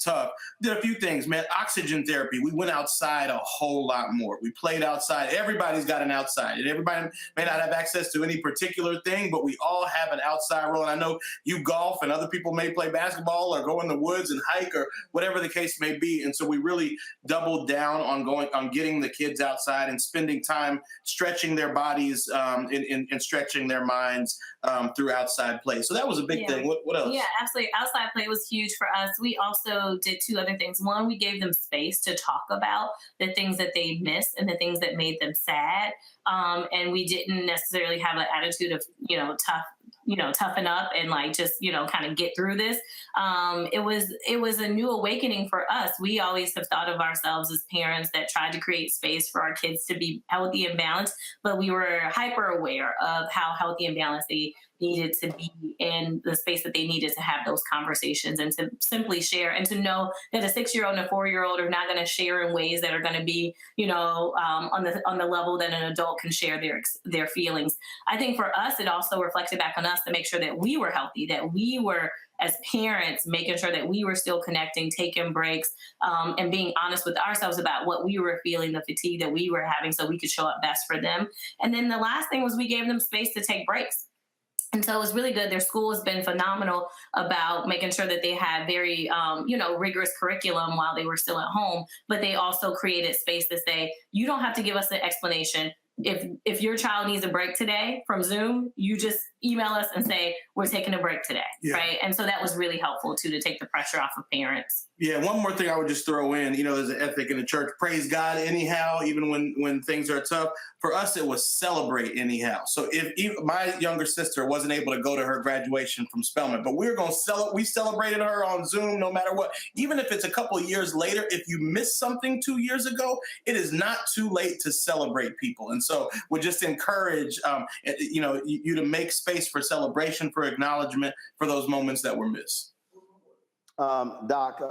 [SPEAKER 3] tough. Did a few things, man. Oxygen therapy. We went outside a whole lot more. We played outside. Everybody's got an outside, and everybody may not have access to any particular thing, but we all have an outside role. And I know you golf, and other people may play basketball or go in the woods and hike or whatever the case may be. And so we really doubled down on getting the kids outside and spending time stretching their bodies and stretching their minds through outside play. So that was a big thing. What else?
[SPEAKER 14] Yeah, absolutely. Outside play was huge for us. We also did 2 other things. One, we gave them space to talk about the things that they missed and the things that made them sad. And we didn't necessarily have an attitude of, toughen up and just, kind of get through this. It was a new awakening for us. We always have thought of ourselves as parents that tried to create space for our kids to be healthy and balanced, but we were hyper aware of how healthy and balanced they needed to be in the space that they needed to have those conversations and to simply share, and to know that a 6-year-old and a 4-year-old are not going to share in ways that are going to be, on the level that an adult can share their feelings. I think for us, it also reflected back on us to make sure that we were healthy, that we were, as parents, making sure that we were still connecting, taking breaks, and being honest with ourselves about what we were feeling, the fatigue that we were having, so we could show up best for them. And then the last thing was we gave them space to take breaks. And so it was really good. Their school has been phenomenal about making sure that they had very, rigorous curriculum while they were still at home, but they also created space to say, you don't have to give us an explanation. If your child needs a break today from Zoom, you just email us and say, we're taking a break today, right? And so that was really helpful too, to take the pressure off of parents.
[SPEAKER 3] Yeah, one more thing I would just throw in, there's an ethic in the church, praise God anyhow, even when things are tough. For us, it was celebrate anyhow. So if my younger sister wasn't able to go to her graduation from Spelman, but we celebrated her on Zoom no matter what. Even if it's a couple of years later, if you missed something 2 years ago, it is not too late to celebrate people. And so would just encourage, you to make space for celebration, for acknowledgement, for those moments that were missed.
[SPEAKER 1] Doc,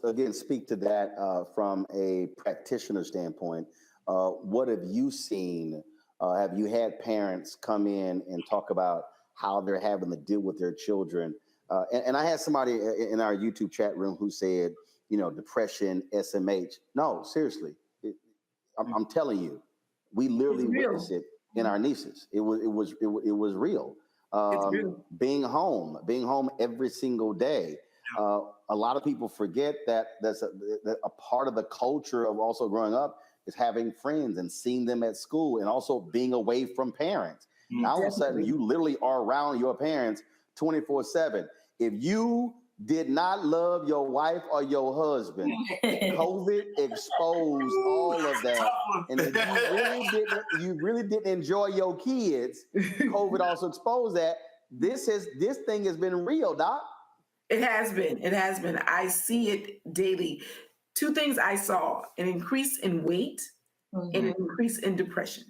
[SPEAKER 1] again, speak to that from a practitioner standpoint. What have you seen? Have you had parents come in and talk about how they're having to deal with their children? And I had somebody in our YouTube chat room who said, depression, SMH. No, seriously, I'm telling you, we literally witnessed it in our nieces. It was real. Being home every single day. A lot of people forget that that a part of the culture of also growing up is having friends and seeing them at school and also being away from parents. Now, all of a sudden, you literally are around your parents 24/7. If you did not love your wife or your husband, COVID exposed all of that. And if you really didn't enjoy your kids, COVID also exposed that. This thing has been real, Doc.
[SPEAKER 2] It has been. I see it daily. Two things I saw: an increase in weight and an increase in depression.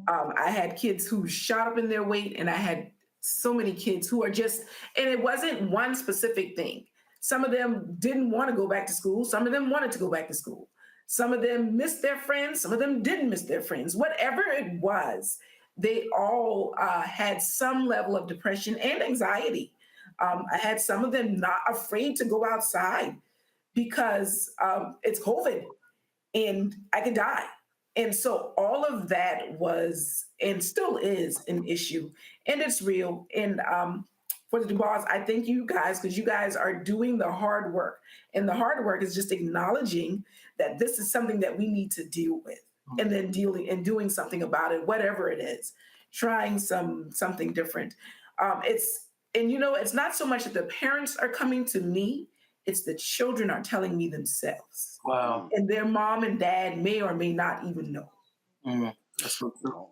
[SPEAKER 2] I had kids who shot up in their weight, and I had so many kids who are just, and it wasn't one specific thing. Some of them didn't want to go back to school. Some of them wanted to go back to school. Some of them missed their friends. Some of them didn't miss their friends. Whatever it was, they all had some level of depression and anxiety. I had some of them not afraid to go outside because it's COVID and I could die. And so all of that was and still is an issue, and it's real. And for the Dubois, I thank you guys because you guys are doing the hard work. And the hard work is just acknowledging that this is something that we need to deal with, and then dealing and doing something about it, whatever it is, trying something different. It's not so much that the parents are coming to me, it's the children are telling me themselves.
[SPEAKER 3] Wow.
[SPEAKER 2] And their mom and dad may or may not even know.
[SPEAKER 3] That's so true.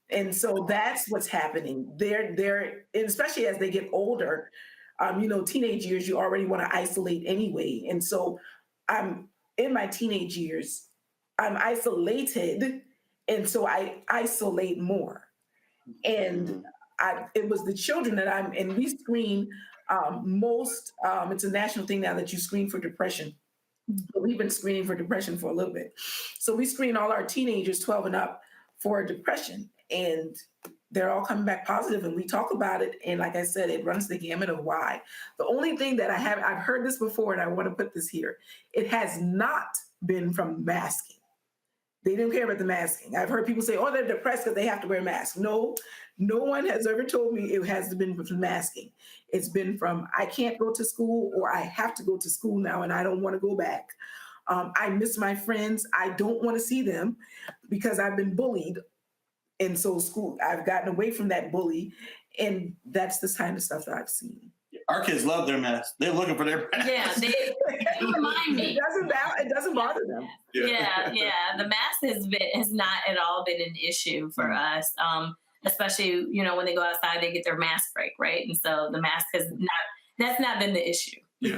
[SPEAKER 2] And so that's what's happening. They're and especially as they get older, teenage years, you already want to isolate anyway. And so I'm in my teenage years, I'm isolated. And so I isolate more. And it was the children that and we screen it's a national thing now that you screen for depression. But we've been screening for depression for a little bit. So we screen all our teenagers 12 and up for depression, and they're all coming back positive, and we talk about it. And like I said, it runs the gamut of why. The only thing that I've heard this before, and I want to put this here, it has not been from masking. They didn't care about the masking. I've heard people say, oh, they're depressed because they have to wear masks. No one has ever told me it has been from masking. It's been from, I can't go to school, or I have to go to school now and I don't want to go back. I miss my friends. I don't want to see them because I've been bullied. And so I've gotten away from that bully. And that's the kind of stuff that I've seen.
[SPEAKER 3] Our kids love their masks. They're looking for their masks.
[SPEAKER 14] Yeah, they remind me.
[SPEAKER 2] It doesn't bother them.
[SPEAKER 14] Yeah. The mask has not at all been an issue for us. Especially, when they go outside, they get their mask break, right? And so the mask that's not been the issue.
[SPEAKER 3] Yeah.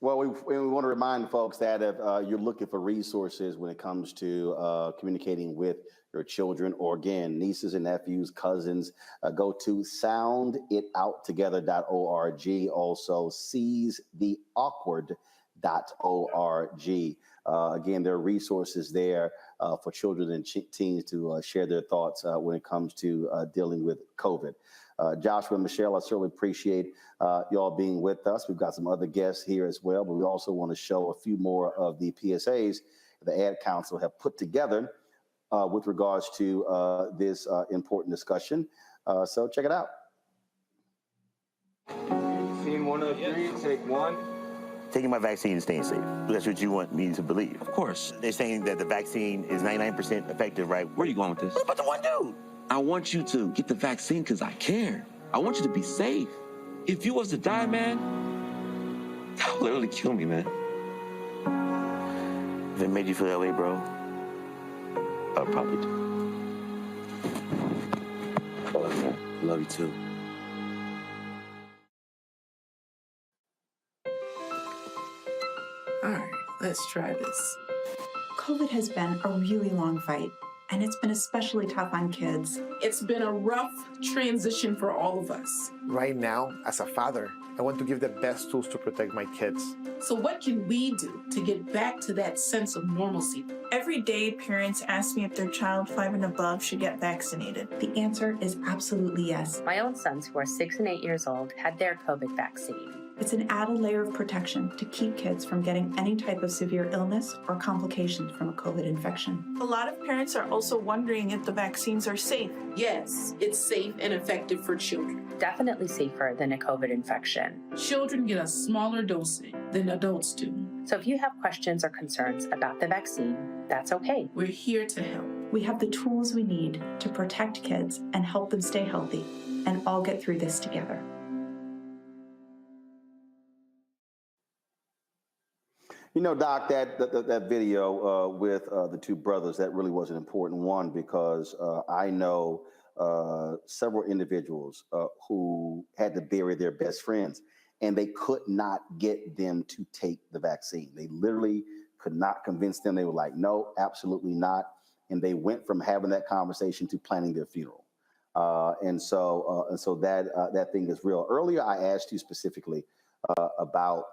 [SPEAKER 1] Well, we want to remind folks that if you're looking for resources when it comes to communicating with your children, or again, nieces and nephews, cousins, go to sounditouttogether.org. Also, seizetheawkward.org. Again, there are resources there for children and teens to share their thoughts when it comes to dealing with COVID. Joshua and Michelle, I certainly appreciate y'all being with us. We've got some other guests here as well, but we also want to show a few more of the PSAs the Ad Council have put together with regards to this important discussion. So check it out.
[SPEAKER 12] Scene 103, take one.
[SPEAKER 15] Taking my vaccine and staying safe. That's what you want me to believe. Of course. They're saying that the vaccine is 99% effective, right?
[SPEAKER 12] Where are you going with this?
[SPEAKER 15] What about the one dude?
[SPEAKER 12] I want you to get the vaccine because I care. I want you to be safe. If you was to die, man, that would literally kill me, man.
[SPEAKER 15] If it made you feel that way, bro, I would probably do.
[SPEAKER 12] Love you, man. Love you too.
[SPEAKER 2] All right, let's try this.
[SPEAKER 17] COVID has been a really long fight. and it's been especially tough on kids.
[SPEAKER 2] It's been a rough transition for all of us.
[SPEAKER 18] Right now, as a father, I want to give the best tools to protect my kids.
[SPEAKER 2] So what can we do to get back to that sense of normalcy?
[SPEAKER 17] Every day, parents ask me if their child 5 and above should get vaccinated. The answer is absolutely yes.
[SPEAKER 19] My own sons, who are 6 and 8 years old, had their COVID vaccine.
[SPEAKER 17] It's an added layer of protection to keep kids from getting any type of severe illness or complications from a COVID infection. A lot of parents are also wondering if the vaccines are safe.
[SPEAKER 2] Yes, it's safe and effective for children.
[SPEAKER 19] Definitely safer than a COVID infection.
[SPEAKER 2] Children get a smaller dosage than adults do.
[SPEAKER 19] So if you have questions or concerns about the vaccine, that's okay.
[SPEAKER 2] We're here to help.
[SPEAKER 17] We have the tools we need to protect kids and help them stay healthy and all get through this together.
[SPEAKER 1] You know, Doc, that video with the two brothers, that really was an important one because I know several individuals who had to bury their best friends, and they could not get them to take the vaccine. They literally could not convince them. They were like, no, absolutely not. And they went from having that conversation to planning their funeral. And so that thing is real. Earlier, I asked you specifically about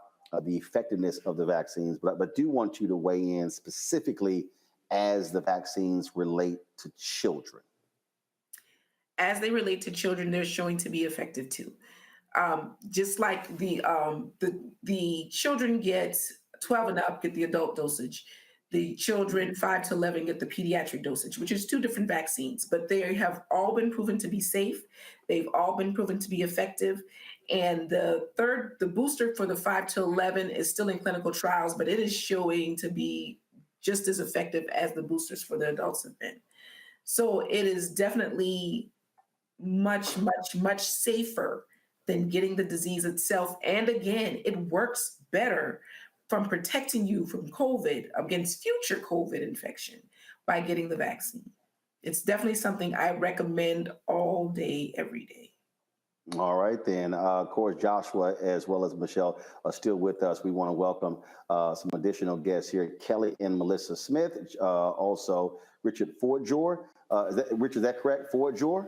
[SPEAKER 1] the effectiveness of the vaccines, but do want you to weigh in specifically as the vaccines relate to children.
[SPEAKER 2] As they relate to children, they're showing to be effective too. Just like the children get 12 and up get the adult dosage, the children 5 to 11 get the pediatric dosage, which is 2 different vaccines, but they have all been proven to be safe. They've all been proven to be effective. And the booster for the 5 to 11 is still in clinical trials, but it is showing to be just as effective as the boosters for the adults have been. So it is definitely much, much, much safer than getting the disease itself. And again, it works better from protecting you from COVID against future COVID infection by getting the vaccine. It's definitely something I recommend all day, every day.
[SPEAKER 1] All right, then. Of course, Joshua, as well as Michelle, are still with us. We want to welcome some additional guests here, Kelly and Melissa Smith, also Richard Fortjor. Richard, is that correct? Fortjor?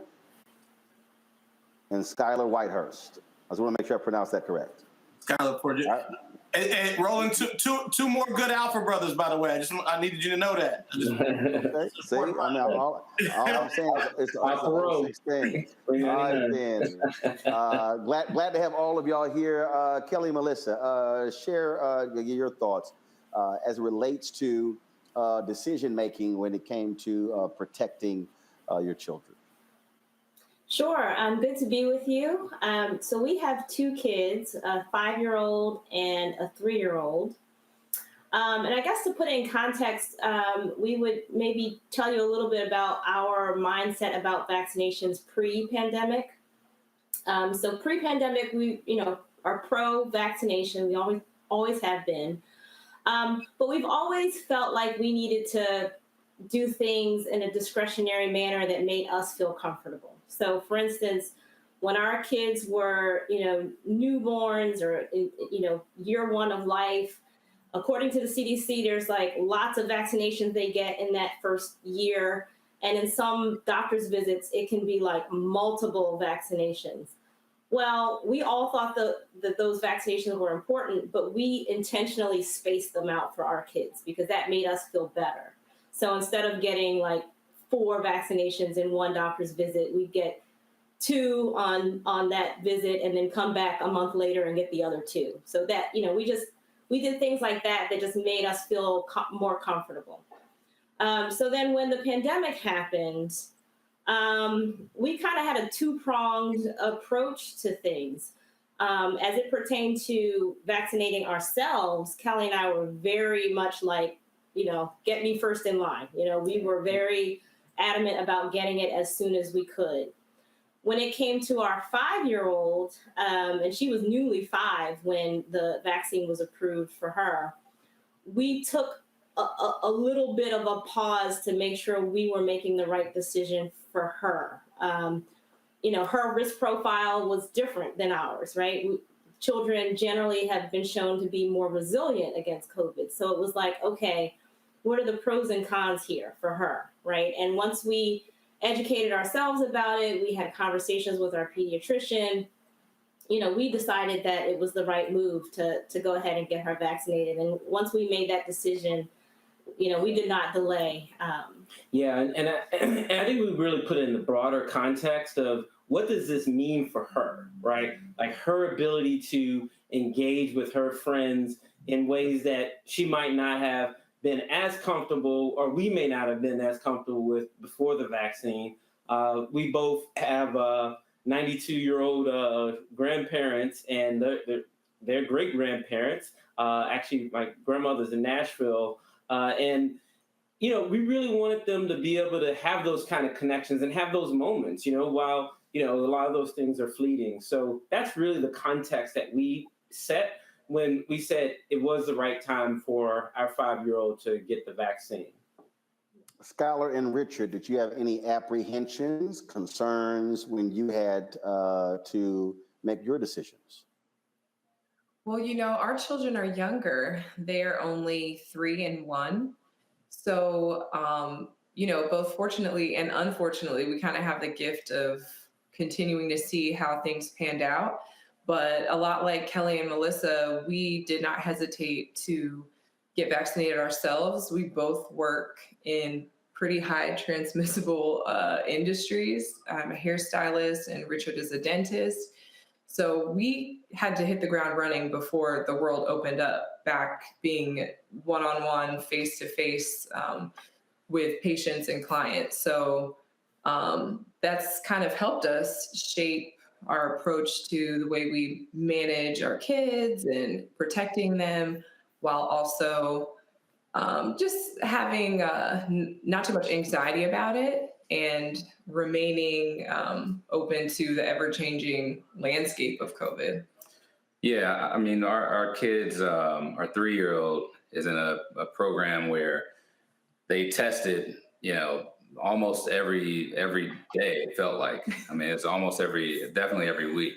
[SPEAKER 1] And Skylar Whitehurst. I just want to make sure I pronounce that correct.
[SPEAKER 3] Skylar Fortjor.
[SPEAKER 1] Right.
[SPEAKER 3] And Roland, two more good Alpha brothers, by the way. I needed you to know that.
[SPEAKER 1] Okay. See, I mean, all I'm saying is it's all 6 things. All right, then. Glad to have all of y'all here. Kelly, Melissa, share your thoughts as it relates to decision making when it came to protecting your children.
[SPEAKER 20] Sure. Good to be with you. So we have 2 kids, a 5-year-old and a 3-year-old. And I guess to put it in context, we would maybe tell you a little bit about our mindset about vaccinations pre-pandemic. So pre-pandemic, we are pro-vaccination. We always have been. But we've always felt like we needed to do things in a discretionary manner that made us feel comfortable. So, for instance, when our kids were, newborns or, year 1 of life, according to the CDC, there's like lots of vaccinations they get in that first year. And in some doctor's visits, it can be like multiple vaccinations. Well, we all thought that those vaccinations were important, but we intentionally spaced them out for our kids because that made us feel better. So instead of getting like 4 vaccinations in one doctor's visit, we get 2 on that visit and then come back a month later and get the other 2. So that, we did things like that just made us feel more comfortable. So then when the pandemic happened, we kind of had a 2-pronged approach to things. As it pertained to vaccinating ourselves, Kelly and I were very much like, get me first in line. We were very adamant about getting it as soon as we could. When it came to our 5-year-old, and she was newly 5 when the vaccine was approved for her, we took a little bit of a pause to make sure we were making the right decision for her. Her risk profile was different than ours, right? Children generally have been shown to be more resilient against COVID. So it was like, okay, what are the pros and cons here for her, right? And once we educated ourselves about it, we had conversations with our pediatrician, we decided that it was the right move to go ahead and get her vaccinated. And once we made that decision, we did not delay.
[SPEAKER 16] Yeah, and I think we really put it in the broader context of what does this mean for her, right? Like her ability to engage with her friends in ways that she might not have been as comfortable, or we may not have been as comfortable with before the vaccine. We both have 92-year-old grandparents and their great-grandparents. Actually, my grandmother's in Nashville. And we really wanted them to be able to have those kind of connections and have those moments, while, a lot of those things are fleeting. So that's really the context that we set when we said it was the right time for our 5-year-old to get the vaccine.
[SPEAKER 1] Skylar and Richard, did you have any apprehensions, concerns when you had to make your decisions?
[SPEAKER 21] Well, our children are younger. They're only 3 and 1. So, both fortunately and unfortunately, we kind of have the gift of continuing to see how things panned out. But a lot like Kelly and Melissa, we did not hesitate to get vaccinated ourselves. We both work in pretty high transmissible industries. I'm a hairstylist and Richard is a dentist. So we had to hit the ground running before the world opened up, back being one-on-one, face-to-face with patients and clients. So that's kind of helped us shape our approach to the way we manage our kids and protecting them, while also just having not too much anxiety about it and remaining open to the ever-changing landscape of COVID.
[SPEAKER 22] Yeah, I mean, our kids, our 3-year-old is in a program where they tested, almost every day, it felt like. I mean, it's almost definitely every week.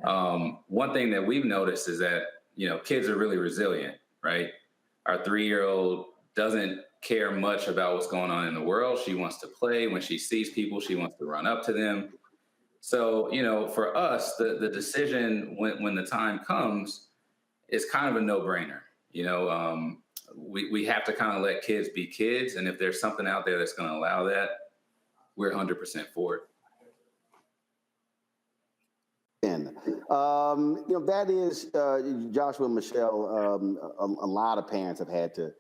[SPEAKER 22] One thing that we've noticed is that, kids are really resilient, right? Our 3-year-old doesn't care much about what's going on in the world. She wants to play. When she sees people, she wants to run up to them. So, for us, the decision when the time comes is kind of a no-brainer. We have to kind of let kids be kids. And if there's something out there that's going to allow that, we're 100% for it.
[SPEAKER 1] That is, Joshua and Michelle, a lot of parents have had to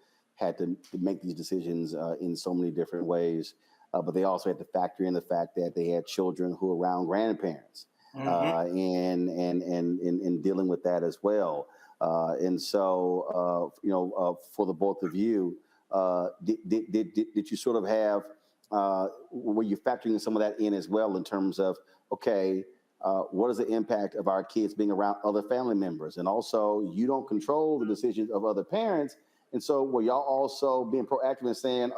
[SPEAKER 1] make these decisions in so many different ways, but they also had to factor in the fact that they had children who are around grandparents, and dealing with that as well. And so, for the both of you, did you sort of have, were you factoring some of that in as well in terms of, okay, what is the impact of our kids being around other family members? And also, you don't control the decisions of other parents. And so were y'all also being proactive and saying,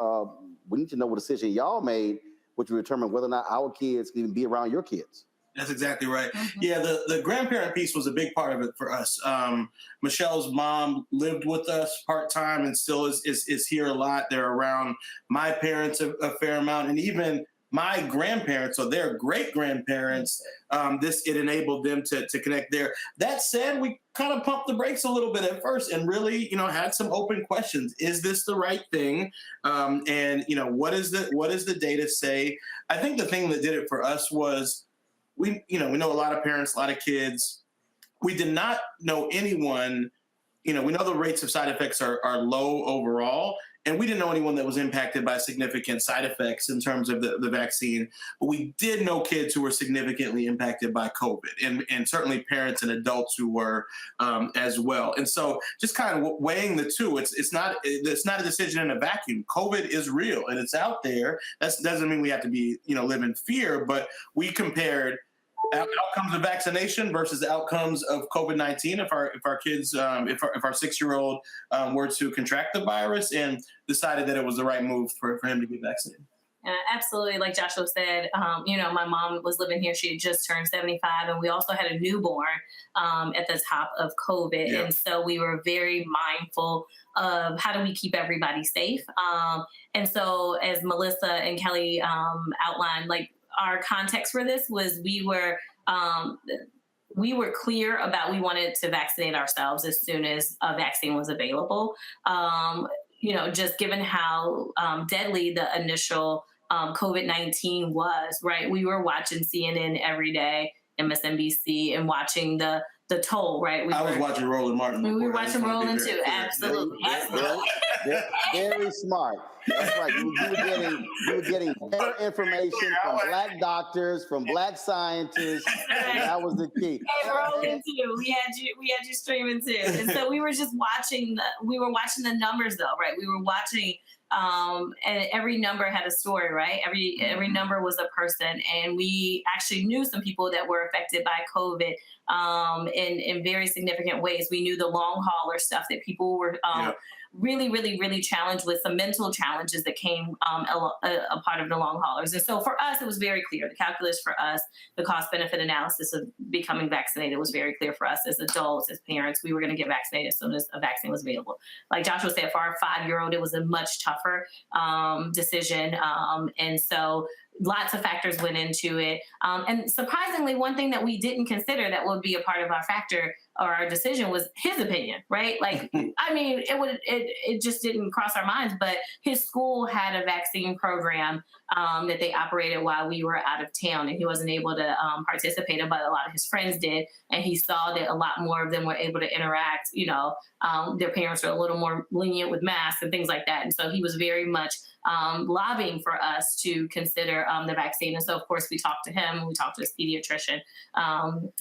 [SPEAKER 1] we need to know what decision y'all made, which will determine whether or not our kids can even be around your kids?
[SPEAKER 3] That's exactly right. Yeah, the grandparent piece was a big part of it for us. Michelle's mom lived with us part-time and still is here a lot. They're around my parents a fair amount, and even my grandparents, so their great-grandparents, it enabled them to connect there. That said, we kind of pumped the brakes a little bit at first and really, had some open questions. Is this the right thing? And what does the data say? I think the thing that did it for us was we know a lot of parents, a lot of kids. We did not know anyone, we know the rates of side effects are low overall, and we didn't know anyone that was impacted by significant side effects in terms of the vaccine. But we did know kids who were significantly impacted by COVID, and certainly parents and adults who were as well. And so just kind of weighing the two, it's not a decision in a vacuum. COVID is real and it's out there. That doesn't mean we have to be, live in fear, but we compared outcomes of vaccination versus outcomes of COVID-19 if our kids, if our 6-year-old were to contract the virus, and decided that it was the right move for him to get vaccinated.
[SPEAKER 14] Absolutely. Like Joshua said, my mom was living here. She had just turned 75, and we also had a newborn at the top of COVID.
[SPEAKER 3] Yeah.
[SPEAKER 14] And so we were very mindful of how do we keep everybody safe. And so as Melissa and Kelly outlined, like our context for this was we were clear about we wanted to vaccinate ourselves as soon as a vaccine was available. Just given how deadly the initial COVID-19 was, right? We were watching CNN every day, MSNBC, and watching the toll, right?
[SPEAKER 3] I was watching Roland Martin.
[SPEAKER 14] We were watching Roland too, absolutely.
[SPEAKER 1] Very smart. That's right. You were getting better information from Black doctors, from Black scientists. And that was the key.
[SPEAKER 14] Hey, Roland too. We had you streaming too. And so we were just watching the numbers though, right? We were watching and every number had a story, right? Every number was a person, and we actually knew some people that were affected by COVID in very significant ways. We knew the long hauler stuff that people were really, really, really challenged with, some mental challenges that came a part of the long haulers. And so for us, it was very clear. The calculus for us, the cost benefit analysis of becoming vaccinated was very clear for us as adults, as parents. We were going to get vaccinated as soon as a vaccine was available. Like Joshua said, for our 5-year-old, it was a much tougher decision. And so lots of factors went into it. And surprisingly, one thing that we didn't consider that would be a part of our factor or our decision was his opinion, right? Like, I mean, it just didn't cross our minds, but his school had a vaccine program that they operated while we were out of town, and he wasn't able to participate, but a lot of his friends did. And he saw that a lot more of them were able to interact, their parents were a little more lenient with masks and things like that. And so he was very much lobbying for us to consider the vaccine. And so, of course, we talked to him, we talked to his pediatrician,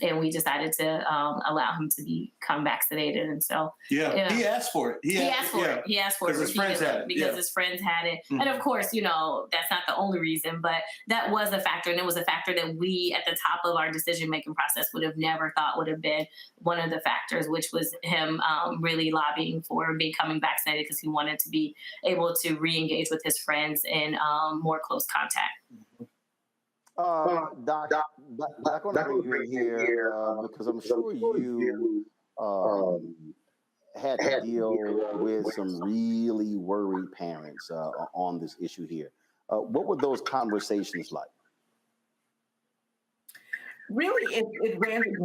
[SPEAKER 14] and we decided to allow him to become vaccinated. And so,
[SPEAKER 3] he asked for it.
[SPEAKER 14] He asked for it. He asked for it
[SPEAKER 3] because his friends had it.
[SPEAKER 14] Because his friends had it. And of course, that's not the only reason, but that was a factor. And it was a factor that we, at the top of our decision-making process, would have never thought would have been one of the factors, which was him really lobbying for becoming vaccinated because he wanted to be able to re-engage with his friends in more close contact.
[SPEAKER 1] Doc, I want to bring you in here because I'm sure you had to deal with some really worried parents on this issue here. What were those conversations like?
[SPEAKER 2] Really, it ran the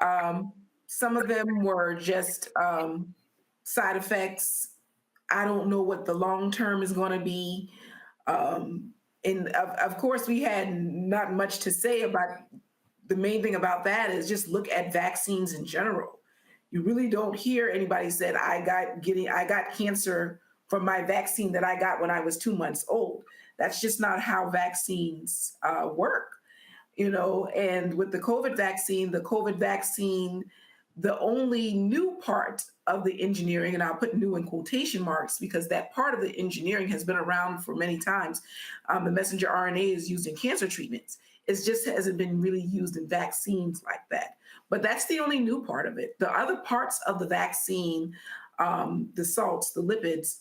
[SPEAKER 2] gamut. Some of them were just side effects. I don't know what the long term is going to be. And of course, we had not much to say about the main thing about that is just look at vaccines in general. You really don't hear anybody said, I got cancer from my vaccine that I got when I was 2 months old. That's just not how vaccines work, and with the COVID vaccine, the only new part of the engineering, and I'll put new in quotation marks because that part of the engineering has been around for many times. The messenger RNA is used in cancer treatments. It just hasn't been really used in vaccines like that. But that's the only new part of it. The other parts of the vaccine, the salts, the lipids,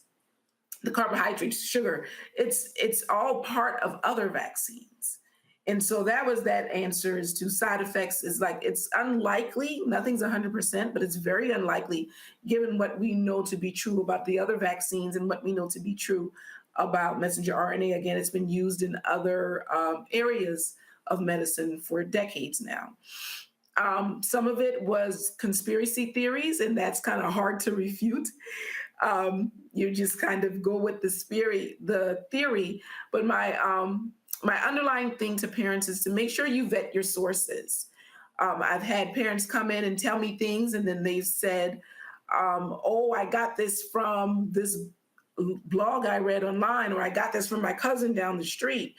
[SPEAKER 2] the carbohydrates, sugar, it's all part of other vaccines. And so that was that answer as to side effects is like, it's unlikely, nothing's 100%, but it's very unlikely given what we know to be true about the other vaccines and what we know to be true about messenger RNA. Again, it's been used in other areas of medicine for decades now. Some of it was conspiracy theories, and that's kind of hard to refute. You just kind of go with the theory. But my underlying thing to parents is to make sure you vet your sources. I've had parents come in and tell me things, and then they've said, I got this from this blog I read online, or I got this from my cousin down the street.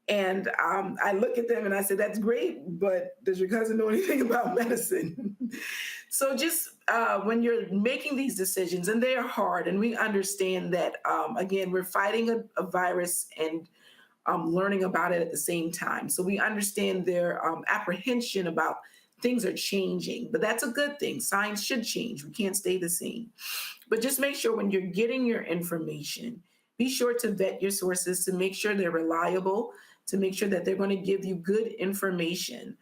[SPEAKER 2] And I look at them and I say, that's great, but does your cousin know anything about medicine? So just when you're making these decisions, and they're hard, and we understand that, again, we're fighting a virus and learning about it at the same time. So we understand their apprehension about things are changing, but that's a good thing. Science should change. We can't stay the same. But just make sure when you're getting your information be sure to vet your sources to make sure they're reliable, to make sure that they're going to give you good information.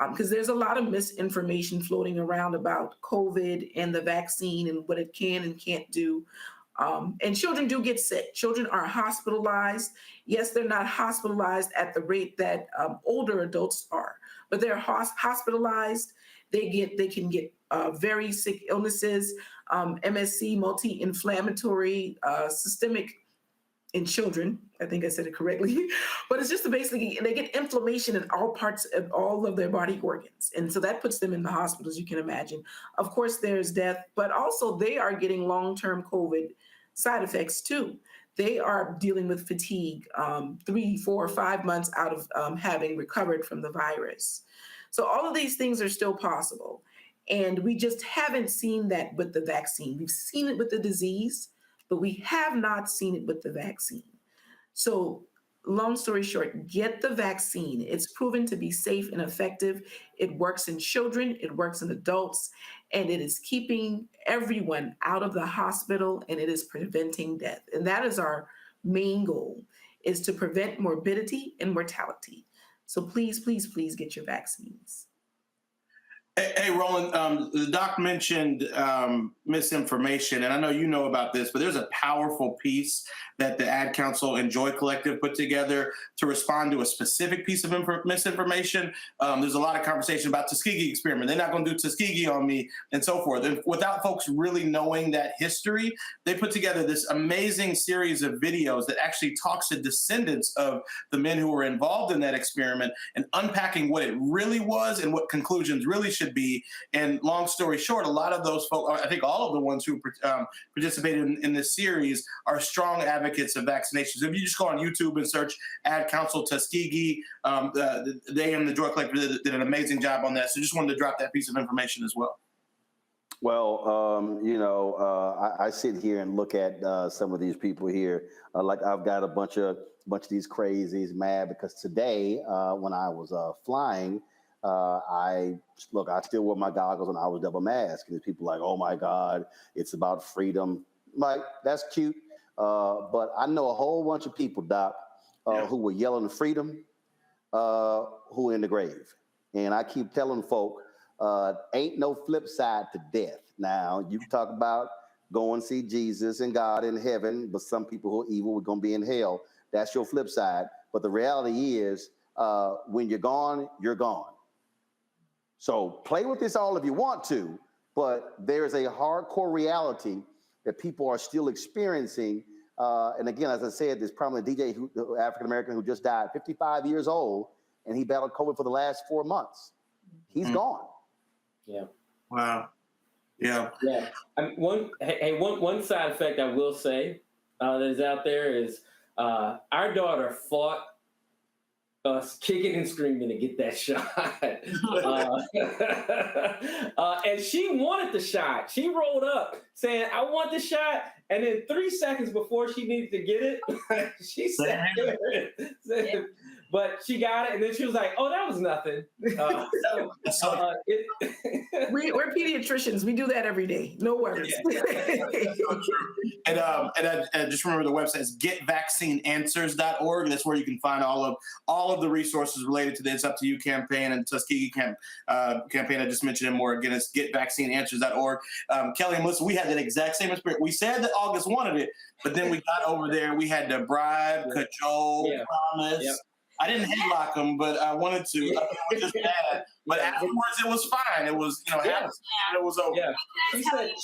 [SPEAKER 2] Because there's a lot of misinformation floating around about COVID and the vaccine and what it can and can't do. And children do get sick. Children are hospitalized. Yes, they're not hospitalized at the rate that older adults are, but they're hospitalized. They can get very sick illnesses, MSC, multi-inflammatory, systemic in children. I think I said it correctly, but it's just basically they get inflammation in all parts of all of their body organs. And so that puts them in the hospitals, you can imagine. Of course, there's death, but also they are getting long-term COVID side effects too. They are dealing with fatigue 3, 4, 5 months out of having recovered from the virus. So all of these things are still possible. And we just haven't seen that with the vaccine. We've seen it with the disease, but we have not seen it with the vaccine. So long story short, get the vaccine. It's proven to be safe and effective. It works in children, it works in adults, and it is keeping everyone out of the hospital, and it is preventing death. And that is our main goal, is to prevent morbidity and mortality. So please, please, please get your vaccines.
[SPEAKER 3] Hey, Roland, the doc mentioned misinformation, and I know you know about this, but there's a powerful piece that the Ad Council and Joy Collective put together to respond to a specific piece of misinformation. There's a lot of conversation about Tuskegee experiment. They're not going to do Tuskegee on me and so forth. And without folks really knowing that history, they put together this amazing series of videos that actually talks to descendants of the men who were involved in that experiment and unpacking what it really was and what conclusions really should be. And long story short, a lot of those folks, I think all of the ones who participated in this series are strong advocates of vaccinations. If you just go on YouTube and search Ad Council Tuskegee, they and the Joy Collective did an amazing job on that. So just wanted to drop that piece of information as well.
[SPEAKER 1] Well, I sit here and look at some of these people here. Like I've got a bunch of these crazies mad because today, when I was flying, I still wore my goggles and I was double masked. And people like, oh my God, it's about freedom. Like, that's cute. But I know a whole bunch of people, Doc, who were yelling freedom, who are in the grave. And I keep telling folk, ain't no flip side to death. Now, you can talk about go and see Jesus and God in heaven, but some people who are evil are going to be in hell. That's your flip side. But the reality is, when you're gone, you're gone. So play with this all if you want to, but there's a hardcore reality that people are still experiencing. And again, as I said, there's probably a DJ, African-American, who just died, 55 years old, and he battled COVID for the last 4 months. He's gone.
[SPEAKER 16] Yeah.
[SPEAKER 3] Wow. Yeah.
[SPEAKER 16] Yeah. I mean, one side effect I will say that is out there is our daughter fought us kicking and screaming to get that shot. And she wanted the shot. She rolled up saying, I want the shot. And then 3 seconds before she needed to get it, she sat there. But she got it, and then she was like, oh, that was nothing.
[SPEAKER 2] We're pediatricians. We do that every day. No worries.
[SPEAKER 3] Yeah. That's so true. And I just remember the website is getvaccineanswers.org. That's where you can find all of the resources related to the It's Up to You campaign and Tuskegee campaign I just mentioned, and more. Again, it's getvaccineanswers.org. Kelly and Melissa, we had that exact same experience. We said that August wanted it, but then we got over there. We had to bribe, cajole, promise. Yep. I didn't headlock him, but I wanted to. It was just bad. But afterwards, it was fine. It was, it was over.
[SPEAKER 16] Yeah.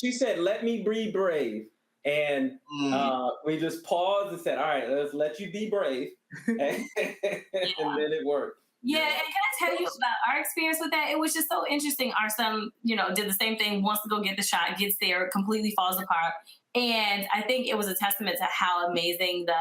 [SPEAKER 16] She said, let me be brave. And we just paused and said, all right, let's let you be brave. And then it worked.
[SPEAKER 14] Yeah, and can I tell you about our experience with that? It was just so interesting. Our son, did the same thing, wants to go get the shot, gets there, completely falls apart. And I think it was a testament to how amazing the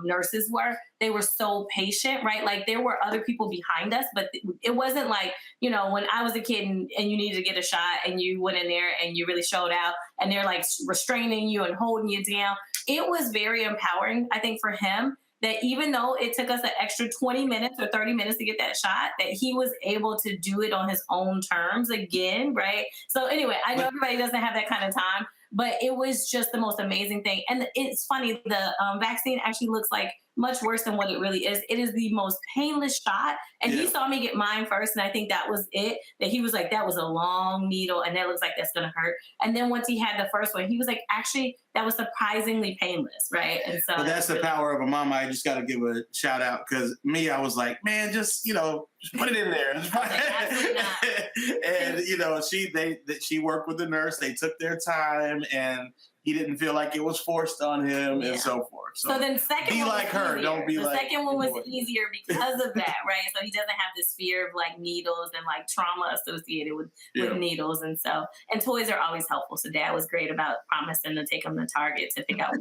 [SPEAKER 14] nurses were. They were so patient, right? Like there were other people behind us, but it wasn't like, when I was a kid and you needed to get a shot and you went in there and you really showed out and they're like restraining you and holding you down. It was very empowering, I think, for him, that even though it took us an extra 20 minutes or 30 minutes to get that shot, that he was able to do it on his own terms again, right? So anyway, I know everybody doesn't have that kind of time, but it was just the most amazing thing. And it's funny, the vaccine actually looks like much worse than what it really is. It is the most painless shot. And he saw me get mine first. And I think that was it, that he was like, that was a long needle and that looks like that's going to hurt. And then once he had the first one, he was like, actually, that was surprisingly painless, right? And so
[SPEAKER 3] but that's the power of a mama. I just got to give a shout out, because me, I was like, man, just put it in there. And she worked with the nurse. They took their time, and he didn't feel like it was forced on him, and so forth.
[SPEAKER 14] So then second
[SPEAKER 3] be
[SPEAKER 14] one
[SPEAKER 3] like
[SPEAKER 14] was
[SPEAKER 3] her.
[SPEAKER 14] easier.
[SPEAKER 3] Don't be
[SPEAKER 14] the
[SPEAKER 3] like.
[SPEAKER 14] The second one was easier because of that, right? So he doesn't have this fear of like needles and like trauma associated with needles, and toys are always helpful. So Dad was great about promising to take him to Target to pick out.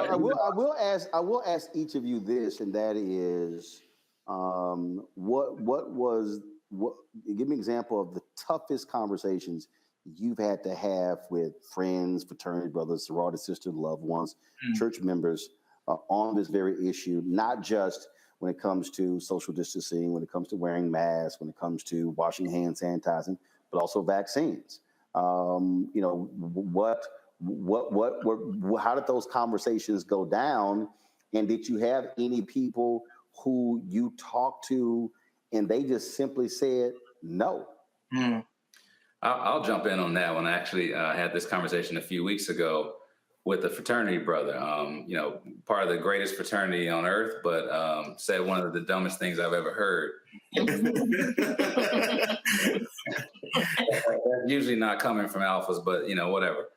[SPEAKER 1] I will ask each of you this, and that is, give me an example of the toughest conversations you've had to have with friends, fraternity brothers, sorority sisters, loved ones, church members on this very issue, not just when it comes to social distancing, when it comes to wearing masks, when it comes to washing hands, sanitizing, but also vaccines. How did those conversations go down? And did you have any people who you talked to and they just simply said no?
[SPEAKER 22] I'll jump in on that one. I actually had this conversation a few weeks ago with a fraternity brother, part of the greatest fraternity on earth, but said one of the dumbest things I've ever heard. That's usually not coming from alphas, but whatever.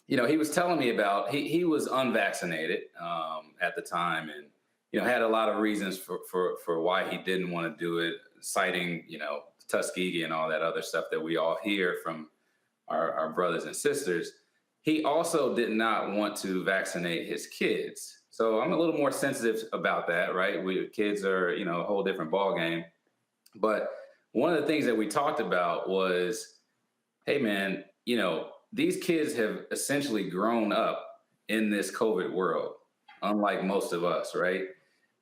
[SPEAKER 22] He was telling me about, he was unvaccinated at the time, and had a lot of reasons for why he didn't want to do it, citing Tuskegee and all that other stuff that we all hear from our brothers and sisters. He also did not want to vaccinate his kids. So I'm a little more sensitive about that, right? Kids are, a whole different ballgame. But one of the things that we talked about was, hey man, these kids have essentially grown up in this COVID world, unlike most of us, right?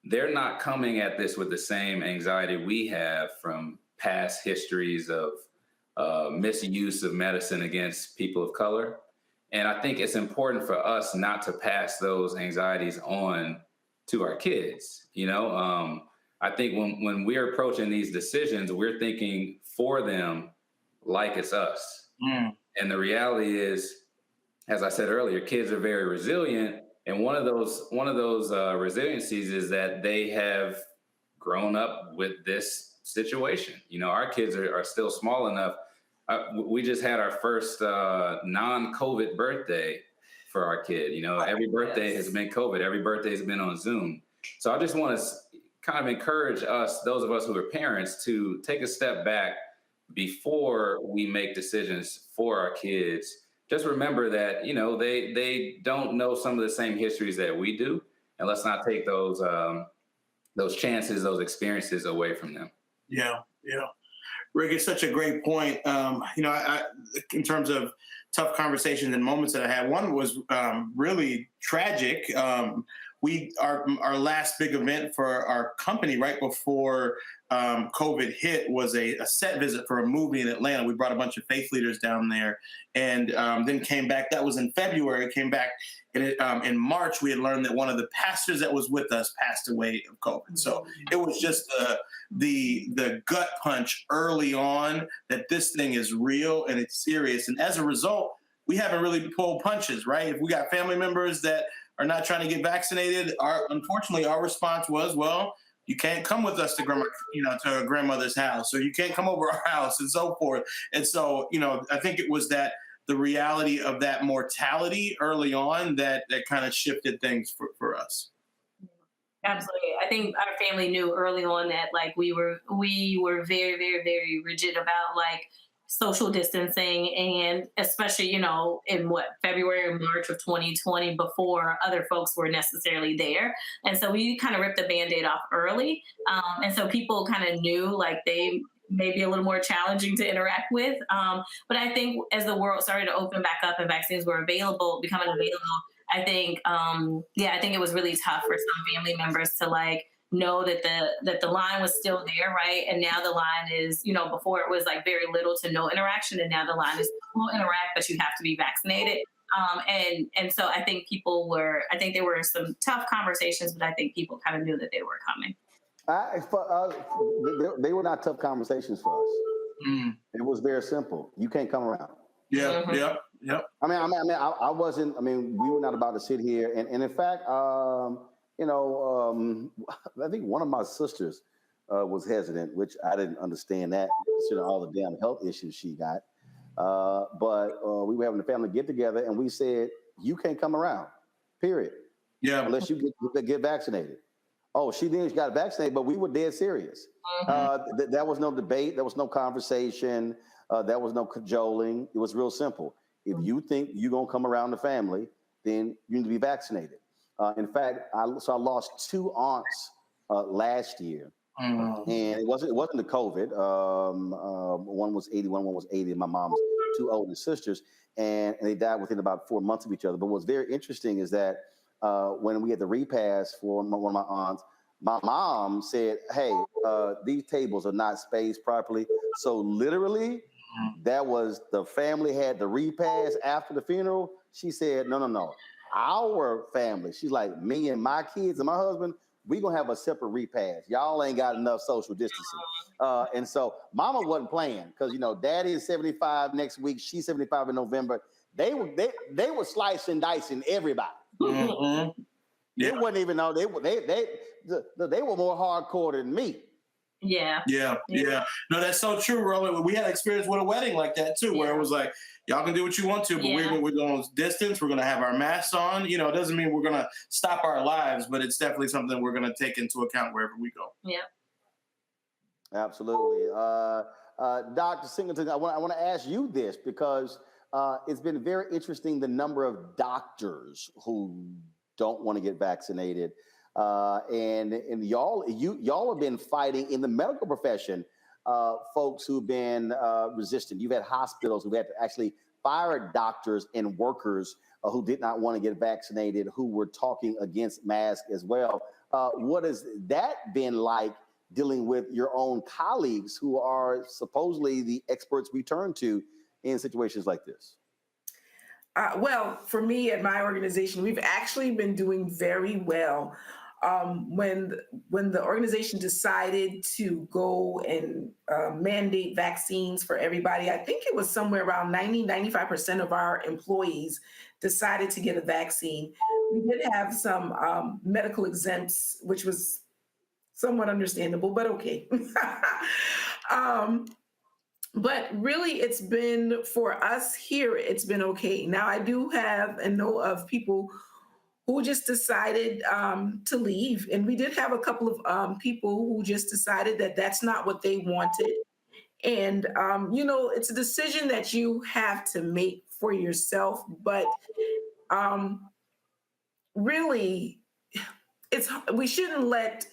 [SPEAKER 22] They're not coming at this with the same anxiety we have from past histories of misuse of medicine against people of color. And I think it's important for us not to pass those anxieties on to our kids. I think when we're approaching these decisions, we're thinking for them like it's us. And the reality is, as I said earlier, kids are very resilient. And one of those resiliencies is that they have grown up with this situation. Our kids are still small enough. We just had our first non-COVID birthday for our kid. Every birthday has been COVID. Every birthday has been on Zoom. So I just want to kind of encourage us, those of us who are parents, to take a step back before we make decisions for our kids. Just remember that, they don't know some of the same histories that we do. And let's not take those chances, those experiences away from them.
[SPEAKER 3] Yeah. Rick, it's such a great point. I, in terms of tough conversations and moments that I had, one was really tragic. Our last big event for our company right before COVID hit was a set visit for a movie in Atlanta. We brought a bunch of faith leaders down there, and then came back. That was in February. Came back in March. We had learned that one of the pastors that was with us passed away of COVID. So it was just the gut punch early on that this thing is real and it's serious. And as a result, we haven't really pulled punches, right? If we got family members that are not trying to get vaccinated, unfortunately, our response was, well, you can't come with us to to a grandmother's house, or you can't come over our house, and so forth. And so, I think it was that the reality of that mortality early on that kind of shifted things for us.
[SPEAKER 14] Absolutely. I think our family knew early on that we were very, very, very rigid about social distancing, and especially, in February or March of 2020, before other folks were necessarily there. And so we kind of ripped the Band-Aid off early. And so people kind of knew they may be a little more challenging to interact with. But I think as the world started to open back up and vaccines were becoming available, I think it was really tough for some family members to know that the line was still there, right? And now the line is, before it was like very little to no interaction, and now the line is we'll interact, but you have to be vaccinated. And so I think there were some tough conversations, but I think people kind of knew that they were coming.
[SPEAKER 1] They were not tough conversations for us. It was very simple. You can't come around.
[SPEAKER 3] Yeah.
[SPEAKER 1] I wasn't. We were not about to sit here, and in fact, I think one of my sisters was hesitant, which I didn't understand that, considering all the damn health issues she got. But we were having a family get together, and we said, "You can't come around, period.
[SPEAKER 3] Yeah,
[SPEAKER 1] unless you get vaccinated." Oh, she got vaccinated, but we were dead serious. There was no debate. There was no conversation. There was no cajoling. It was real simple. If you think you're going to come around the family, then you need to be vaccinated. In fact, I lost 2 aunts last year. And it wasn't the COVID. One was 81, one was 80. My mom's 2 older sisters, and they died within about 4 months of each other. But what's very interesting is that when we had the repast for one of my aunts, my mom said, "Hey, these tables are not spaced properly." So literally, that was the family had the repast after the funeral. She said, "No. Our family," she's like, "me and my kids and my husband, we gonna have a separate repast. Y'all ain't got enough social distancing." And so Mama wasn't playing because Daddy is 75 next week. She's 75 in November. They were slicing, dicing everybody. They wouldn't even know they were more hardcore than me.
[SPEAKER 14] Yeah.
[SPEAKER 3] No, that's so true, Roland. We had experience with a wedding like that too, where it was like, y'all can do what you want to, but we're going to distance. We're going to have our masks on. It doesn't mean we're going to stop our lives, but it's definitely something we're going to take into account wherever we go.
[SPEAKER 14] Yeah.
[SPEAKER 1] Absolutely. Dr. Singleton, I want to ask you this because it's been very interesting the number of doctors who don't want to get vaccinated. And y'all have been fighting in the medical profession, folks who've been resistant. You've had hospitals who've had to actually fire doctors and workers who did not want to get vaccinated, who were talking against masks as well. What has that been like dealing with your own colleagues who are supposedly the experts we turn to in situations like this?
[SPEAKER 2] Well, for me at my organization, we've actually been doing very well. When the organization decided to go and mandate vaccines for everybody, I think it was somewhere around 95% of our employees decided to get a vaccine. We did have some medical exempts, which was somewhat understandable, but okay. But really, it's been, for us here, it's been okay. Now, I do have and know of people who just decided to leave. And we did have a couple of people who just decided that that's not what they wanted. And, it's a decision that you have to make for yourself. But really, we shouldn't let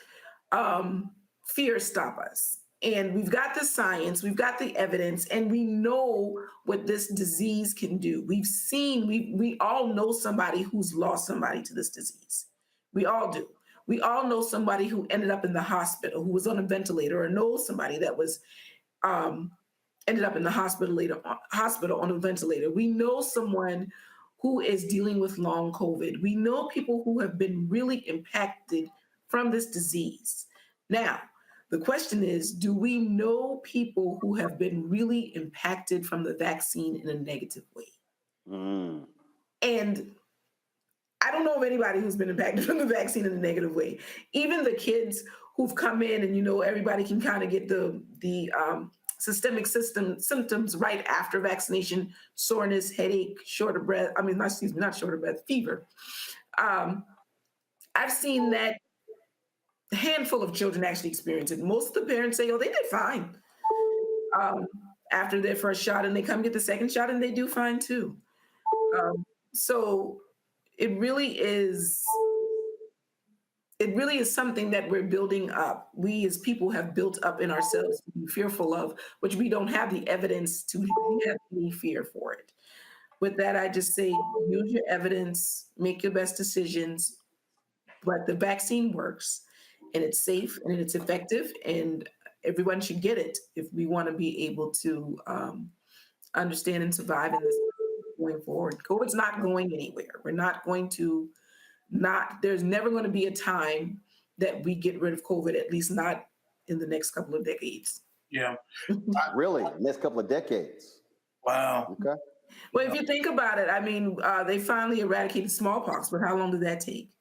[SPEAKER 2] fear stop us. And we've got the science, we've got the evidence, and we know what this disease can do. We've seen, we all know somebody who's lost somebody to this disease. We all do. We all know somebody who ended up in the hospital, who was on a ventilator, or know somebody that was ended up in the hospital on a ventilator. We know someone who is dealing with long COVID. We know people who have been really impacted from this disease. Now, the question is, do we know people who have been really impacted from the vaccine in a negative way? And I don't know of anybody who's been impacted from the vaccine in a negative way. Even the kids who've come in and, everybody can kind of get the systemic symptoms right after vaccination: soreness, headache, short of breath. Not short of breath, fever. I've seen that a handful of children actually experience it. Most of the parents say, "Oh, they did fine after their first shot," and they come get the second shot and they do fine too. So it really is something that we're building up. We as people have built up in ourselves to be fearful of, which we don't have the evidence to have any fear for it. With that, I just say, use your evidence, make your best decisions, but the vaccine works. and it's safe and it's effective, and everyone should get it if we want to be able to understand and survive in this going forward. COVID's not going anywhere. We're not going to there's never going to be a time that we get rid of COVID, at least not in the next couple of decades.
[SPEAKER 3] Yeah.
[SPEAKER 1] Really? Next couple of decades?
[SPEAKER 3] Wow.
[SPEAKER 1] Okay.
[SPEAKER 2] Well, if you think about it, I mean, they finally eradicated smallpox, but how long did that take?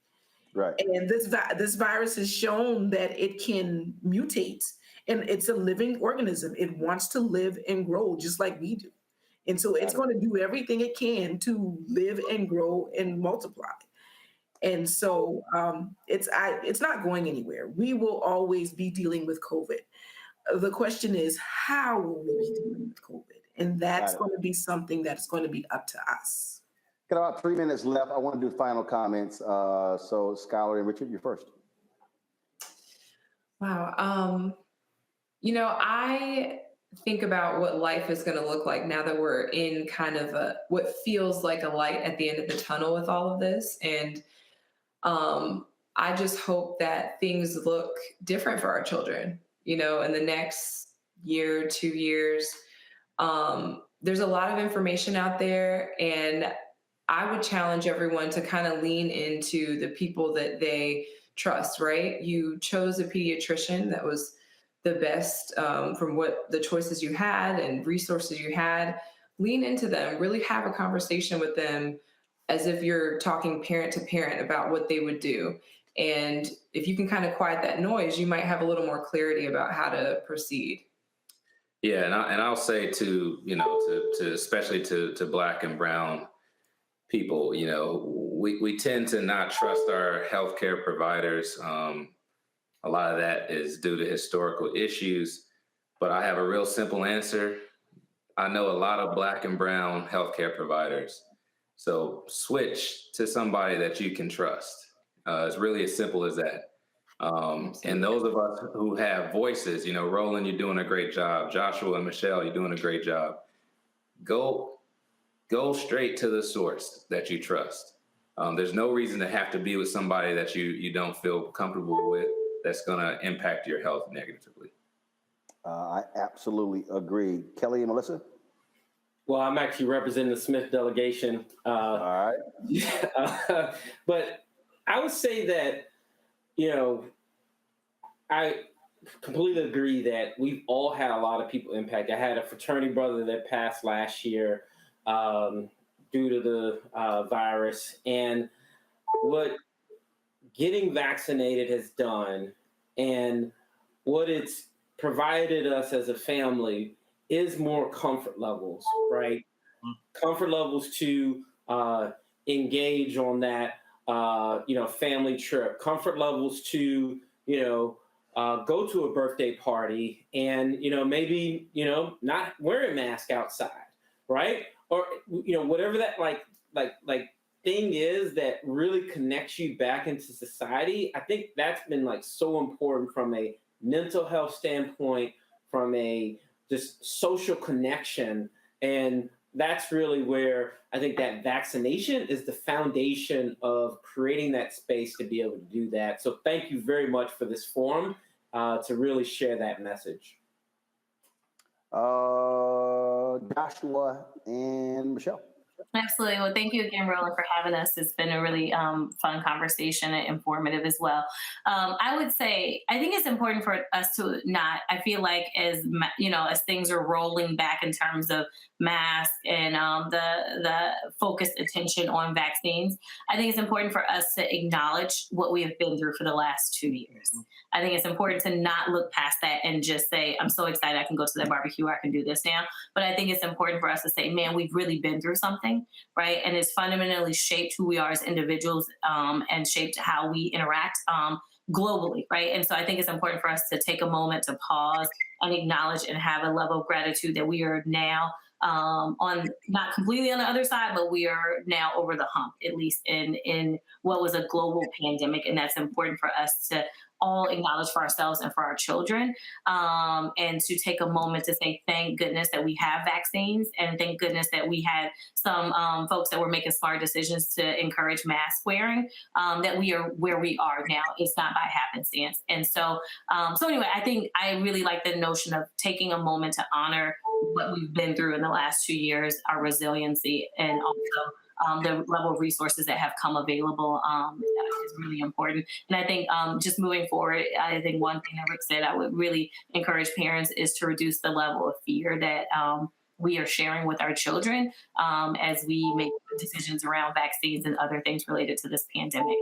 [SPEAKER 1] Right.
[SPEAKER 2] And this virus has shown that it can mutate, and it's a living organism. It wants to live and grow just like we do. And so it's going to do everything it can to live and grow and multiply. And so it's not going anywhere. We will always be dealing with COVID. The question is, how will we be dealing with COVID? And that's going to be something that's going to be up to us.
[SPEAKER 1] Got about 3 minutes left. I want to do final comments. So Skylar and Richard, you're first.
[SPEAKER 21] Wow. You know, I think about what life is going to look like now that we're in kind of what feels like a light at the end of the tunnel with all of this. And I just hope that things look different for our children, you know, in the next year, 2 years. There's a lot of information out there, and I would challenge everyone to kind of lean into the people that they trust, right? You chose a pediatrician that was the best from what the choices you had and resources you had. Lean into them, really have a conversation with them as if you're talking parent to parent about what they would do. And if you can kind of quiet that noise, you might have a little more clarity about how to proceed.
[SPEAKER 22] Yeah, and I'll say to, you know, to especially to Black and brown people, you know, we tend to not trust our healthcare providers. A lot of that is due to historical issues, but I have a real simple answer. I know a lot of Black and brown healthcare providers. So switch to somebody that you can trust. It's really as simple as that. And those of us who have voices, you know, Roland, you're doing a great job. Joshua and Michelle, you're doing a great job. Go straight to the source that you trust. There's no reason to have to be with somebody that you don't feel comfortable with that's going to impact your health negatively.
[SPEAKER 1] I absolutely agree. Kelly and Melissa?
[SPEAKER 16] Well, I'm actually representing the Smith delegation.
[SPEAKER 1] All right.
[SPEAKER 16] But I would say that, you know, I completely agree that we've all had a lot of people impacted. I had a fraternity brother that passed last year due to the virus. And what getting vaccinated has done and what it's provided us as a family is more comfort levels, right? Mm-hmm. Comfort levels to engage on that, you know, family trip. Comfort levels to, you know, go to a birthday party and, you know, maybe, you know, not wear a mask outside, right? Or, you know, whatever that like thing is that really connects you back into society. I think that's been like so important from a mental health standpoint, from a just social connection. And that's really where I think that vaccination is the foundation of creating that space to be able to do that. So thank you very much for this forum to really share that message.
[SPEAKER 1] Joshua and Michelle.
[SPEAKER 14] Absolutely. Well, thank you again, Roland, for having us. It's been a really fun conversation and informative as well. I would say, I think it's important for us to not, I feel like as, you know, as things are rolling back in terms of masks and the focused attention on vaccines, I think it's important for us to acknowledge what we have been through for the last 2 years. I think it's important to not look past that and just say, I'm so excited I can go to that barbecue, I can do this now. But I think it's important for us to say, man, we've really been through something, right? And it's fundamentally shaped who we are as individuals and shaped how we interact globally, right? And so I think it's important for us to take a moment to pause and acknowledge and have a level of gratitude that we are now on, not completely on the other side, but we are now over the hump, at least in what was a global pandemic. And that's important for us to all acknowledge for ourselves and for our children, and to take a moment to say thank goodness that we have vaccines, and thank goodness that we had some folks that were making smart decisions to encourage mask wearing, that we are where we are now. It's not by happenstance. And so anyway, I think I really like the notion of taking a moment to honor what we've been through in the last 2 years, our resiliency, and also the level of resources that have come available is really important. And I think just moving forward, I think one thing that Rick said, I would really encourage parents is to reduce the level of fear that we are sharing with our children as we make decisions around vaccines and other things related to this pandemic.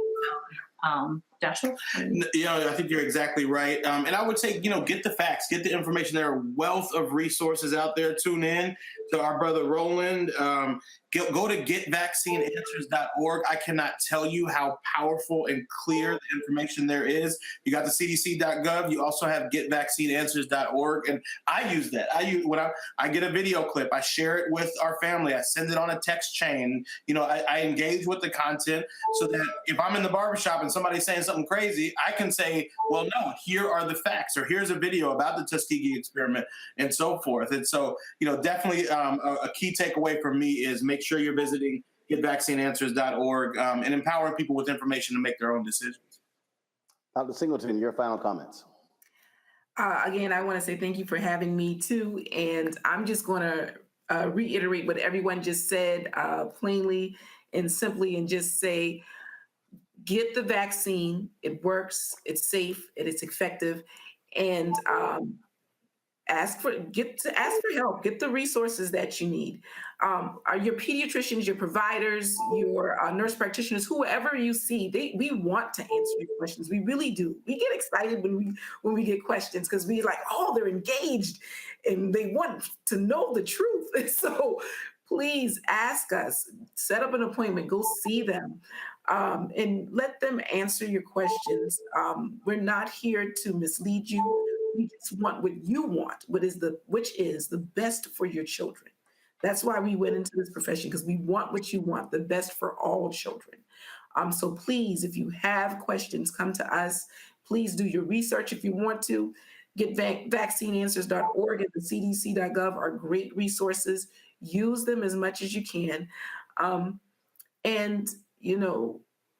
[SPEAKER 14] Joshua?
[SPEAKER 3] I think you're exactly right. And I would say, get the facts, get the information. There are a wealth of resources out there. Tune in to our brother Roland. Go to getvaccineanswers.org. I cannot tell you how powerful and clear the information there is. You got the cdc.gov. You also have getvaccineanswers.org. And I use that. When I get a video clip, I share it with our family. I send it on a text chain. I engage with the content so that if I'm in the barbershop and somebody's saying something crazy, I can say, well, no, here are the facts, or here's a video about the Tuskegee experiment, and so forth. And so, definitely a key takeaway for me is make sure you're visiting getvaccineanswers.org and empowering people with information to make their own decisions.
[SPEAKER 1] Dr. Singleton, your final comments.
[SPEAKER 2] Again, I want to say thank you for having me too. And I'm just going to reiterate what everyone just said plainly and simply, and just say, get the vaccine. It works. It's safe. It is effective. And ask for help. Get the resources that you need. Are your pediatricians, your providers, your nurse practitioners, whoever you see, we want to answer your questions. We really do. We get excited when we get questions, because we're like, oh, they're engaged and they want to know the truth. So please ask us. Set up an appointment. Go see them. And let them answer your questions. We're not here to mislead you. We just want what you want, which is the best for your children. That's why we went into this profession, because we want what you want, the best for all children. So please, if you have questions, come to us. Please do your research if you want to. Vaccineanswers.org and the cdc.gov are great resources. Use them as much as you can. And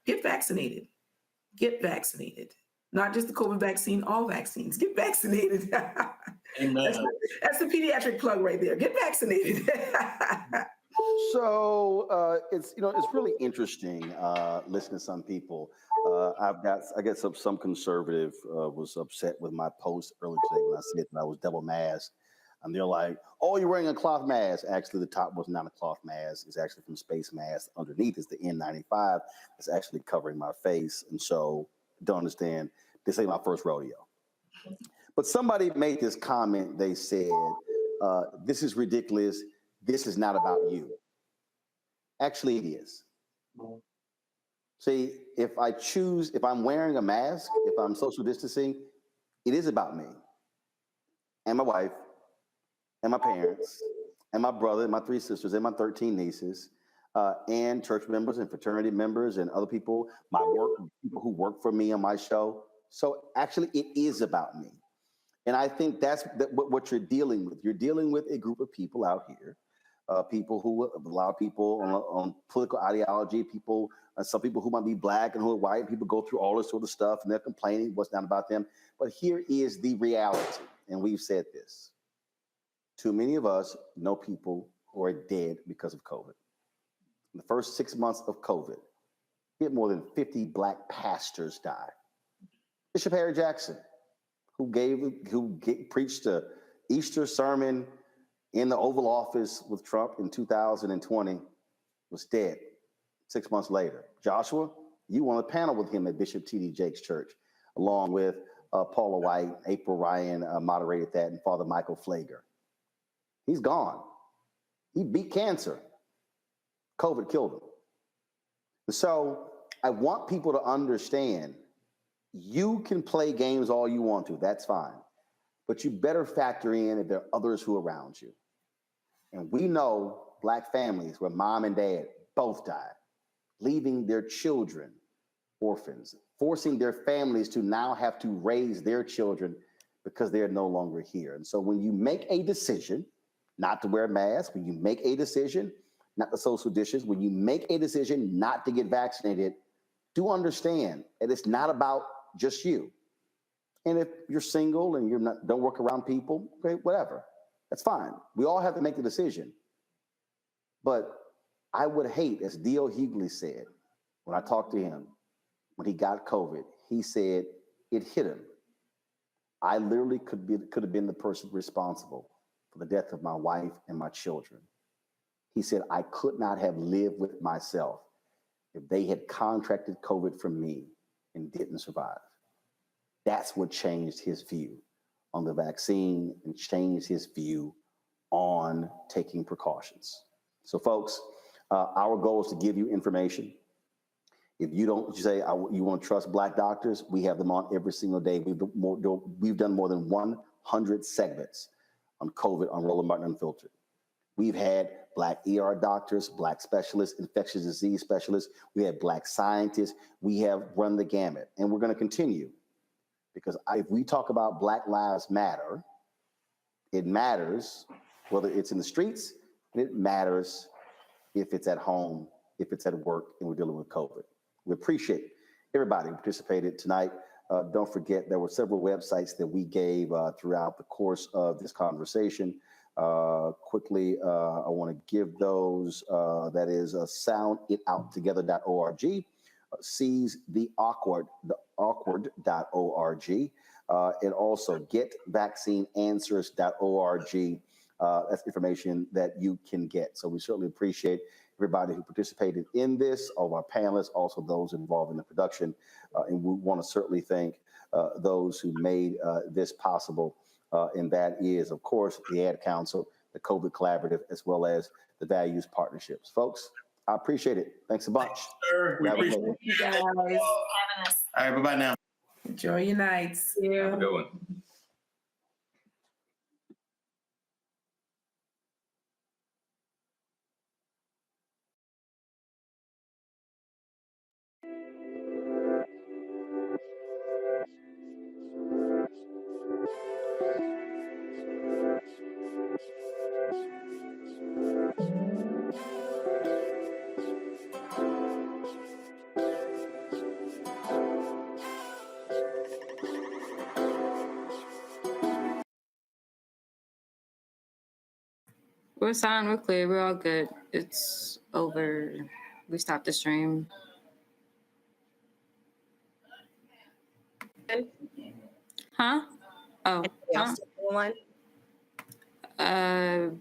[SPEAKER 2] get vaccinated. Get vaccinated. Not just the COVID vaccine, all vaccines. Get vaccinated.
[SPEAKER 3] Amen.
[SPEAKER 2] That's the pediatric plug right there. Get vaccinated.
[SPEAKER 1] So it's really interesting listening to some people. I guess some conservative was upset with my post earlier today when I said that I was double masked. And they're like, oh, you're wearing a cloth mask. Actually, the top was not a cloth mask. It's actually from space mask. Underneath is the N95. It's actually covering my face. And so, don't understand, this ain't my first rodeo. But somebody made this comment. They said, this is ridiculous. This is not about you. Actually, it is. See, if I'm wearing a mask, if I'm social distancing, it is about me and my wife and my parents, and my brother, and my 3 sisters, and my 13 nieces, and church members and fraternity members and other people, my work, people who work for me on my show. So actually, it is about me. And I think that's what you're dealing with. You're dealing with a group of people out here, a lot of people on political ideology, some people who might be black and who are white, people go through all this sort of stuff, and they're complaining what's not about them. But here is the reality, and we've said this. Too many of us know people who are dead because of COVID. In the first 6 months of COVID, we had more than 50 black pastors die. Bishop Harry Jackson, who preached an Easter sermon in the Oval Office with Trump in 2020, was dead 6 months later. Joshua, you were on a panel with him at Bishop T.D. Jakes' church, along with Paula White, April Ryan moderated that, and Father Michael Flager. He's gone. He beat cancer. COVID killed him. So I want people to understand, you can play games all you want to, that's fine. But you better factor in if there are others who are around you. And we know black families where mom and dad both died, leaving their children orphans, forcing their families to now have to raise their children because they're no longer here. And so when you make a decision not to wear a mask, when you make a decision not to social distance, when you make a decision not to get vaccinated, do understand that it's not about just you. And if you're single and don't work around people, okay, whatever, that's fine. We all have to make the decision. But I would hate, as D.L. Hughley said, when I talked to him, when he got COVID, he said it hit him. I literally could have been the person responsible for the death of my wife and my children. He said, I could not have lived with myself if they had contracted COVID from me and didn't survive. That's what changed his view on the vaccine and changed his view on taking precautions. So folks, our goal is to give you information. If you don't say you want to trust Black doctors, we have them on every single day. We've done more than 100 segments on COVID on Roland Martin Unfiltered. We've had Black ER doctors, Black specialists, infectious disease specialists. We had Black scientists. We have run the gamut, and we're going to continue. Because if we talk about Black Lives Matter, it matters whether it's in the streets, and it matters if it's at home, if it's at work, and we're dealing with COVID. We appreciate everybody who participated tonight. Don't forget, there were several websites that we gave throughout the course of this conversation. Quickly, I want to give those. That is sounditouttogether.org. seiztheawkward.org, and also getvaccineanswers.org. That's information that you can get. So we certainly appreciate everybody who participated in this, all of our panelists, also those involved in the production. And we want to certainly thank those who made this possible. And that is, of course, the Ad Council, the COVID Collaborative, as well as the Values Partnerships. Folks, I appreciate it. Thanks a bunch.
[SPEAKER 3] Sure. We appreciate
[SPEAKER 2] You guys.
[SPEAKER 3] it. All right, bye-bye now.
[SPEAKER 2] Enjoy your nights.
[SPEAKER 22] Have a good one.
[SPEAKER 10] We're silent, we're clear, we're all good. It's over. We stopped the stream. Huh? Oh.
[SPEAKER 19] Y'all still on?